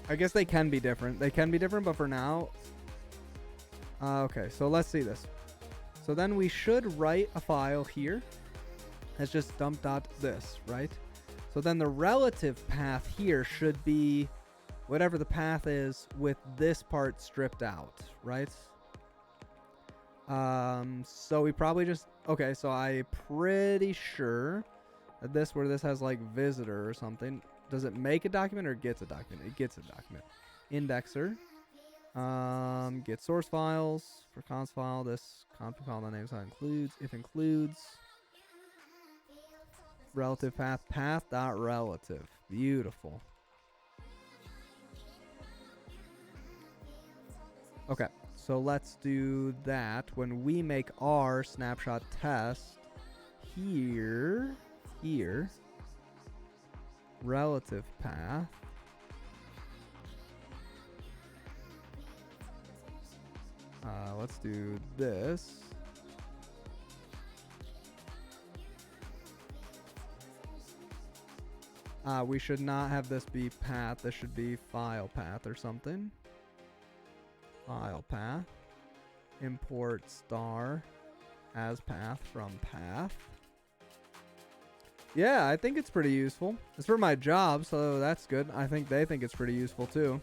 I guess they can be different. They can be different, but for now... okay, so let's see this. So then we should write a file here. That's just dump.this, right? So then the relative path here should be whatever the path is with this part stripped out, right? So we probably just... Okay, so I'm pretty sure that this, where this has like visitor or something... Does it make a document or gets a document? It gets a document. Indexer. Get source files for const file. This const file, the names includes. If includes. Relative path. Path.relative. Beautiful. Okay. So let's do that. When we make our snapshot test here. Relative path. Let's do this. We should not have this be path. This should be file path or something. File path. Import star as path from path. Yeah, I think it's pretty useful. It's for my job, so that's good. I think they think it's pretty useful too.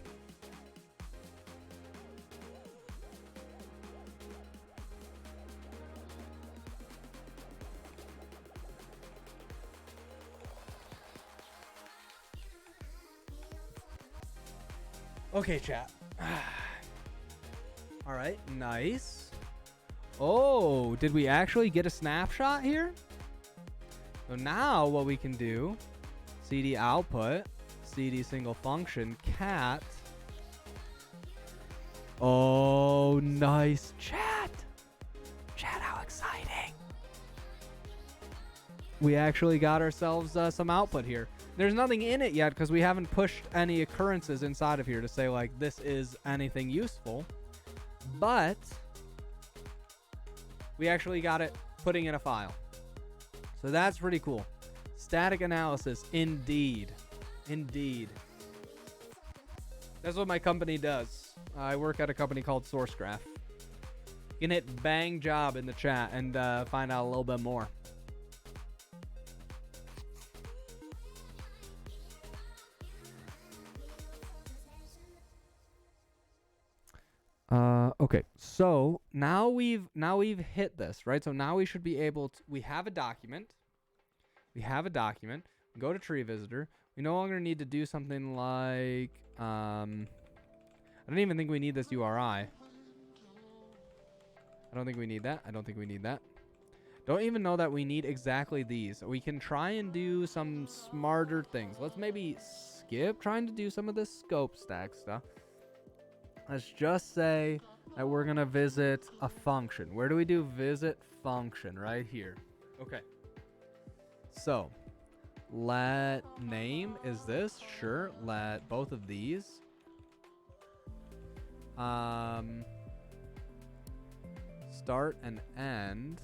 Okay, chat. All right, nice. Oh, did we actually get a snapshot here? So now what we can do, cd output, cd single function, cat. Oh, nice. Chat, how exciting. We actually got ourselves some output here. There's nothing in it yet because we haven't pushed any occurrences inside of here to say like this is anything useful. But we actually got it putting in a file. So that's pretty cool. Static analysis, indeed. Indeed. That's what my company does. I work at a company called SourceGraph. You can hit bang job in the chat and find out a little bit more. Okay, so now we've hit this, right? So now we should be able to, we have a document. We have a document. We go to tree visitor. We no longer need to do something like, I don't even think we need this URI. I don't think we need that. I don't think we need that. Don't even know that we need exactly these. We can try and do some smarter things. Let's maybe skip trying to do some of this scope stack stuff. Let's just say that we're going to visit a function. Where do we do visit function? Right here. Okay. So, let name is this. Sure. Let both of these. Start and end.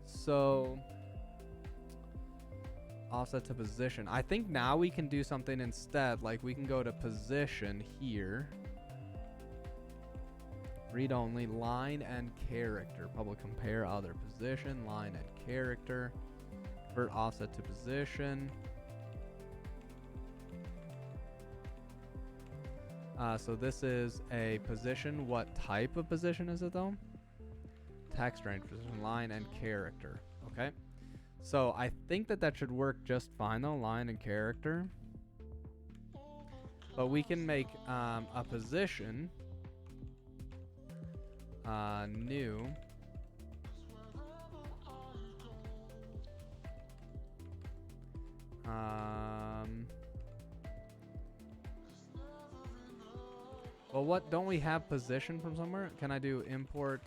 So, offset to position. I think now we can do something instead. Like we can go to position here. Read only, line and character. Public compare other position, line and character. Convert offset to position. So this is a position. What type of position is it though? Text range, position, line, and character. Okay. So I think that should work just fine though, line and character. But we can make a position new. Well, what don't we have position from somewhere? Can I do import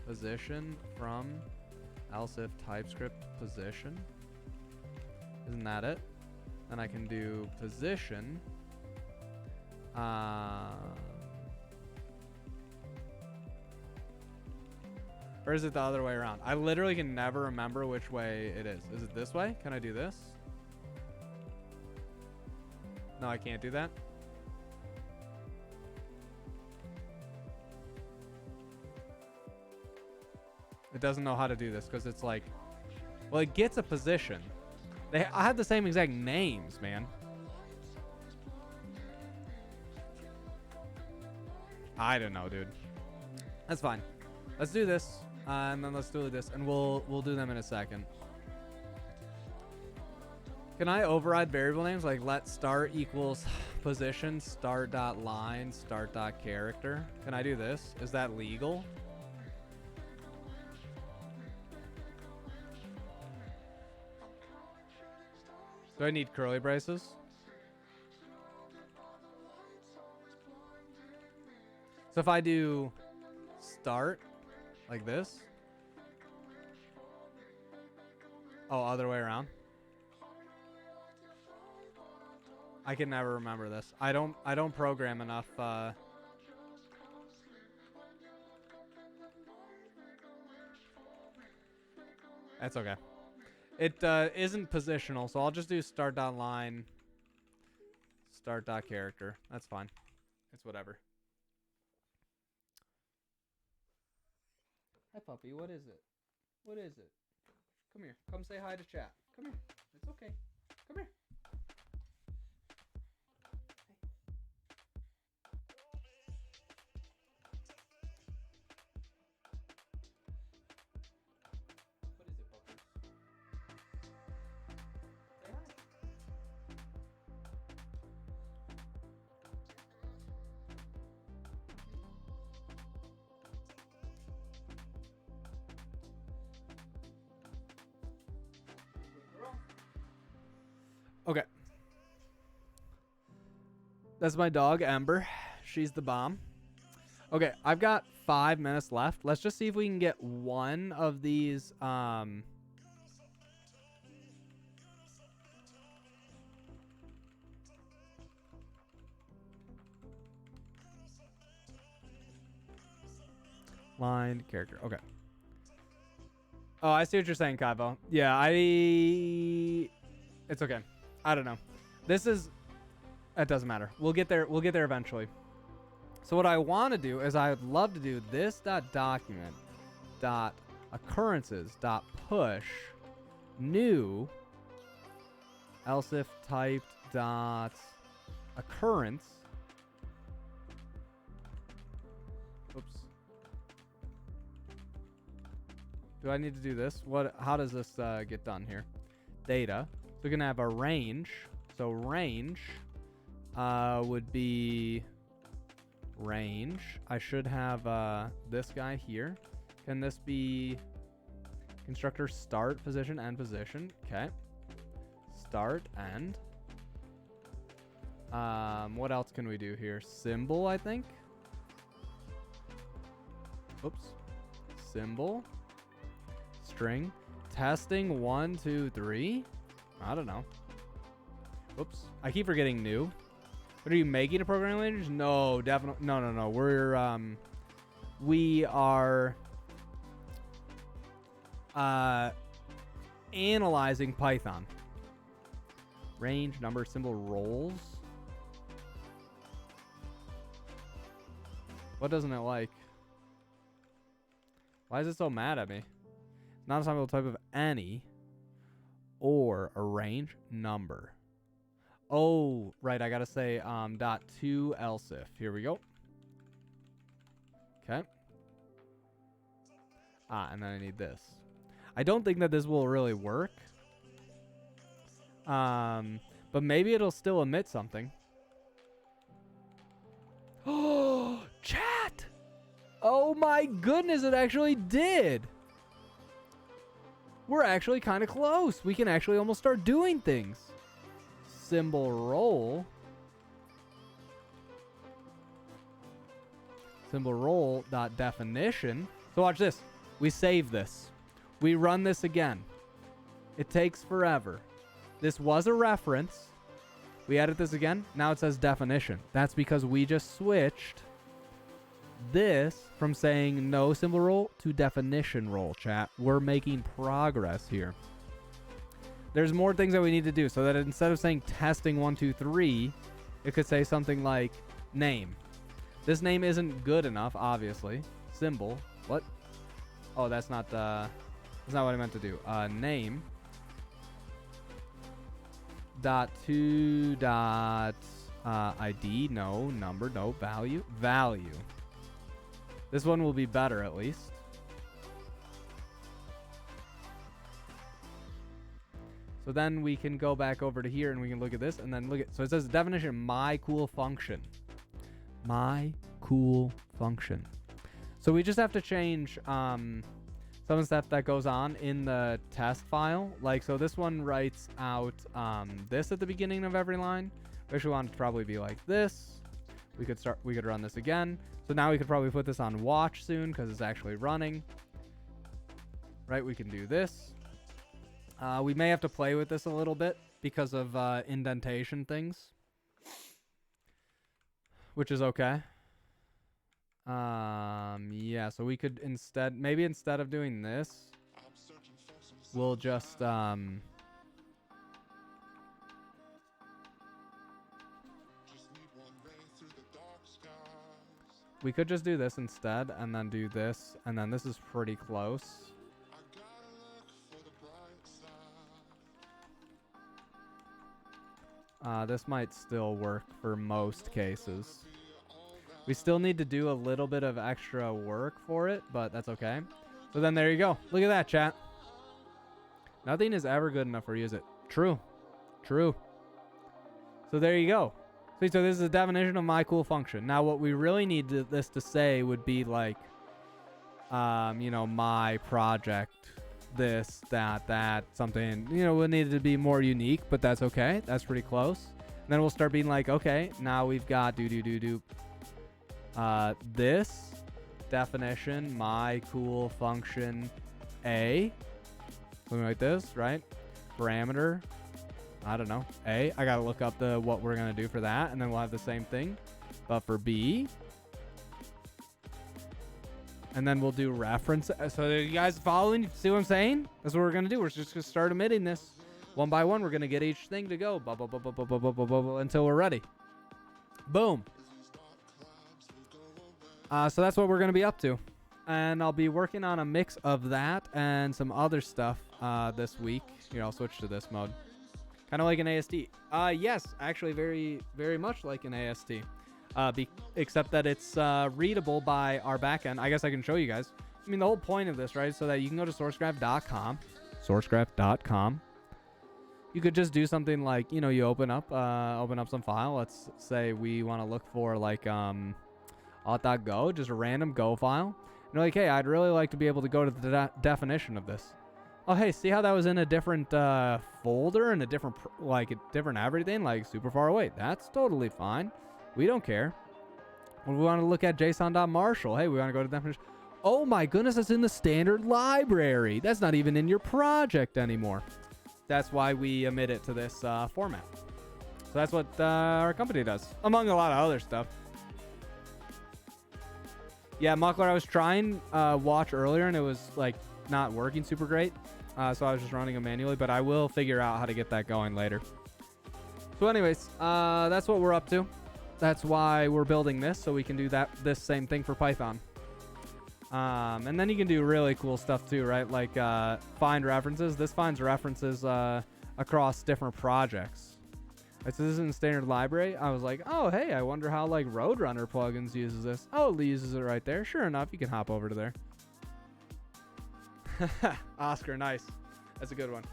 position from lsif TypeScript position? Isn't that it? Then I can do position. Or is it the other way around? I literally can never remember which way it is. Is it this way? Can I do this? No, I can't do that. It doesn't know how to do this because it's like, well, it gets a position. I have the same exact names, man. I don't know, dude. That's fine. Let's do this, and then let's do this, and we'll do them in a second. Can I override variable names like let start equals position start dot line start dot character? Can I do this? Is that legal? Do I need curly braces? So if I do start like this. Oh, other way around. I can never remember this. I don't program enough. That's okay. It isn't positional, so I'll just do start.line, start.character. That's fine. It's whatever. Hi, puppy. What is it? What is it? Come here. Come say hi to chat. Come here. It's okay. Come here. What is it, puppy? Say hi. Okay. That's my dog, Ember. She's the bomb. Okay, I've got 5 minutes left. Let's just see if we can get one of these, line character. Okay. Oh, I see what you're saying, Kaivo. Yeah, it's okay. I don't know. This is, it doesn't matter. We'll get there. We'll get there eventually. So what I want to do is I'd love to do this .document .occurrences .push new lsif typed .occurrence. Oops. Do I need to do this? How does this get done here? data. So we're going to have a range. So range would be range. I should have this guy here. Can this be constructor start position, end position? Okay. Start, end. What else can we do here? Symbol, I think. Oops. Symbol. String. Testing 1, 2, 3. I don't know. Oops. I keep forgetting new. What are you making a programming language? No, definitely. No. We are analyzing Python. Range, number, symbol, roles. What doesn't it like? Why is it so mad at me? Non-assignable type of any or a range number. Oh, right. I gotta say dot to lsif. Here we go. Okay. And then I need this. I don't think that this will really work. But maybe it'll still emit something. Oh, chat! Oh my goodness, it actually did! We're actually kind of close. We can actually almost start doing things. Symbol role. Symbol role dot definition. So watch this. We save this. We run this again. It takes forever. This was a reference. We edit this again. Now it says definition. That's because we just switched this from saying no symbol role to definition role, chat. We're making progress here. There's more things that we need to do so that instead of saying testing 1, 2, 3, it could say something like name. This name isn't good enough, obviously. Symbol. What? Oh, that's not what I meant to do. Name. Dot to dot ID. No. Number. No. Value. Value. This one will be better at least. So then we can go back over to here and we can look at this and then look at, so it says definition, my cool function. My cool function. So we just have to change some stuff that goes on in the test file. Like, so this one writes out this at the beginning of every line. We actually want it to probably be like this. We could run this again. So now we could probably put this on watch soon because it's actually running. Right, we can do this. We may have to play with this a little bit because of indentation things, which is okay. Yeah, so we could maybe instead of doing this, we'll just we could just do this instead and then do this, and then this is pretty close. This might still work for most cases. We still need to do a little bit of extra work for it, but that's okay. So then there you go. Look at that, chat. Nothing is ever good enough for you, is it? True. True. So there you go. See, so this is the definition of my cool function. Now what we really need this to say would be like, you know, my project, this, that, something, you know, it needed to be more unique, but that's okay. That's pretty close. And then we'll start being like, okay, now we've got this definition, my cool function A, something like this, right? Parameter, I don't know, A. I gotta look up what we're gonna do for that, and then we'll have the same thing, but for B. And then we'll do reference. So are you guys following? See what I'm saying? That's what we're going to do. We're just going to start emitting this. One by one, we're going to get each thing to go. Until we're ready. Boom. So that's what we're going to be up to. And I'll be working on a mix of that and some other stuff this week. Here, I'll switch to this mode. Kind of like an AST. Yes, actually very, very much like an AST. Except that it's readable by our backend. I guess I can show you guys. I mean, the whole point of this, right, so that you can go to sourcegraph.com, You could just do something like, you know, you open up some file. Let's say we want to look for like auth.go, just a random Go file. And you're like, hey, I'd really like to be able to go to the definition of this. Oh, hey, see how that was in a different folder and a different different everything, like super far away. That's totally fine. We don't care. When we want to look at JSON.Marshall, hey, we want to go to definition. Oh my goodness, that's in the standard library. That's not even in your project anymore. That's why we emit it to this format. So that's what our company does, among a lot of other stuff. Yeah, Muckler, I was trying watch earlier, and it was like not working super great. So I was just running them manually, but I will figure out how to get that going later. So anyways, that's what we're up to. That's why we're building this, so we can do this same thing for Python. And then you can do really cool stuff too, right? Like find references. This finds references across different projects. Right, so this isn't standard library. I was like, oh, hey, I wonder how like Roadrunner plugins uses this. Oh, it uses it right there. Sure enough, you can hop over to there. Oscar, nice. That's a good one.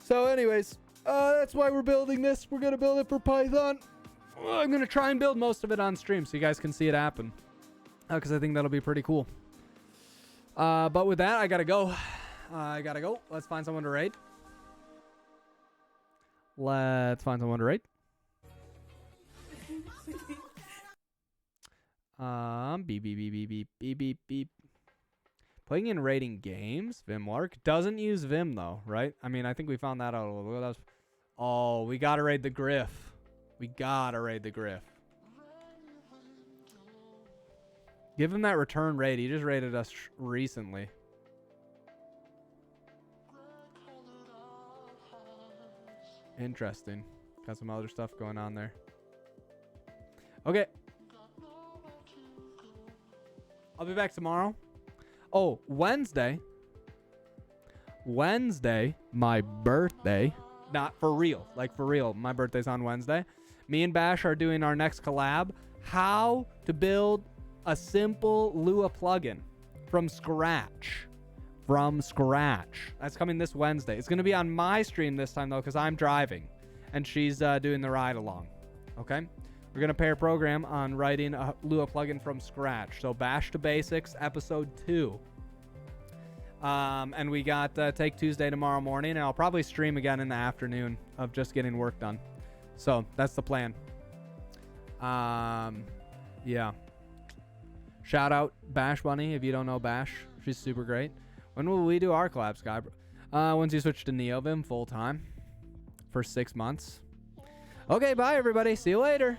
So anyways, that's why we're building this. We're going to build it for Python. I'm going to try and build most of it on stream so you guys can see it happen. Because I think that'll be pretty cool. But with that, I got to go. Let's find someone to raid. Beep, beep, beep, beep, beep, beep, beep, beep. Playing and raiding games, Vimlark. Doesn't use Vim, though, right? I mean, I think we found that out a little bit. Oh, we got to raid the Griff. Give him that return raid. He just raided us recently. Interesting. Got some other stuff going on there. Okay. I'll be back tomorrow. Oh, Wednesday, my birthday. Not for real. Like for real. My birthday's on Wednesday. Me and Bash are doing our next collab. How to build a simple Lua plugin from scratch. That's coming this Wednesday. It's going to be on my stream this time, though, because I'm driving. And she's doing the ride along. Okay? We're going to pair program on writing a Lua plugin from scratch. So Bash to Basics, episode 2. And we got Take Tuesday tomorrow morning. And I'll probably stream again in the afternoon of just getting work done. So that's the plan. Yeah. Shout out Bash Bunny if you don't know Bash. She's super great. When will we do our collab, Sky? Once you switch to NeoVim full time for 6 months. Okay, bye everybody. See you later.